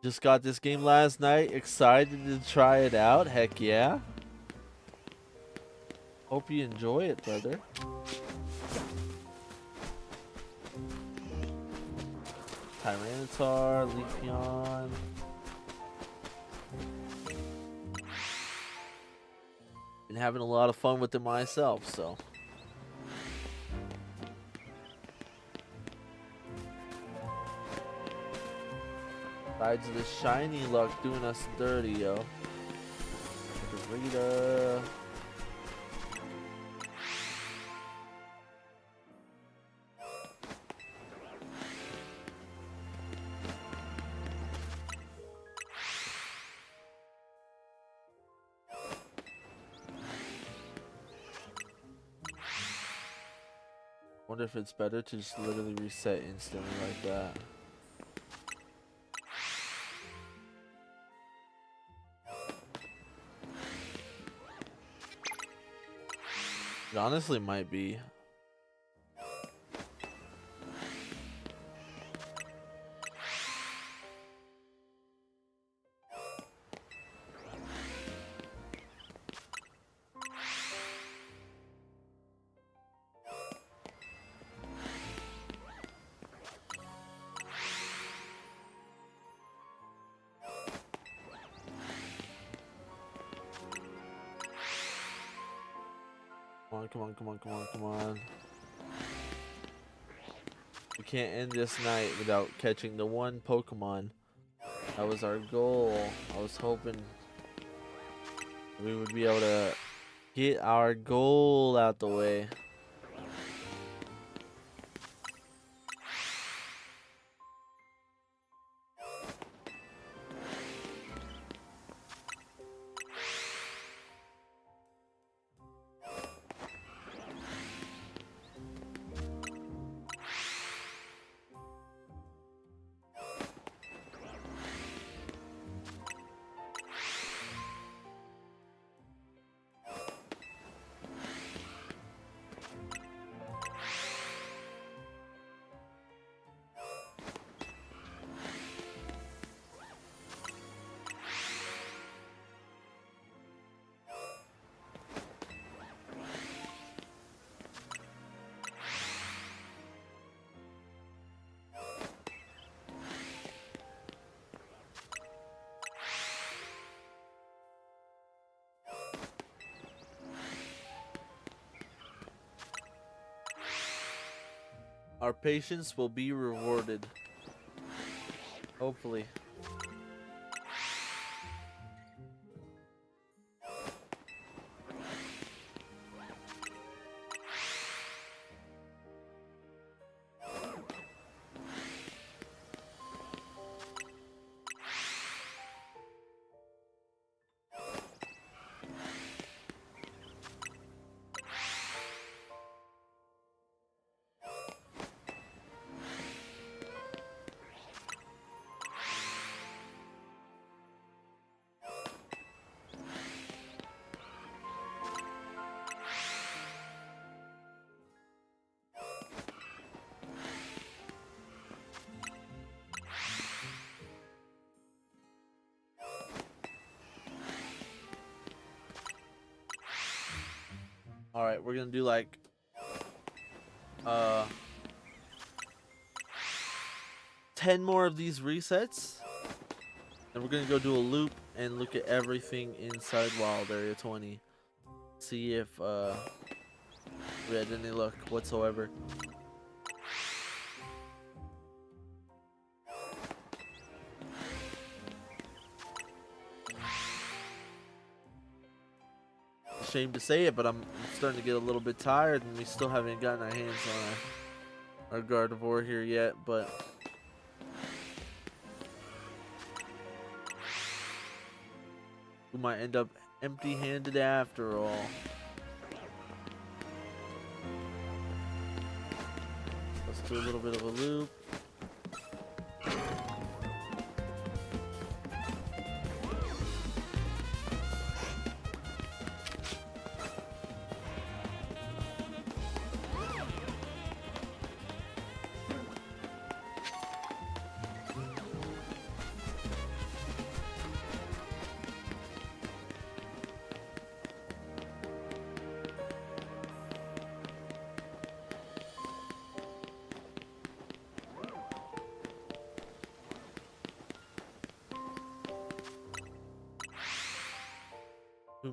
Just got this game last night. Excited to try it out. Heck yeah. Hope you enjoy it, brother. Tyranitar, Leafeon. Been having a lot of fun with it myself, so. Besides the shiny luck doing us dirty, yo. Rita. Wonder if it's better to just literally reset instantly like that. It honestly might be. on, come on, come on, come on, come on. We can't end this night without catching the one Pokemon. That was our goal. I was hoping we would be able to get our goal out the way. Our patience will be rewarded. Hopefully. Alright, we're gonna do like 10 more of these resets. And we're gonna go do a loop and look at everything inside Wild Area 20. See if we had any luck whatsoever. Shame to say it, but I'm starting to get a little bit tired, and we still haven't gotten our hands on our Gardevoir here yet, but we might end up empty-handed after all. Let's do a little bit of a loop.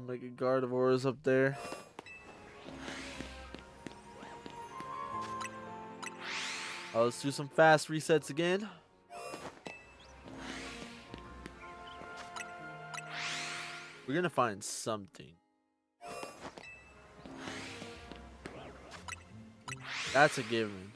Mega Gardevoir is up there. Let's do some fast resets again. We're gonna find something. That's a given.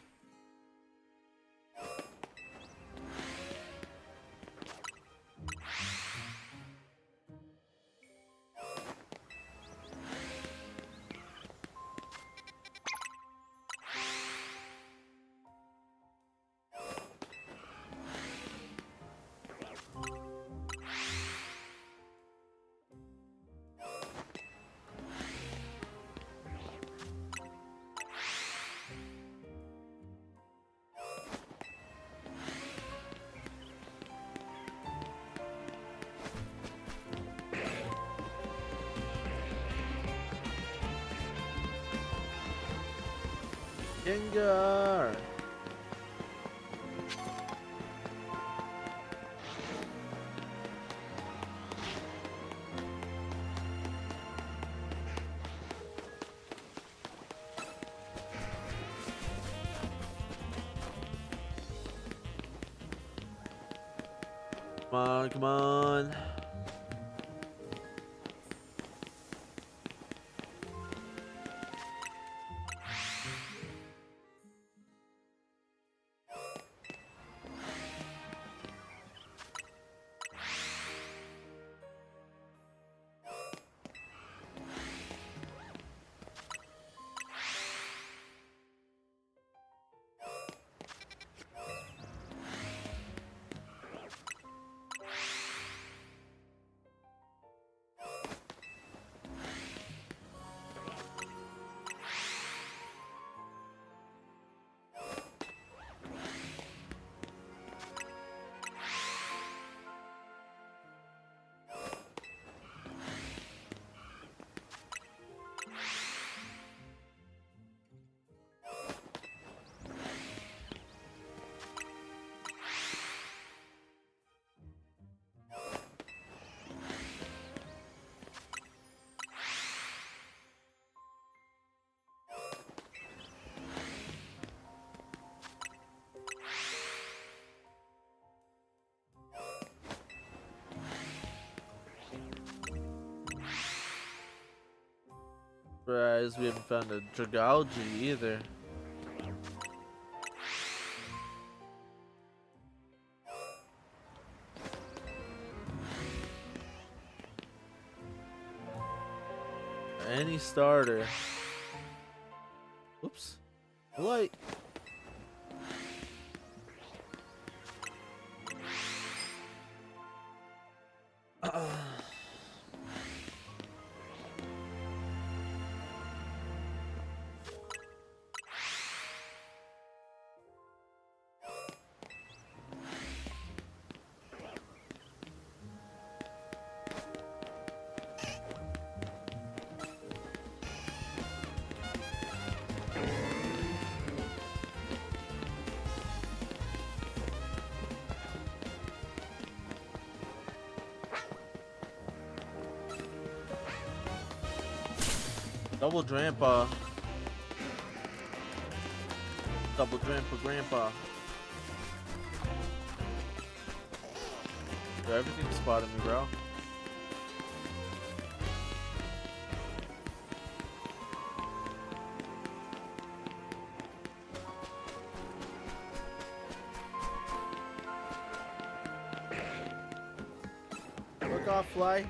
Gengar! Come on, come on. Surprised we haven't found a Dragalge either. Any starter. Oops. Light. Double Drampa. Double Drampa Grandpa. Yo, everything spotted me, bro. Look off, fly.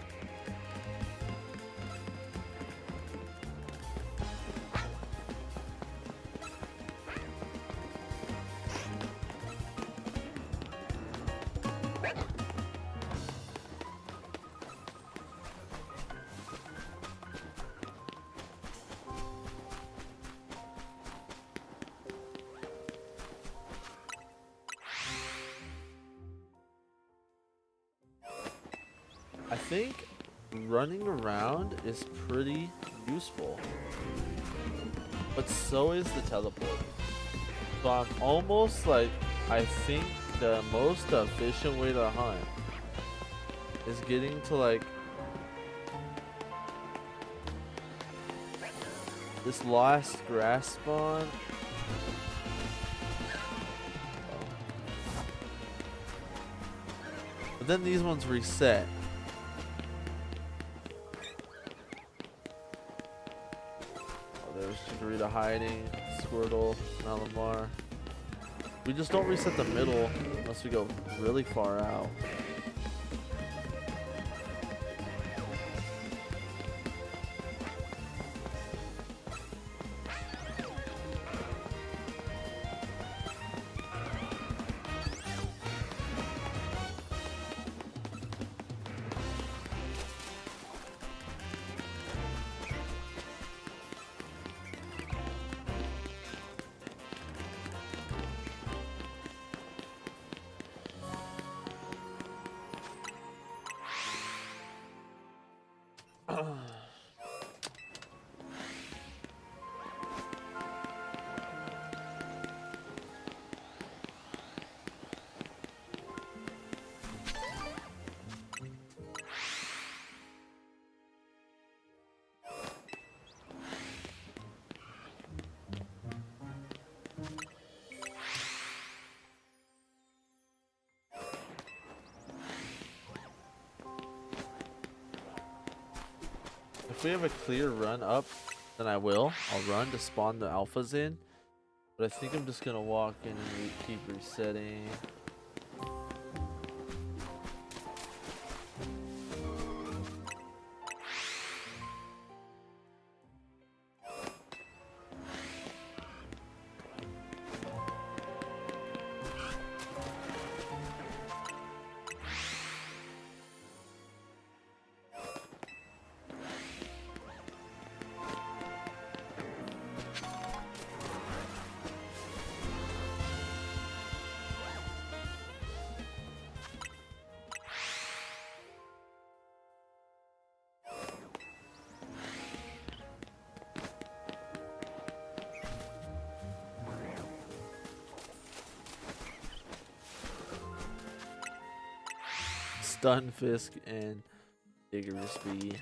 I think running around is pretty useful, but so is the teleport. So I'm almost like, I think the most efficient way to hunt is getting to like this last grass spawn. But then these ones reset. There's Chikorita hiding, Squirtle, Malamar. We just don't reset the middle unless we go really far out. If we have a clear run up, then I will. I'll run to spawn the alphas in. But I think I'm just gonna walk in and keep resetting. Stunfisk and Diggersby.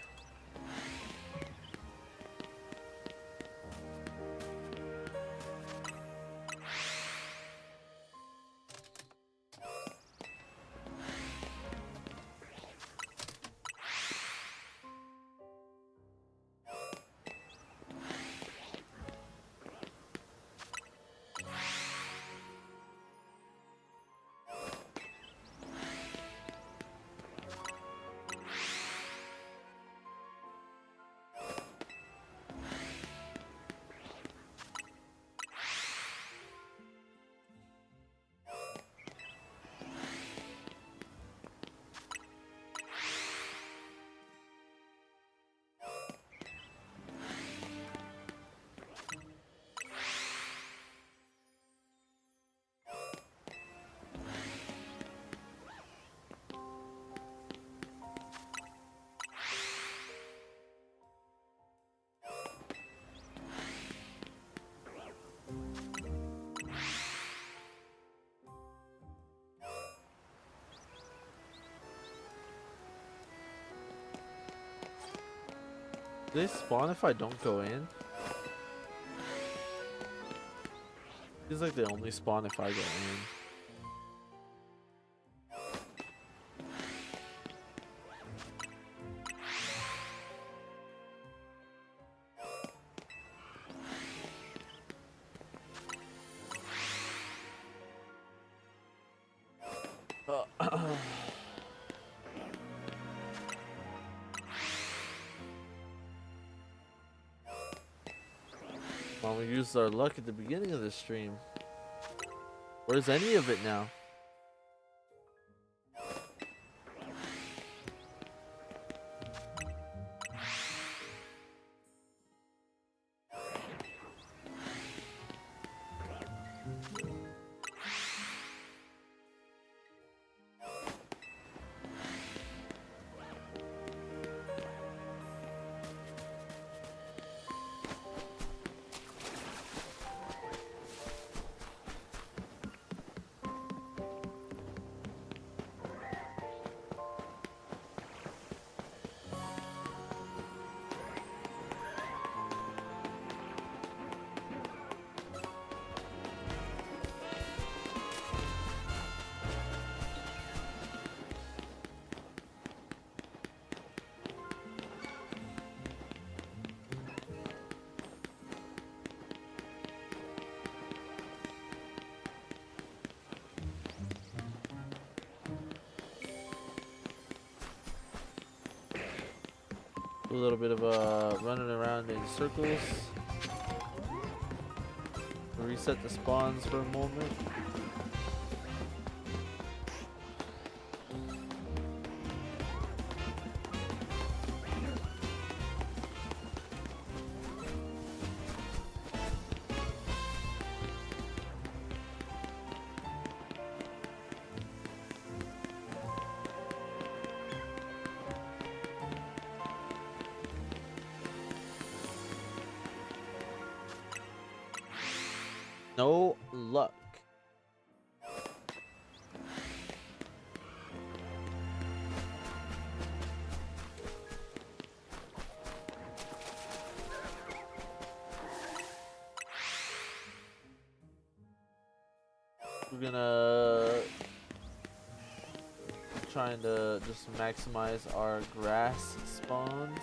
Do they spawn if I don't go in? Feels like they only spawn if I go in. Well, we used our luck at the beginning of the stream. Where's any of it now? A little bit of running around in circles. Reset the spawns for a moment. No luck. We're gonna trying to just maximize our grass spawns.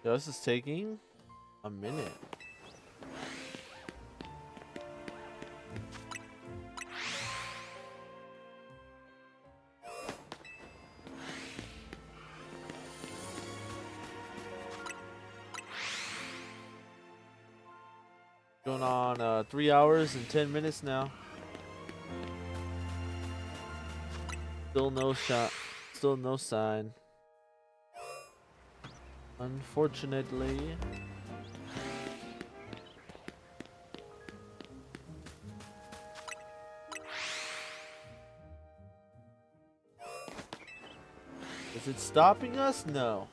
Yo, this is taking a minute. Going on 3 hours and 10 minutes now. Still no shot. Still no sign. Unfortunately. Is it stopping us? No.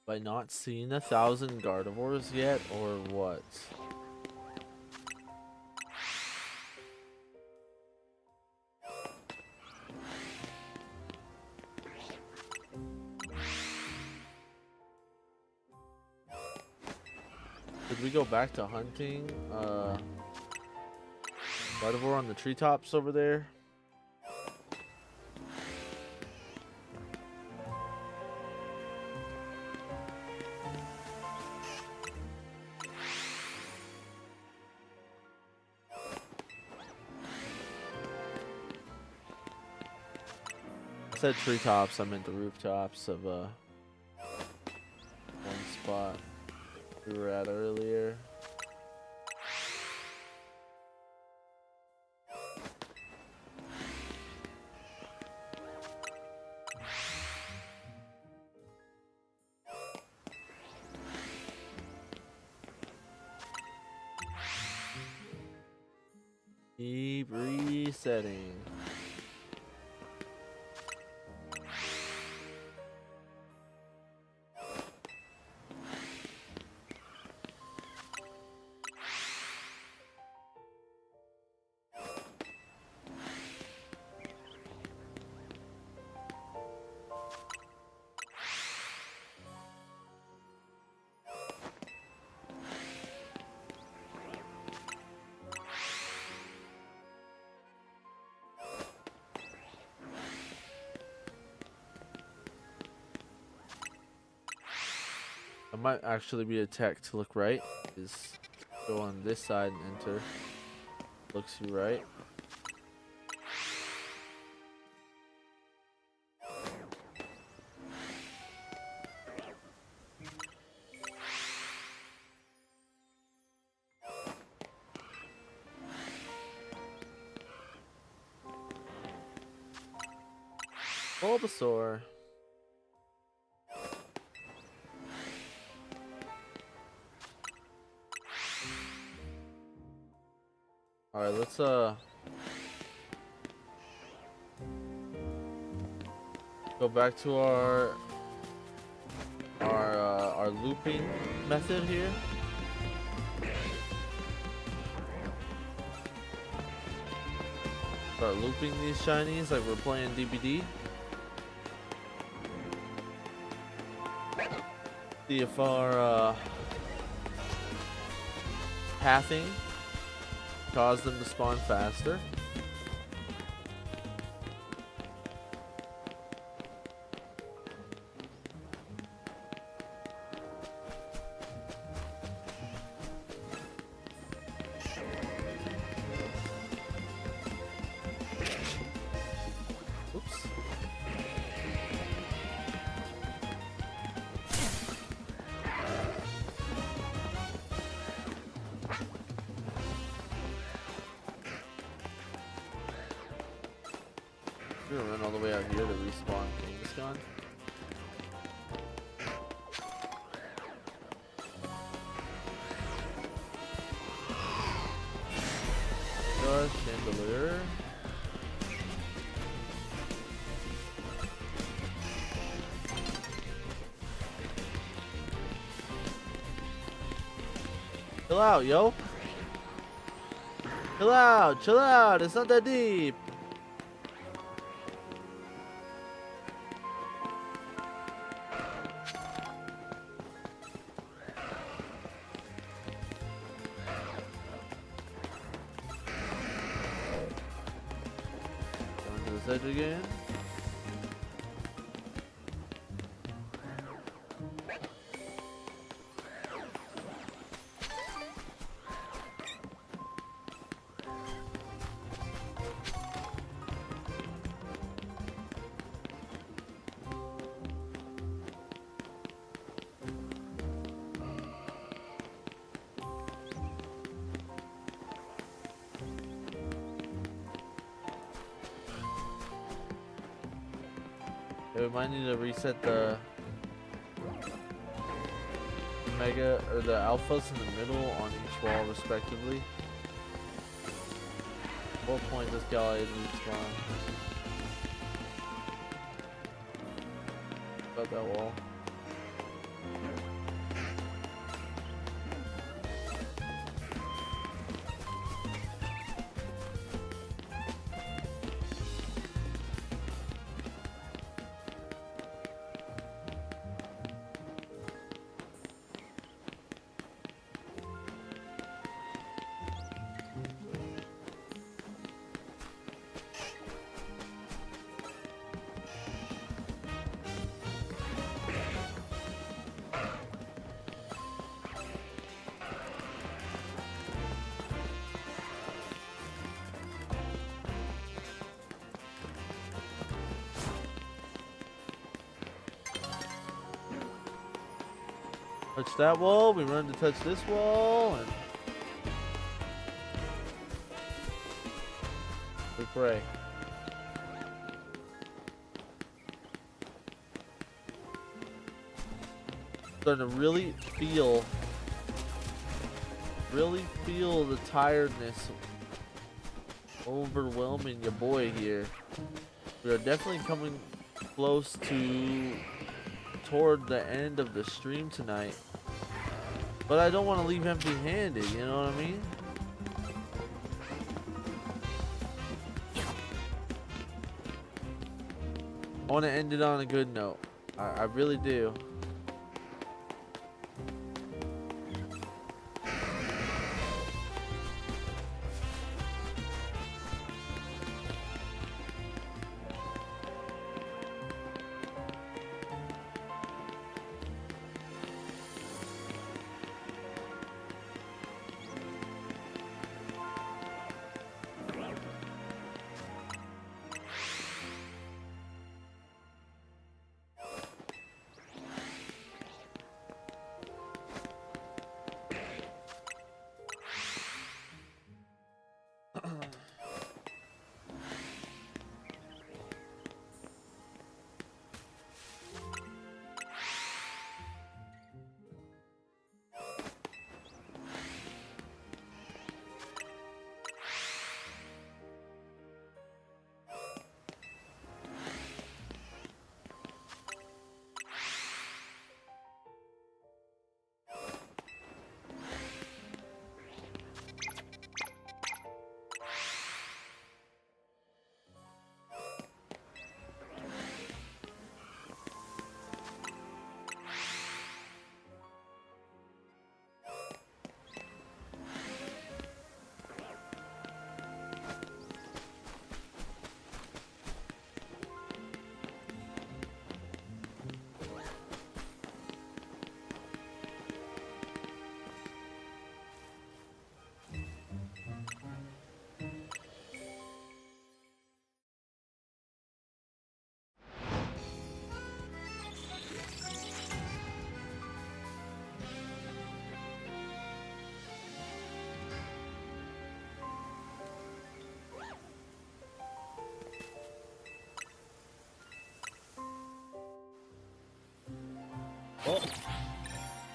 By not seeing 1,000 Gardevoirs yet, or what? Did we go back to hunting Gardevoir on the treetops over there? I said treetops, I meant the rooftops of one spot we were at earlier. Keep resetting. I might actually be a tech to look right. Is go on this side and enter. Looks you right. Bulbasaur. All right, let's go back to our looping method here. Start looping these shinies like we're playing DBD. See if our pathing cause them to spawn faster. Oops. We're gonna run all the way out here to respawn Kangaskhan. Chandelier. Chill out, yo. Chill out, chill out. It's not that deep. Going to this edge again. We might need to reset the mega or the alphas in the middle on each wall respectively. What point this guy is each one? About that wall. Touch that wall, we run to touch this wall, and we pray. Starting to really feel the tiredness overwhelming your boy here. We are definitely coming close toward the end of the stream tonight, but I don't want to leave empty-handed, you know what I mean? I want to end it on a good note. I really do.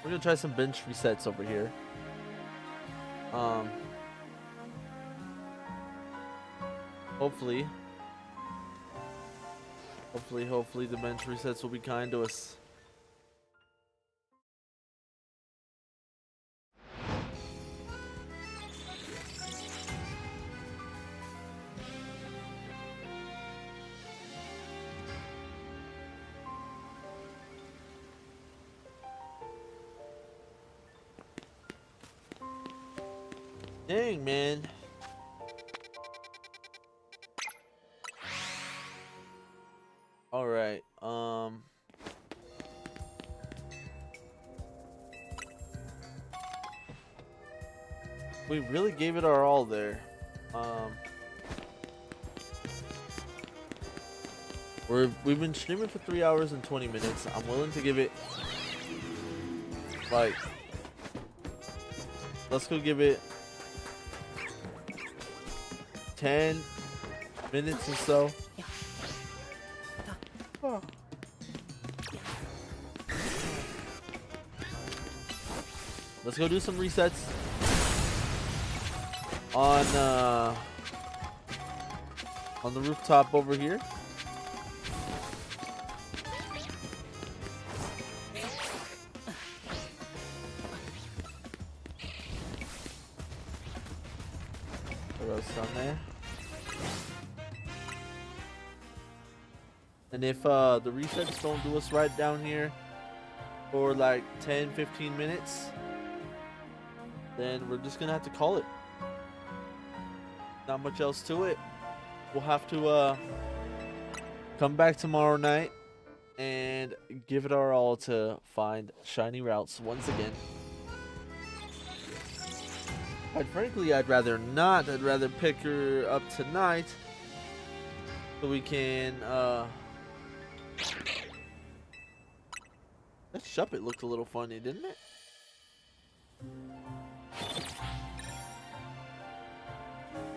We're gonna try some bench resets over here. Hopefully the bench resets will be kind to us. Dang, man. All right. We really gave it our all there. We've been streaming for 3 hours and 20 minutes. I'm willing to give it, like, let's go give it 10 minutes or so. Oh. Let's go do some resets on the rooftop over here. Throw some there. And if the resets don't do us right down here for like 10-15 minutes, then we're just gonna have to call it. Not much else to it. We'll have to come back tomorrow night and give it our all to find shiny routes once again. Quite frankly, I'd rather not. I'd rather pick her up tonight so we can that Shuppet looked a little funny, didn't it?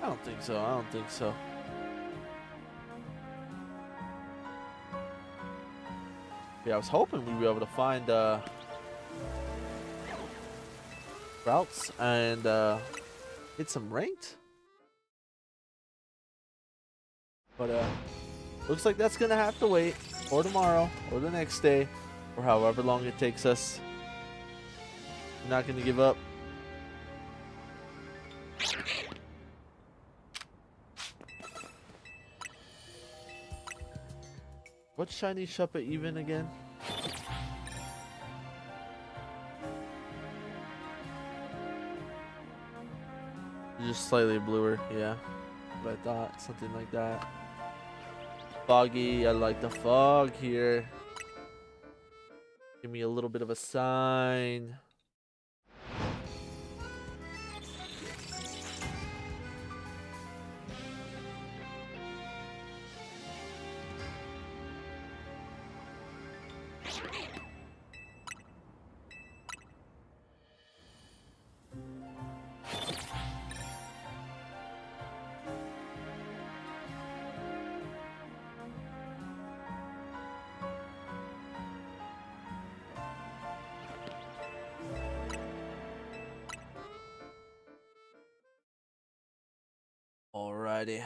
I don't think so. I don't think so. Yeah, I was hoping we'd be able to find routes and get some ranked. But looks like that's gonna have to wait for tomorrow or the next day or however long it takes us. I'm not gonna give up. What's shiny Shuppet even again? Just slightly bluer, yeah. What I thought, something like that. Foggy, I like the fog here. Give me a little bit of a sign. Alrighty.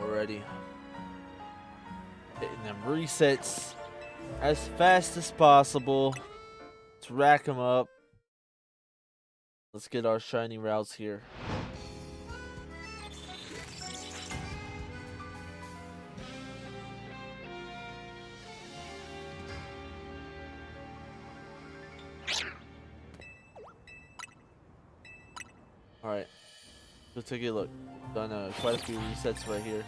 Already hitting them resets as fast as possible Let's rack them up. Let's get our shiny routes here. Alright. Let's take a look. Done quite a few resets right here.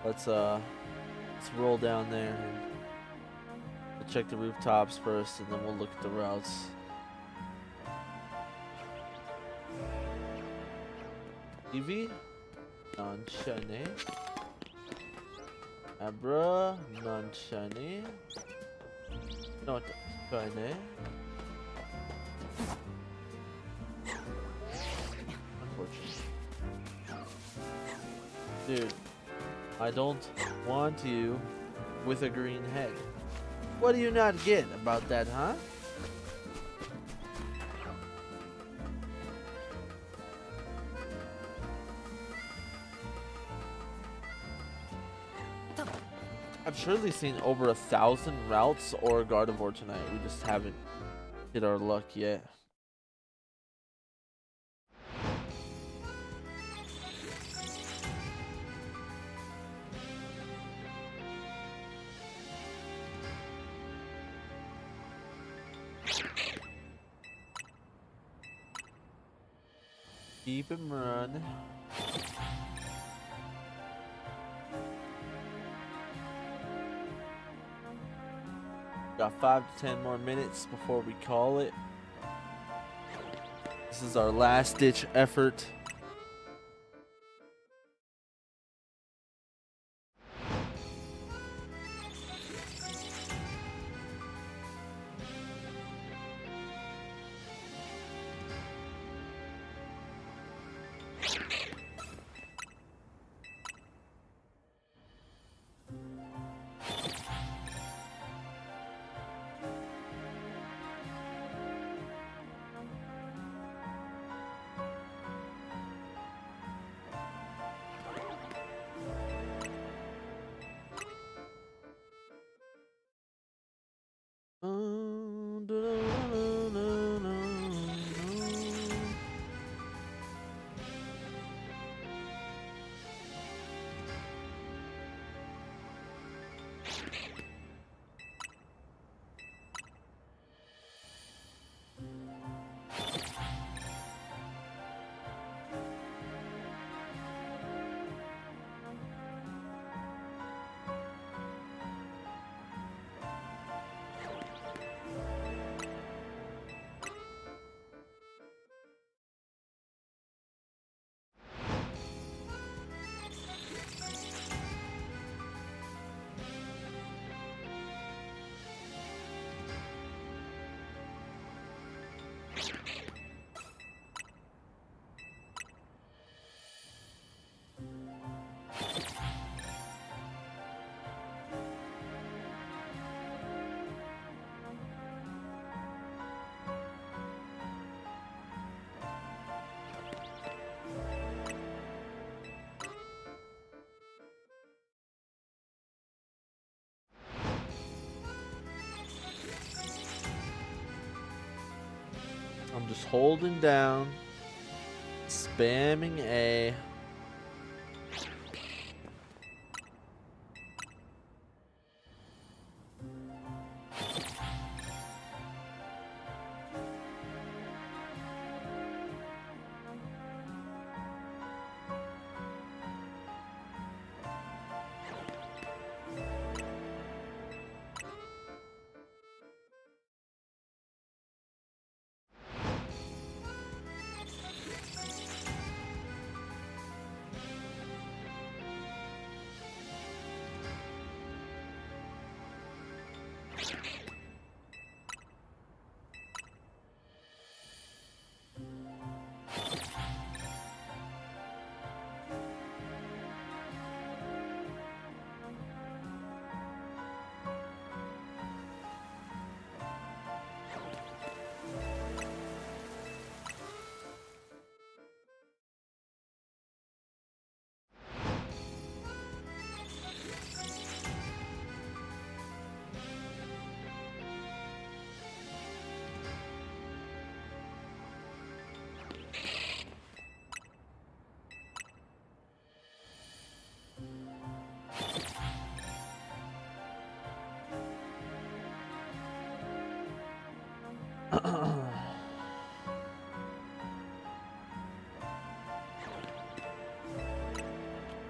Let's roll down there and we'll check the rooftops first, and then we'll look at the routes. Eevee, non-shiny. Abra, non-shiny. Not shiny. Unfortunate. Dude, I don't want you with a green head. What do you not get about that, huh? I've surely seen over 1,000 routes or Gardevoir tonight. We just haven't hit our luck yet. Keep him running. Got 5 to 10 more minutes before we call it. This is our last ditch effort. I'm just holding down, spamming A.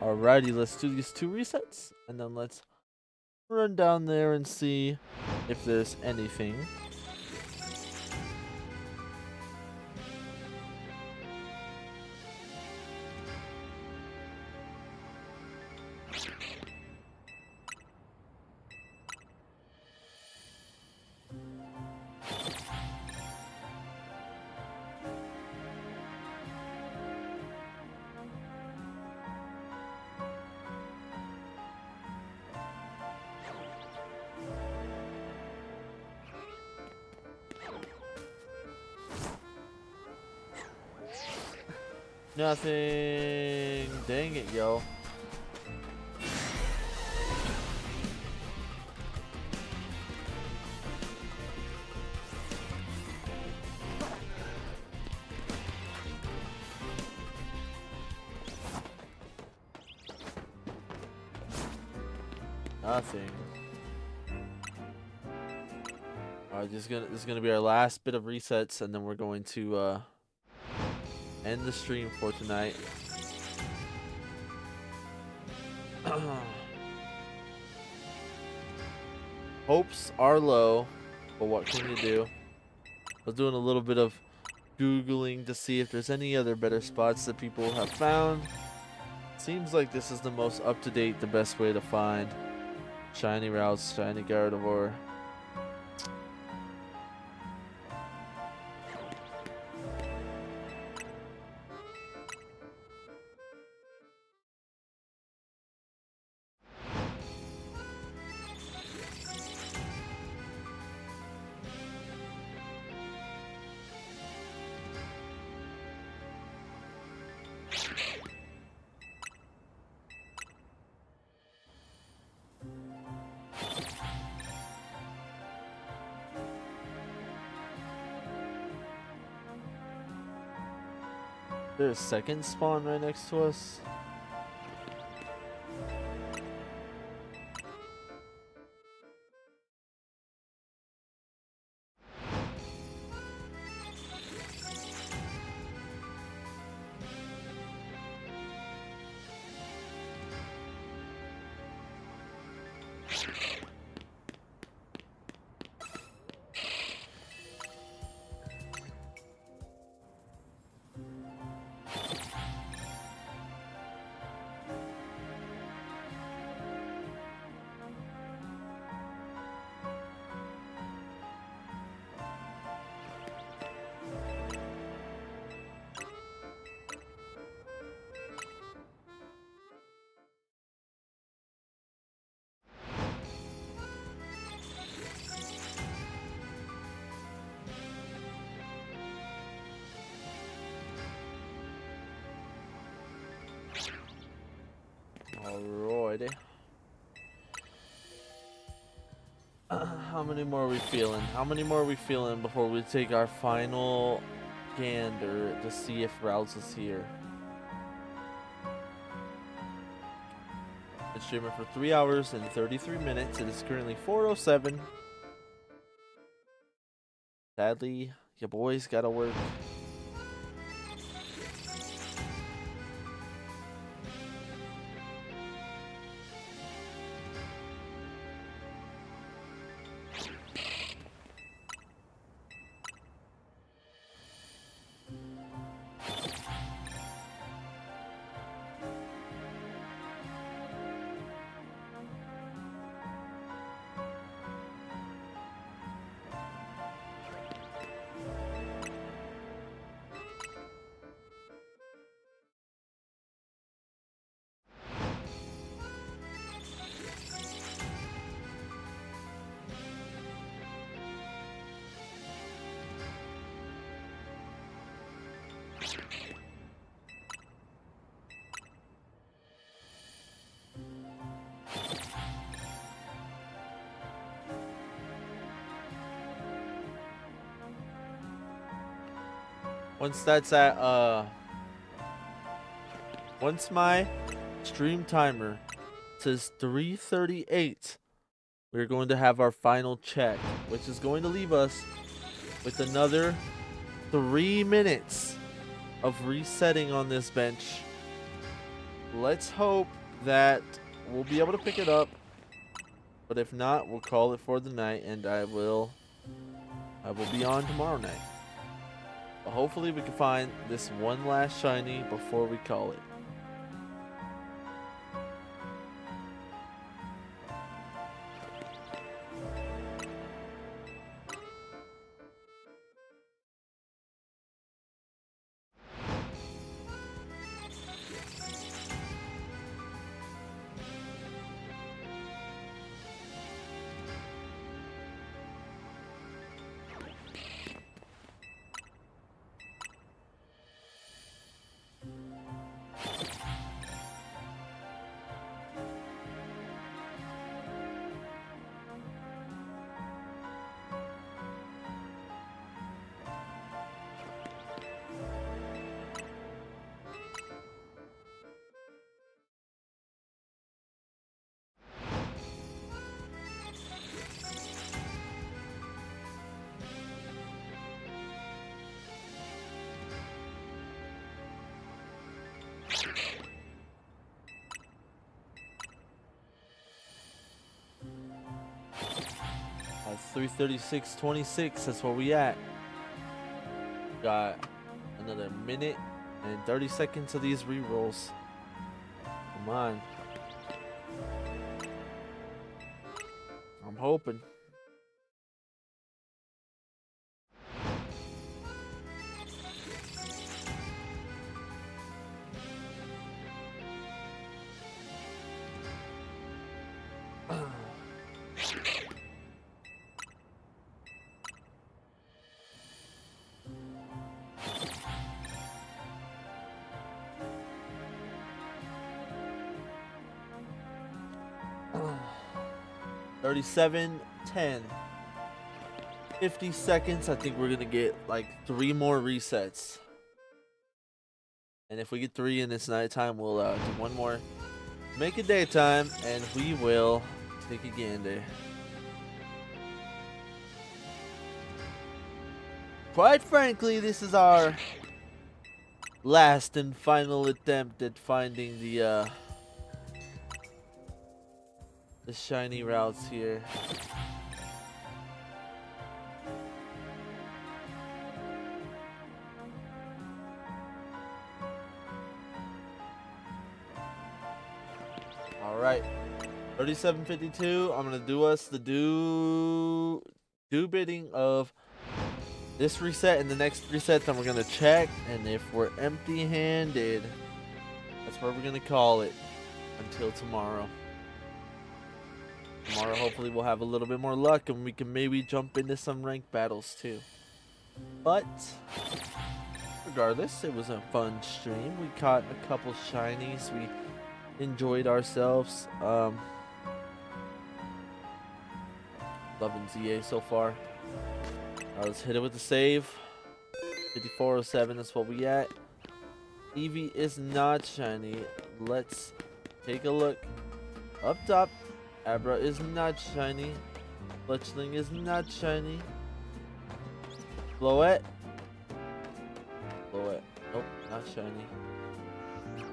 Alrighty, let's do these 2 resets, and then let's run down there and see if there's anything. Nothing. Dang it, yo. Nothing. Alright, this is gonna be our last bit of resets, and then we're going to end the stream for tonight. Hopes are low, but what can you do? I was doing a little bit of Googling to see if there's any other better spots that people have found. Seems like this is the most up-to-date, the best way to find shiny routes, shiny Gardevoir. There's a second spawn right next to us. Alrighty. How many more are we feeling? How many more are we feeling before we take our final gander to see if Routes is here? Been streaming for 3 hours and 33 minutes. It is currently 4:07. Sadly, your boys gotta work. Once that's at once my stream timer says 3:38, we're going to have our final check, which is going to leave us with another 3 minutes of resetting on this bench. Let's hope that we'll be able to pick it up. But if not, we'll call it for the night, and I will be on tomorrow night. But hopefully we can find this one last shiny before we call it. That's 3:36:26. That's where we at. Got another minute and 30 seconds of these rerolls. Come on. I'm hoping. $37.10. 50 seconds. I think we're gonna get like 3 more resets. And if we get 3 and it's nighttime, we'll do 1 more. Make it daytime, and we will take a gander. Quite frankly, this is our last and final attempt at finding the shiny routes here. All right, 37:52. I'm gonna do us the do bidding of this reset and the next reset. Then we're gonna check, and if we're empty-handed, that's where we're gonna call it until tomorrow. Tomorrow, hopefully, we'll have a little bit more luck, and we can maybe jump into some ranked battles too. But regardless, it was a fun stream. We caught a couple shinies. We enjoyed ourselves. Loving ZA so far. Let's hit it with the save. 5407, that's what we at. Eevee is not shiny. Let's take a look. Up top, Abra is not shiny. Fletchling is not shiny. Floette. Nope, not shiny.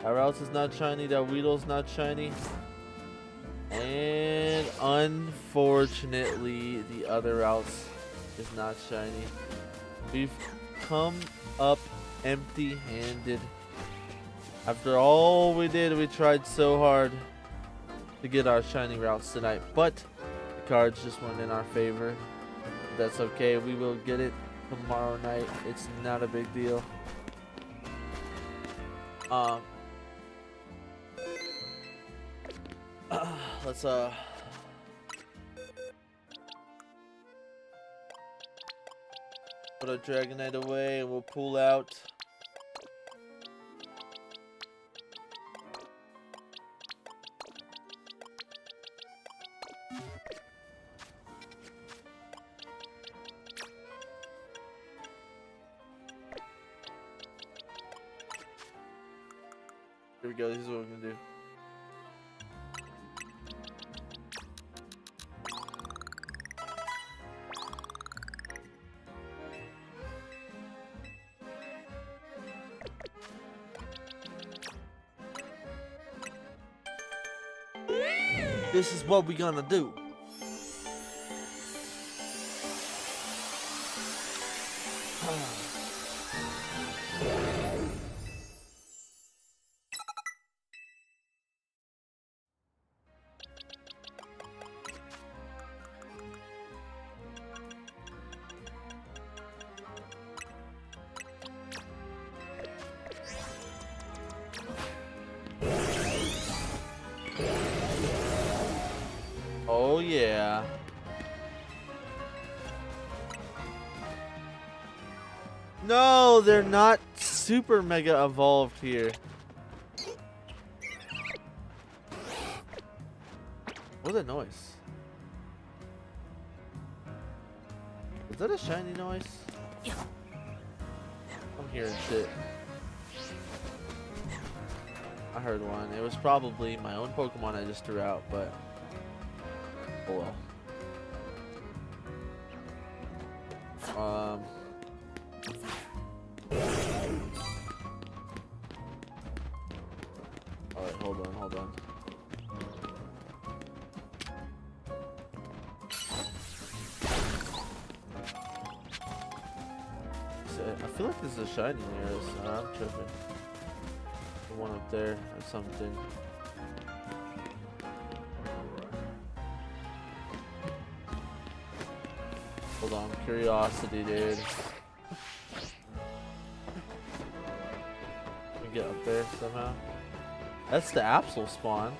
Arrows is not shiny. That Weedle's not shiny. And unfortunately, the other routes is not shiny. We've come up empty-handed. After all we did, we tried so hard to get our shiny routes tonight, but the cards just weren't in our favor. That's okay. We will get it tomorrow night. It's not a big deal. Let's put our Dragonite away, and we'll pull out here we go. This is what we're gonna do. This is what we gonna do. Oh yeah. No, they're not super mega evolved here. What's that noise? Is that a shiny noise? I'm hearing shit. I heard one. It was probably my own Pokemon I just threw out, but oh well. Alright, hold on. I feel like this is a shiny there. I'm tripping. The one up there or something. Hold on, curiosity, dude. Can we get up there somehow? That's the Absol spawn.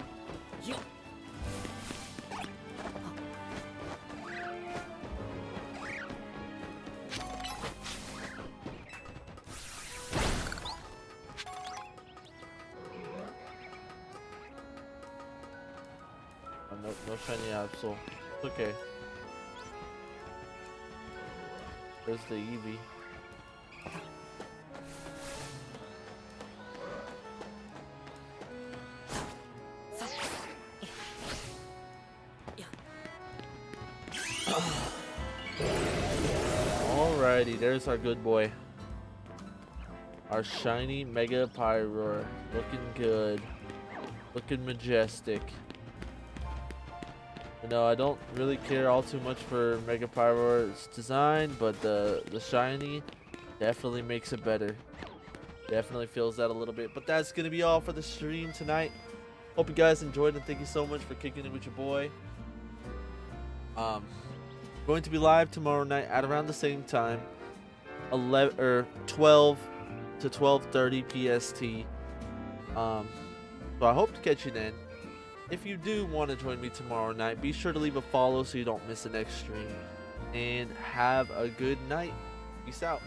Oh, no shiny Absol. It's okay. There's the Eevee. Alrighty, there's our good boy. Our shiny Mega Pyroar. Looking good. Looking majestic. You know, I don't really care all too much for Mega Pyroar's design, but the shiny definitely makes it better. Definitely feels that a little bit. But that's going to be all for the stream tonight. Hope you guys enjoyed, and thank you so much for kicking it with your boy. Going to be live tomorrow night at around the same time, 11 or 12 to 12:30 PST. So I hope to catch you then. If you do want to join me tomorrow night, be sure to leave a follow so you don't miss the next stream. And have a good night. Peace out.